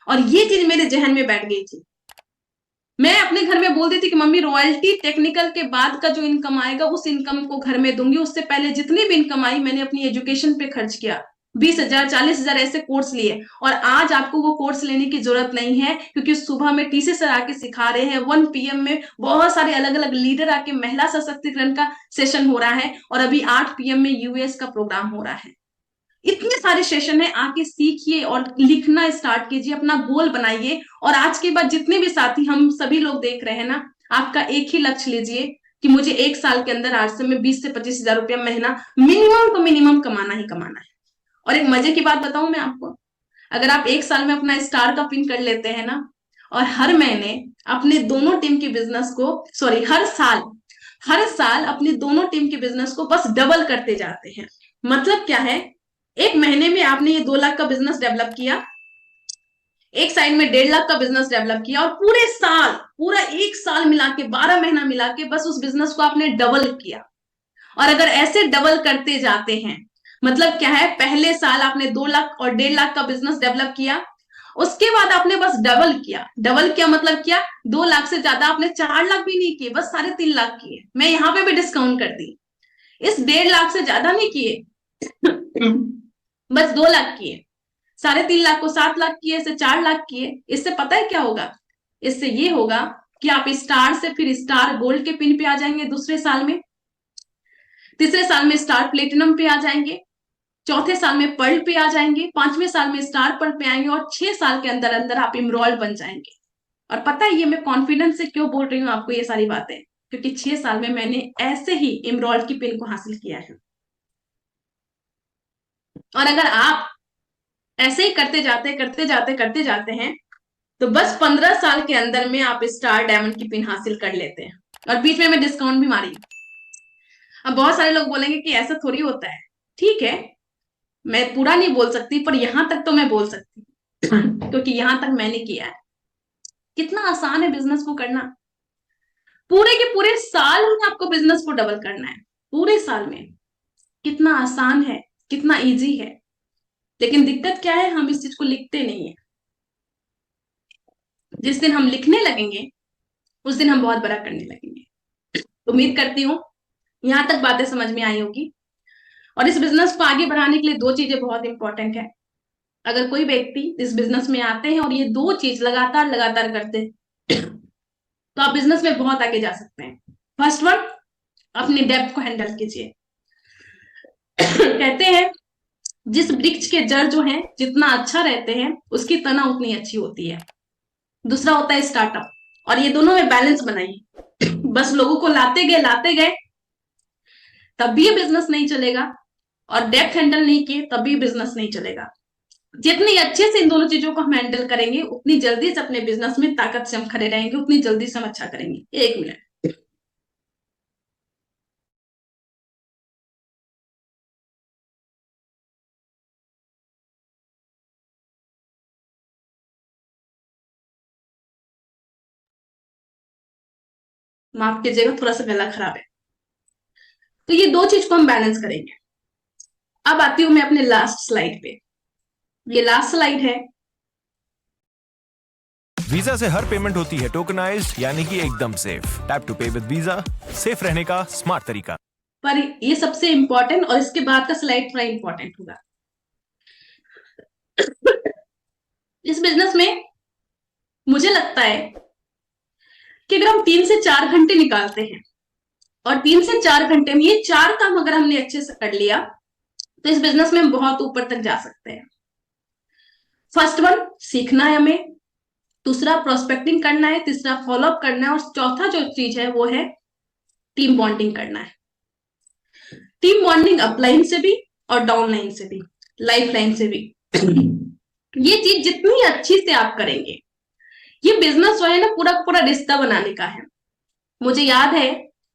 और ये चीज मेरे जहन में बैठ गई थी। मैं अपने घर में बोलती थी कि मम्मी रॉयल्टी टेक्निकल के बाद का जो इनकम आएगा उस इनकम को घर में दूंगी, उससे पहले जितनी भी इनकम आई मैंने अपनी एजुकेशन पे खर्च किया। 20,000 40,000 ऐसे कोर्स लिए, और आज आपको वो कोर्स लेने की जरूरत नहीं है, क्योंकि सुबह में टीसी सर आके सिखा रहे हैं, 1 PM में बहुत सारे अलग अलग लीडर आके महिला सशक्तिकरण का सेशन हो रहा है, और अभी 8 PM में यूएस का प्रोग्राम हो रहा है। इतने सारे सेशन है, आके सीखिए और लिखना स्टार्ट कीजिए, अपना गोल बनाइए। और आज के बाद जितने भी साथी हम सभी लोग देख रहे हैं ना, आपका एक ही लक्ष्य लीजिए कि मुझे 1 साल के अंदर आरसीएम में 20 से 25,000 रुपया महीना मिनिमम तो मिनिमम कमाना ही कमाना है। और एक मजे की बात बताऊं मैं आपको, अगर आप 1 साल में अपना स्टार का पिन कर लेते हैं ना, और हर महीने अपने दोनों टीम के बिजनेस को, सॉरी हर साल अपनी दोनों टीम के बिजनेस को बस डबल करते जाते हैं। मतलब क्या है, एक महीने में आपने ये 2 लाख का बिजनेस डेवलप किया, एक साइड में 1.5 लाख का बिजनेस डेवलप किया, और पूरा 1 साल मिला के 12 महीना मिला के बस उस बिजनेस को आपने डबल किया। और अगर ऐसे डबल करते जाते हैं, मतलब क्या है, पहले साल आपने 2 लाख और 1.5 लाख का बिजनेस डेवलप किया, उसके बाद आपने बस डबल किया मतलब क्या, 2 लाख से ज्यादा आपने 4 लाख भी नहीं किए, बस 3.5 लाख किए। मैं यहाँ पे भी डिस्काउंट कर दी, इस 1.5 लाख से ज्यादा नहीं किए, बस 2 लाख किए। 3.5 लाख को 7 लाख किए, इसे 4 लाख किए। इससे पता है क्या होगा? इससे ये होगा कि आप स्टार से फिर स्टार गोल्ड के पिन पे आ जाएंगे दूसरे साल में, तीसरे साल में स्टार प्लेटिनम पे आ जाएंगे, चौथे साल में पर्ल पे आ जाएंगे, 5वें साल में स्टार पर्ल पे आएंगे, और 6 साल के अंदर अंदर आप इमरॉल्ड बन जाएंगे। और पता है ये मैं कॉन्फिडेंस से क्यों बोल रही हूँ आपको ये सारी बातें, क्योंकि 6 साल में मैंने ऐसे ही इमरॉल्ड की पिन को हासिल किया है। और अगर आप ऐसे ही करते जाते हैं तो बस 15 साल के अंदर में आप स्टार डायमंड की पिन हासिल कर लेते हैं। और बीच में मैं डिस्काउंट भी मारी। अब बहुत सारे लोग बोलेंगे कि ऐसा थोड़ी होता है। ठीक है, मैं पूरा नहीं बोल सकती, पर यहां तक तो मैं बोल सकती क्योंकि यहां तक मैंने किया है। कितना आसान है बिजनेस को करना। पूरे के पूरे साल में आपको बिजनेस को डबल करना है, पूरे साल में। कितना आसान है, कितना इजी है। लेकिन दिक्कत क्या है, हम इस चीज को लिखते नहीं है। जिस दिन हम लिखने लगेंगे उस दिन हम बहुत बड़ा करने लगेंगे। उम्मीद करती हूँ यहाँ तक बातें समझ में आई होगी। और इस बिजनेस को आगे बढ़ाने के लिए 2 चीजें बहुत इंपॉर्टेंट है। अगर कोई व्यक्ति इस बिजनेस में आते हैं और ये 2 चीज लगातार लगातार करते हैं तो आप बिजनेस में बहुत आगे जा सकते हैं। फर्स्ट वन, अपनी डेब्ट को हैंडल कीजिए। कहते हैं जिस वृक्ष के जड़ जो हैं जितना अच्छा रहते हैं उसकी तना उतनी अच्छी होती है। दूसरा होता है स्टार्टअप, और ये दोनों में बैलेंस बनाइए। बस लोगों को लाते गए तब भी ये बिजनेस नहीं चलेगा, और डेब्ट हैंडल नहीं किए तब भी बिजनेस नहीं चलेगा। जितनी अच्छे से इन दोनों चीजों को हम हैंडल करेंगे उतनी जल्दी से अपने बिजनेस में ताकत से हम खड़े रहेंगे, उतनी जल्दी से हम अच्छा करेंगे। 1 मिनट। माफ कीजिएगा, थोड़ा सा गला खराब है। तो ये 2 चीज को हम बैलेंस करेंगे। अब आती हूं मैं अपने लास्ट स्लाइड पे। ये लास्ट स्लाइड है।
वीजा से हर पेमेंट होती है टोकनाइज्ड, यानी कि एकदम सेफ। टैप टू पे विद वीजा, सेफ रहने का स्मार्ट तरीका।
पर ये सबसे इंपॉर्टेंट, और इसके बाद का स्लाइड थोड़ा इंपॉर्टेंट होगा। इस बिजनेस में मुझे लगता है कि अगर हम 3 से 4 घंटे निकालते हैं और 3 से 4 घंटे में ये 4 काम अगर हमने अच्छे से कर लिया तो इस बिजनेस में हम बहुत ऊपर तक जा सकते हैं। फर्स्ट वन, सीखना है हमें। दूसरा, प्रोस्पेक्टिंग करना है। तीसरा, फॉलोअप करना है। और चौथा जो चीज है वो है टीम बॉन्डिंग करना है। टीम बॉन्डिंग अपलाइन से भी और डाउनलाइन से भी, लाइफ लाइन से भी। ये चीज जितनी अच्छी से आप करेंगे, ये बिजनेस जो है ना पूरा पूरा रिश्ता बनाने का है। मुझे याद है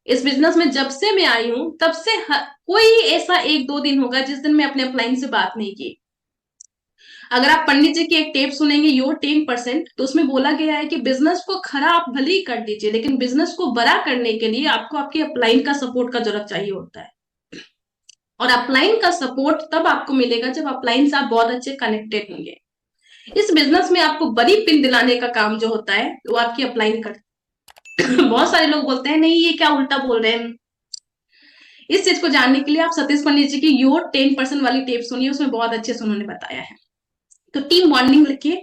इस बिजनेस में जब से मैं आई हूं तब से कोई ऐसा 1-2 दिन होगा जिस दिन मैं अपने अपलाइन से बात नहीं की। अगर आप पंडित जी की एक टेप सुनेंगे योर 10%, तो उसमें बोला गया है कि बिजनेस को खरा आप भले ही कर दीजिए, लेकिन बिजनेस को बड़ा करने के लिए आपको आपके अपलाइन का सपोर्ट का जरूरत चाहिए होता है। और अपलाइन का सपोर्ट तब आपको मिलेगा जब अपलाइन से आप बहुत अच्छे कनेक्टेड होंगे। इस बिजनेस में आपको बड़ी पिन दिलाने का काम जो होता है वो आपकी अपलाइन करते। बहुत सारे लोग बोलते हैं नहीं ये क्या उल्टा बोल रहे हैं। इस चीज को जानने के लिए आप सतीश पंडित जी की योर 10% वाली टेप सुनिए, उसमें बहुत अच्छे से उन्होंने बताया है। तो टीम बॉन्डिंग लिखिए,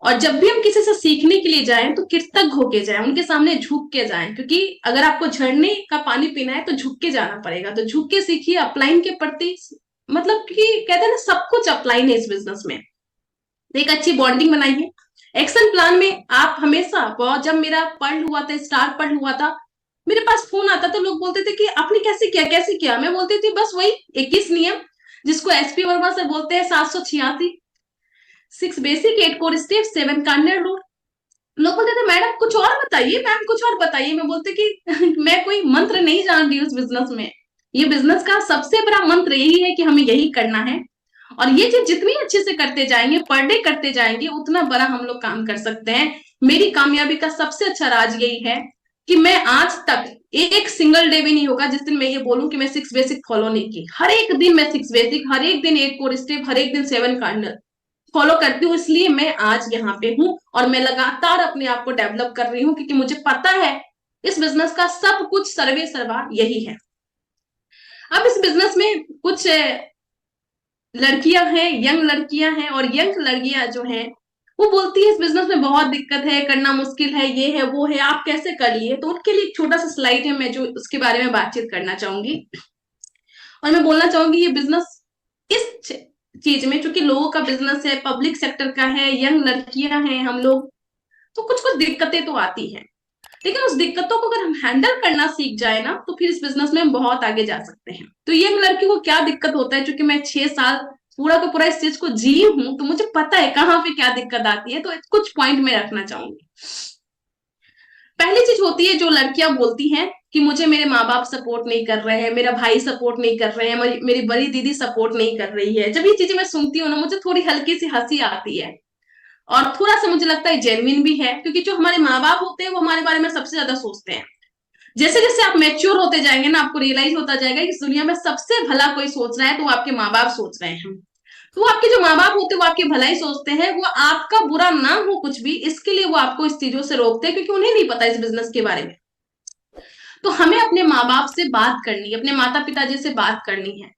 और जब भी हम किसी से सीखने के लिए जाएं तो कृतज्ञ होके जाएं, उनके सामने झुक के जाएं, क्योंकि अगर आपको झरने का पानी पीना है तो झुक के जाना पड़ेगा। तो झुक के सीखिए अपलाइन के प्रति, मतलब कि कहते हैं ना सब कुछ अपलाइन है इस बिजनेस में। एक अच्छी बॉन्डिंग बनाइए। एक्शन प्लान में आप हमेशा, बहुत जब मेरा पर्ल हुआ था, स्टार पर्ल हुआ था, मेरे पास फोन आता था, लोग बोलते थे कि आपने कैसे किया। मैं बोलती थी बस वही 21 नियम, जिसको एसपी वर्मा से बोलते हैं 786, 6 basic, 8 core step, 7 cardinal rule. लोग बोलते थे मैडम कुछ और बताइए, मैम कुछ और बताइए। मैं बोलती कि मैं कोई मंत्र नहीं जानती उस बिजनेस में। ये बिजनेस का सबसे बड़ा मंत्र यही है कि हमें यही करना है, और ये चीज जितनी अच्छे से करते जाएंगे, पर डे करते जाएंगे, उतना बड़ा हम लोग काम कर सकते हैं। मेरी कामयाबी का सबसे अच्छा राज यही है कि मैं आज तक एक सिंगल डे भी नहीं होगा जिस दिन मैं ये बोलूं कि मैं 6 बेसिक फॉलो नहीं की। हर एक दिन मैं 6 बेसिक, हर एक दिन 8 कोर स्टेप, हर एक दिन 7 कार्डिनल फॉलो करती हूँ। इसलिए मैं आज यहाँ पे हूँ और मैं लगातार अपने आप को डेवलप कर रही हूँ, क्योंकि मुझे पता है इस बिजनेस का सब कुछ सर्वे सर्वा यही है। अब इस बिजनेस में कुछ लड़कियां हैं, यंग लड़कियां हैं, और यंग लड़कियां जो हैं वो बोलती है इस बिजनेस में बहुत दिक्कत है, करना मुश्किल है, ये है वो है, आप कैसे कर लिए। तो उनके लिए एक छोटा सा स्लाइड है, मैं जो उसके बारे में बातचीत करना चाहूंगी। और मैं बोलना चाहूंगी ये बिजनेस इस चीज में, चूंकि लोगों का बिजनेस है, पब्लिक सेक्टर का है, यंग लड़कियां हैं हम लोग, तो कुछ कुछ दिक्कतें तो आती हैं, लेकिन उस दिक्कतों को अगर हम हैंडल करना सीख जाए ना तो फिर इस बिजनेस में हम बहुत आगे जा सकते हैं। तो ये लड़की को क्या दिक्कत होता है, क्योंकि मैं 6 साल पूरा का पूरा इस चीज को जी हूं, तो मुझे पता है कहाँ पे क्या दिक्कत आती है। तो कुछ पॉइंट में रखना चाहूंगी। पहली चीज होती है जो लड़कियां बोलती हैं कि मुझे मेरे माँ बाप सपोर्ट नहीं कर रहे हैं, मेरा भाई सपोर्ट नहीं कर रहे हैं, मेरी बड़ी दीदी सपोर्ट नहीं कर रही है। जब ये चीजें मैं सुनती हूँ ना, मुझे थोड़ी हल्की सी हंसी आती है, और थोड़ा सा मुझे लगता है जेन्युइन भी है, क्योंकि जो हमारे माँ बाप होते हैं वो हमारे बारे में सबसे ज्यादा सोचते हैं। जैसे जैसे आप मैच्योर होते जाएंगे ना, आपको रियलाइज होता जाएगा कि इस दुनिया में सबसे भला कोई सोच रहा है तो वो आपके माँ बाप सोच रहे हैं। तो आपके जो माँ बाप होते हैं वो आपकी भलाई सोचते हैं, वो आपका बुरा ना हो कुछ भी, इसके लिए वो आपको इस चीजों से रोकते हैं, क्योंकि उन्हें नहीं पता इस बिजनेस के बारे में। तो हमें अपने माँ बाप से बात करनी है, अपने माता पिताजी से बात करनी है।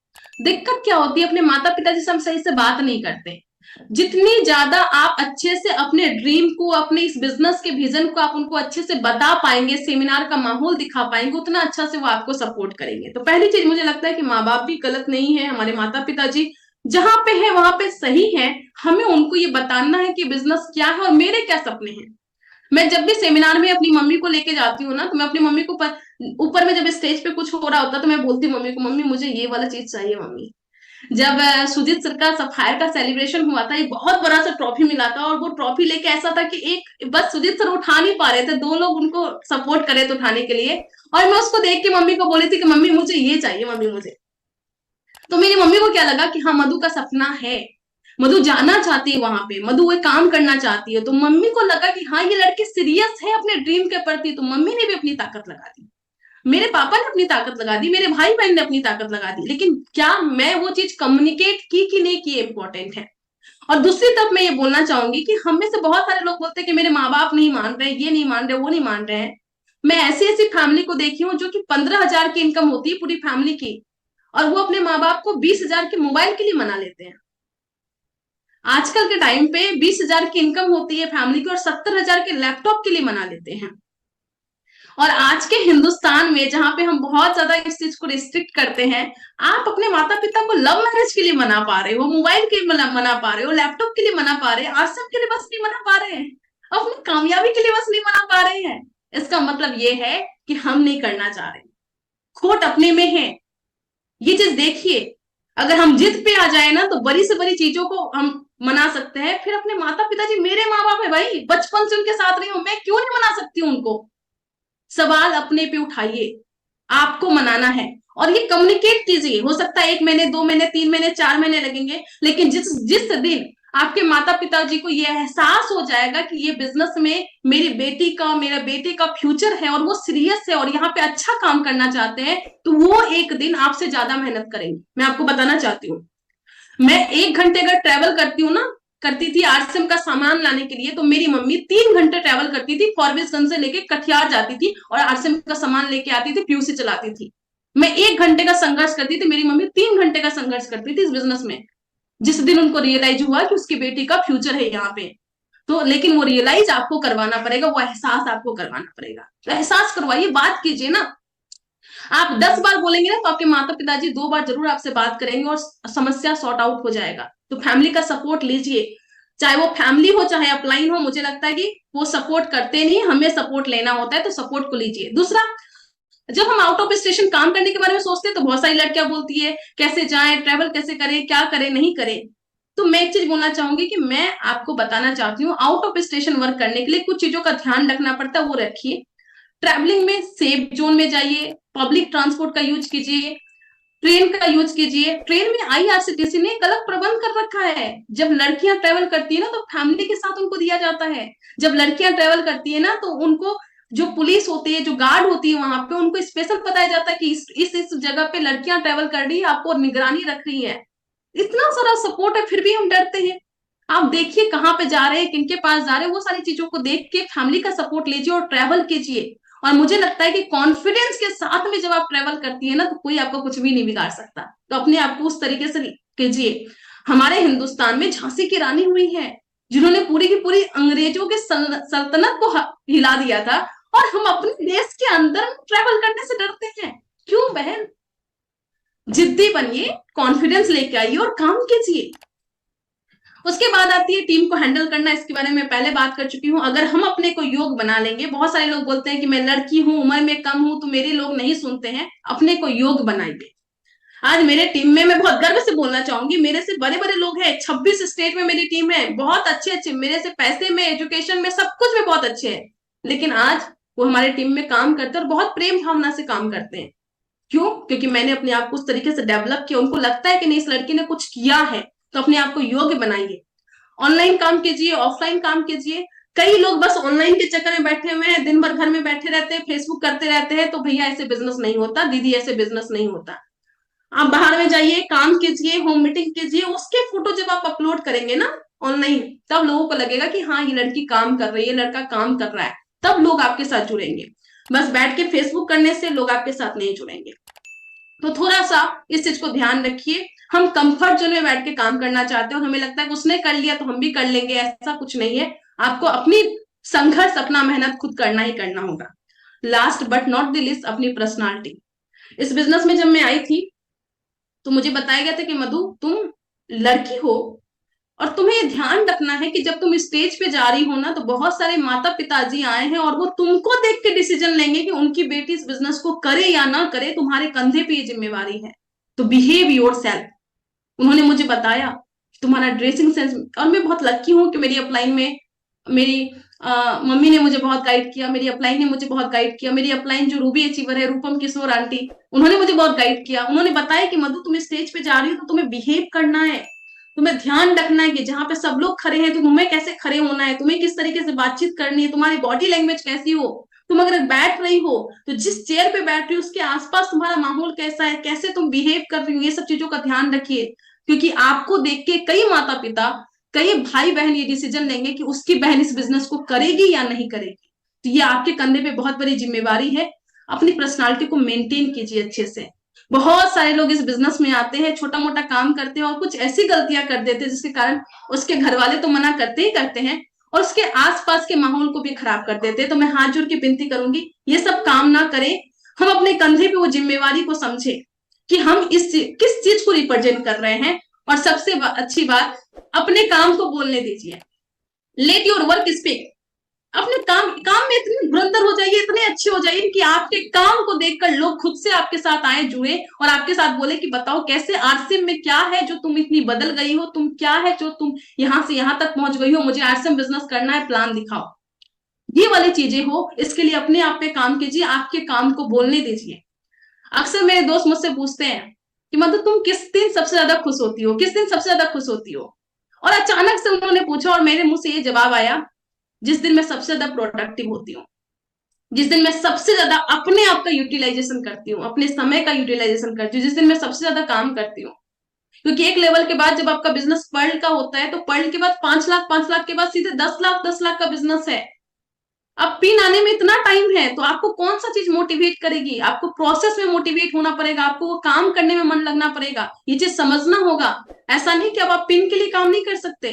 दिक्कत क्या होती है, अपने माता पिताजी से हम सही से बात नहीं करते। जितनी ज्यादा आप अच्छे से अपने ड्रीम को, अपने इस बिजनेस के विजन को आप उनको अच्छे से बता पाएंगे, सेमिनार का माहौल दिखा पाएंगे, उतना अच्छा से वो आपको सपोर्ट करेंगे। तो पहली चीज मुझे लगता है कि माँ बाप भी गलत नहीं है, हमारे माता पिताजी जहां पे है वहां पे सही है। हमें उनको ये बताना है कि बिजनेस क्या है और मेरे क्या सपने हैं। मैं जब भी सेमिनार में अपनी मम्मी को लेके जाती हूँ ना, तो मैं अपनी मम्मी को ऊपर में जब स्टेज पे कुछ हो रहा होता तो मैं बोलती हूँ मम्मी को, मम्मी मुझे ये वाला चीज चाहिए मम्मी। जब सुजीत सर का सफायर का सेलिब्रेशन हुआ था, एक बहुत बड़ा सा ट्रॉफी मिला था, और वो ट्रॉफी लेके ऐसा था कि एक बस सुजीत सर उठा नहीं पा रहे थे, दो लोग उनको सपोर्ट करे थे उठाने के लिए, और मैं उसको देख के मम्मी को बोली थी कि मम्मी मुझे ये चाहिए, मम्मी मुझे। तो मेरी मम्मी को क्या लगा कि हाँ मधु का सपना है, मधु जाना चाहती है वहां पे, मधु वो काम करना चाहती है। तो मम्मी को लगा कि हाँ ये लड़की सीरियस है अपने ड्रीम के प्रति, तो मम्मी ने भी अपनी ताकत लगा दी, मेरे पापा ने अपनी ताकत लगा दी, मेरे भाई बहन ने अपनी ताकत लगा दी। लेकिन क्या मैं वो चीज कम्युनिकेट की कि नहीं की, इंपॉर्टेंट है। और दूसरी तरफ मैं ये बोलना चाहूंगी कि हम में से बहुत सारे लोग बोलते हैं कि मेरे माँ बाप नहीं मान रहे, ये नहीं मान रहे, वो नहीं मान रहे हैं। मैं ऐसी ऐसी फैमिली को देखी हूँ जो कि 15,000 की इनकम होती है पूरी फैमिली की, और वो अपने माँ बाप को 20,000 के मोबाइल के लिए मना लेते हैं। आजकल के टाइम पे 20,000 की इनकम होती है फैमिली की और 70,000 के लैपटॉप के लिए मना लेते हैं। और आज के हिंदुस्तान में जहां पे हम बहुत ज्यादा इस चीज को रिस्ट्रिक्ट करते हैं, आप अपने माता पिता को लव मैरिज के लिए मना पा रहे हो, मोबाइल के लिए मना पा रहे हो, लैपटॉप के लिए मना पा रहे हैं, आश्रम के लिए बस नहीं मना पा रहे हैं, अपनी कामयाबी के लिए बस नहीं मना पा रहे हैं। इसका मतलब ये है कि हम नहीं करना चाह रहे, खोट अपने में है। ये चीज देखिए, अगर हम जिद पे आ जाए ना तो बड़ी से बड़ी चीजों को हम मना सकते हैं। फिर अपने माता पिताजी मेरे माँ बाप है भाई, बचपन से उनके साथ रही हूं, मैं क्यों नहीं मना सकती हूँ उनको। सवाल अपने पे उठाइए, आपको मनाना है और ये कम्युनिकेट कीजिए। हो सकता है 1 महीने, 2 महीने, 3 महीने, 4 महीने लगेंगे, लेकिन जिस दिन आपके माता पिताजी को ये एहसास हो जाएगा कि ये बिजनेस में मेरी बेटी का, मेरे बेटे का फ्यूचर है और वो सीरियस है और यहाँ पे अच्छा काम करना चाहते हैं, तो वो एक दिन आपसे ज्यादा मेहनत करेंगे। मैं आपको बताना चाहती हूँ, मैं 1 घंटे अगर ट्रेवल करती थी आरसीएम का सामान लाने के लिए, तो मेरी मम्मी 3 घंटे ट्रेवल करती थी, फॉरबिसगंज से लेके कटिहार जाती थी और आरसीएम का सामान लेके आती थी, पीयूसी चलाती थी। मैं 1 घंटे का संघर्ष करती थी, मेरी मम्मी 3 घंटे का संघर्ष करती थी इस बिजनेस में। जिस दिन उनको रियलाइज हुआ कि उसकी बेटी का फ्यूचर है यहाँ पे, तो लेकिन वो रियलाइज आपको करवाना पड़ेगा, वो एहसास आपको करवाना पड़ेगा। तो एहसास करवाइए, बात कीजिए ना। आप 10 बार बोलेंगे ना तो आपके माता पिताजी 2 बार जरूर आपसे बात करेंगे और समस्या सॉर्ट आउट हो जाएगा। तो फैमिली का सपोर्ट लीजिए, चाहे वो फैमिली हो चाहे अपलाइन हो। मुझे लगता है कि वो सपोर्ट करते नहीं, हमें सपोर्ट लेना होता है, तो सपोर्ट को लीजिए। दूसरा, जब हम आउट ऑफ स्टेशन काम करने के बारे में सोचते हैं तो बहुत सारी लड़कियां बोलती है कैसे जाएं, ट्रेवल कैसे करें, क्या करें, नहीं करें। तो मैं एक चीज बोलना चाहूंगी कि मैं आपको बताना चाहती हूँ, आउट ऑफ स्टेशन वर्क करने के लिए कुछ चीजों का ध्यान रखना पड़ता है, वो रखिए। ट्रैवलिंग में सेफ जोन में जाइए, पब्लिक ट्रांसपोर्ट का यूज कीजिए, ट्रेन का यूज कीजिए। ट्रेन में आईआरसीटीसी ने एक अलग प्रबंध कर रखा है। जब लड़कियां ट्रेवल करती है ना तो फैमिली के साथ उनको दिया जाता है। जब लड़कियां ट्रेवल करती है ना तो उनको जो पुलिस होती है, जो गार्ड होती है वहां पे, उनको स्पेशल बताया जाता है कि इस जगह पे लड़कियां ट्रेवल कर रही है, आपको निगरानी रख रही है। इतना सारा सपोर्ट है, फिर भी हम डरते हैं। आप देखिए कहाँ पे जा रहे हैं, किनके पास जा रहे हैं, वो सारी चीजों को देख के फैमिली का सपोर्ट लीजिए और ट्रेवल कीजिए। और मुझे लगता है कि कॉन्फिडेंस के साथ में जब आप ट्रेवल करती है ना तो कोई आपको कुछ भी नहीं बिगाड़ सकता। तो अपने आप को उस तरीके से कीजिए। हमारे हिंदुस्तान में झांसी की रानी हुई है जिन्होंने पूरी की पूरी अंग्रेजों के सल्तनत को हिला दिया था, और हम अपने देश के अंदर ट्रेवल करने से डरते हैं। क्यों बहन? जिद्दी बनिए, कॉन्फिडेंस लेके आइए और काम कीजिए। उसके बाद आती है टीम को हैंडल करना। इसके बारे में पहले बात कर चुकी हूं। अगर हम अपने को योग बना लेंगे, बहुत सारे लोग बोलते हैं कि मैं लड़की हूं, उम्र में कम हूं, तो मेरे लोग नहीं सुनते हैं। अपने को योग बनाइए। आज मेरे टीम में, मैं बहुत गर्व से बोलना चाहूंगी, मेरे से बड़े बड़े लोग हैं। 26 स्टेट में मेरी टीम है, बहुत अच्छे, मेरे से पैसे में, एजुकेशन में, सब कुछ में बहुत अच्छे हैं। लेकिन आज वो हमारे टीम में काम करते हैं और बहुत प्रेम भावना से काम करते हैं। क्यों? क्योंकि मैंने अपने आप को उस तरीके से डेवलप किया। उनको लगता है कि नहीं, इस लड़की ने कुछ किया है। तो अपने आप को योग्य बनाइए। ऑनलाइन काम कीजिए, ऑफलाइन काम कीजिए। कई लोग बस ऑनलाइन के चक्कर में बैठे हुए हैं, दिन भर घर में बैठे रहते हैं, फेसबुक करते रहते हैं। तो भैया ऐसे बिजनेस नहीं होता, दीदी ऐसे बिजनेस नहीं होता। आप बाहर में जाइए, काम कीजिए, होम मीटिंग कीजिए। उसके फोटो जब आप अपलोड करेंगे ना ऑनलाइन, तब लोगों को लगेगा कि हाँ ये लड़की काम कर रही है, लड़का काम कर रहा है, तब लोग आपके साथ जुड़ेंगे। बस बैठ के फेसबुक करने से लोग आपके साथ नहीं जुड़ेंगे। तो थोड़ा सा इस चीज को ध्यान रखिए। हम कंफर्ट जोन में बैठ के काम करना चाहते हैं और हमें लगता है कि उसने कर लिया तो हम भी कर लेंगे, ऐसा कुछ नहीं है। आपको अपनी संघर्ष, अपना मेहनत खुद करना ही करना होगा। Last but not the least, अपनी पर्सनालिटी। इस बिजनेस में जब मैं आई थी तो मुझे बताया गया था कि मधु तुम लड़की हो और तुम्हें ये ध्यान रखना है कि जब तुम स्टेज पे जा रही हो ना, तो बहुत सारे माता पिताजी आए हैं और वो तुमको देख के डिसीजन लेंगे कि उनकी बेटी इस बिजनेस को करे या ना करे, तुम्हारे कंधे पे ये जिम्मेवारी है। तो बिहेव योर सेल्फ। उन्होंने मुझे बताया तुम्हारा ड्रेसिंग सेंस, और मैं बहुत लकी हूँ कि मेरी अपलाइन में मेरी मम्मी ने मुझे बहुत गाइड किया, मेरी अपलाइन ने मुझे बहुत गाइड किया। मेरी अपलाइन जो रूबी अचीवर है, रूपम किशोर आंटी, उन्होंने मुझे बहुत गाइड किया। उन्होंने बताया कि मधु तुम स्टेज पे जा रही हो तो तुम्हें बिहेव करना है, तुम्हें ध्यान रखना है कि जहां पे सब लोग खड़े हैं तो तुम्हें कैसे खड़े होना है, तुम्हें किस तरीके से बातचीत करनी है, तुम्हारी बॉडी लैंग्वेज कैसी हो, तुम अगर बैठ रही हो तो जिस चेयर पे बैठ रही हो उसके आसपास तुम्हारा माहौल कैसा है, कैसे तुम बिहेव कर रही हो, ये सब चीजों का ध्यान रखिए। क्योंकि आपको देख के कई माता पिता, कई भाई बहन ये डिसीजन लेंगे कि उसकी बहन इस बिजनेस को करेगी या नहीं करेगी। तो ये आपके कंधे पे बहुत बड़ी जिम्मेवारी है। अपनी पर्सनालिटी को मेंटेन कीजिए अच्छे से। बहुत सारे लोग इस बिजनेस में आते हैं, छोटा मोटा काम करते हैं और कुछ ऐसी गलतियां कर देते हैं जिसके कारण उसके घर वाले तो मना करते ही करते हैं और उसके आसपास के माहौल को भी खराब कर देते हैं। तो मैं हाथ जोड़ के विनती करूंगी, ये सब काम ना करें। हम अपने कंधे पे वो जिम्मेवारी को समझे कि हम किस चीज को रिप्रेजेंट कर रहे हैं। और सबसे अच्छी बात, अपने काम को बोलने दीजिए। Let your work speak. अपने काम में इतने धुरंधर हो जाइए, इतने अच्छे हो जाइए कि आपके काम को देखकर लोग खुद से आपके साथ आए, जुड़े और आपके साथ बोले कि बताओ कैसे आरसीएम में क्या है जो तुम इतनी बदल गई हो, तुम क्या है जो तुम यहां से यहां तक पहुंच गई हो, मुझे आरसीएम बिजनेस करना है, प्लान दिखाओ। ये वाली चीजें हो, इसके लिए अपने आप पे काम कीजिए, आपके काम को बोलने दीजिए। अक्सर मेरे दोस्त मुझसे पूछते हैं कि मतलब तुम किस दिन सबसे ज्यादा खुश होती हो, किस दिन सबसे ज्यादा खुश होती हो। और अचानक से उन्होंने पूछा और मेरे मुंह से ये जवाब आया, जिस दिन मैं सबसे ज्यादा प्रोडक्टिव होती हूँ, जिस दिन मैं सबसे ज्यादा अपने आप का यूटिलाइजेशन करती हूँ, अपने समय का यूटिलाइजेशन करती हूँ, जिस दिन मैं सबसे ज्यादा काम करती हूँ। क्योंकि एक लेवल के बाद जब आपका बिजनेस पर्ल का होता है तो पर्ल के बाद 5 लाख के बाद सीधे 10 लाख का बिजनेस है। अब पिन आने में इतना टाइम है तो आपको कौन सा चीज मोटिवेट करेगी? आपको प्रोसेस में मोटिवेट होना पड़ेगा, आपको वो काम करने में मन लगना पड़ेगा, ये चीज समझना होगा। ऐसा नहीं कि अब आप पिन के लिए काम नहीं कर सकते।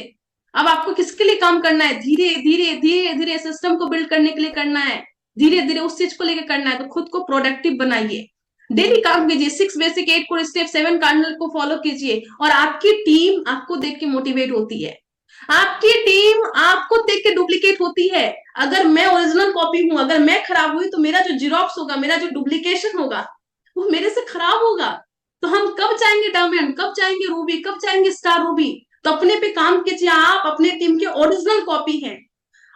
अब आपको किसके लिए काम करना है? धीरे धीरे धीरे धीरे सिस्टम को बिल्ड करने के लिए करना है, धीरे धीरे उस चीज को लेकर करना है। तो खुद को प्रोडक्टिव बनाइए, डेली काम कीजिए, 6 बेसिक 8 कोर स्टेप 7 कार्डिनल को फॉलो कीजिए और आपकी टीम आपको देख के मोटिवेट होती है, आपकी टीम आपको देख के डुप्लीकेट होती है। अगर मैं ओरिजिनल कॉपी हूं, अगर मैं खराब हुई तो मेरा जो जीरोक्स होगा, मेरा जो डुप्लीकेशन होगा वो मेरे से खराब होगा। तो हम कब चाहेंगे डायमंड, कब चाहेंगे रूबी, कब चाहेंगे स्टार रूबी? तो अपने पे काम कीजिए, आप अपने टीम के ओरिजिनल कॉपी हैं।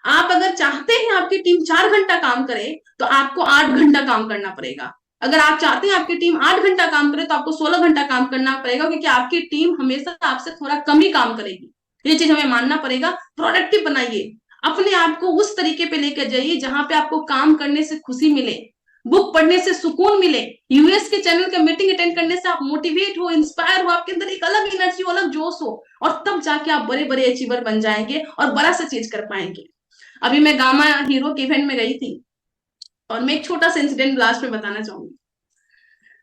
आप अगर चाहते हैं आपकी टीम 4 घंटा काम करे तो आपको 8 घंटा काम करना पड़ेगा। अगर आप चाहते हैं आपकी टीम 8 घंटा काम करे तो आपको 16 घंटा काम करना पड़ेगा, क्योंकि आपकी टीम हमेशा आपसे थोड़ा कम ही काम करेगी। ये चीज हमें मानना पड़ेगा। प्रोडक्टिव बनाइए, अपने आप को उस तरीके पे लेकर जाइए जहां पे आपको काम करने से खुशी मिले, बुक पढ़ने से सुकून मिले, यूएस के चैनल का मीटिंग अटेंड करने से आप मोटिवेट हो, इंस्पायर हो, आपके अंदर एक अलग एनर्जी हो, अलग जोश हो, और तब जाके आप बड़े बड़े अचीवर बन जाएंगे और बड़ा सा चीज कर पाएंगे। अभी मैं गामा हीरो के इवेंट में गई थी और मैं एक छोटा सा इंसिडेंट लास्ट में बताना चाहूंगी।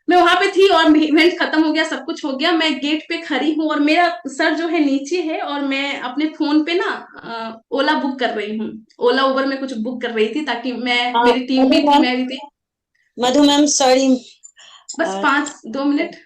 मैं वहां पे थी और इवेंट खत्म हो गया, सब कुछ हो गया, मैं गेट पे खड़ी हूँ और मेरा सर जो है नीचे है और मैं अपने फोन पे ना ओला बुक कर रही हूँ, ओला उबर में कुछ बुक कर रही थी ताकि मैं मेरी टीम भी थी, मैं भी थी।
मधु मैम सॉरी,
बस 2 मिनट।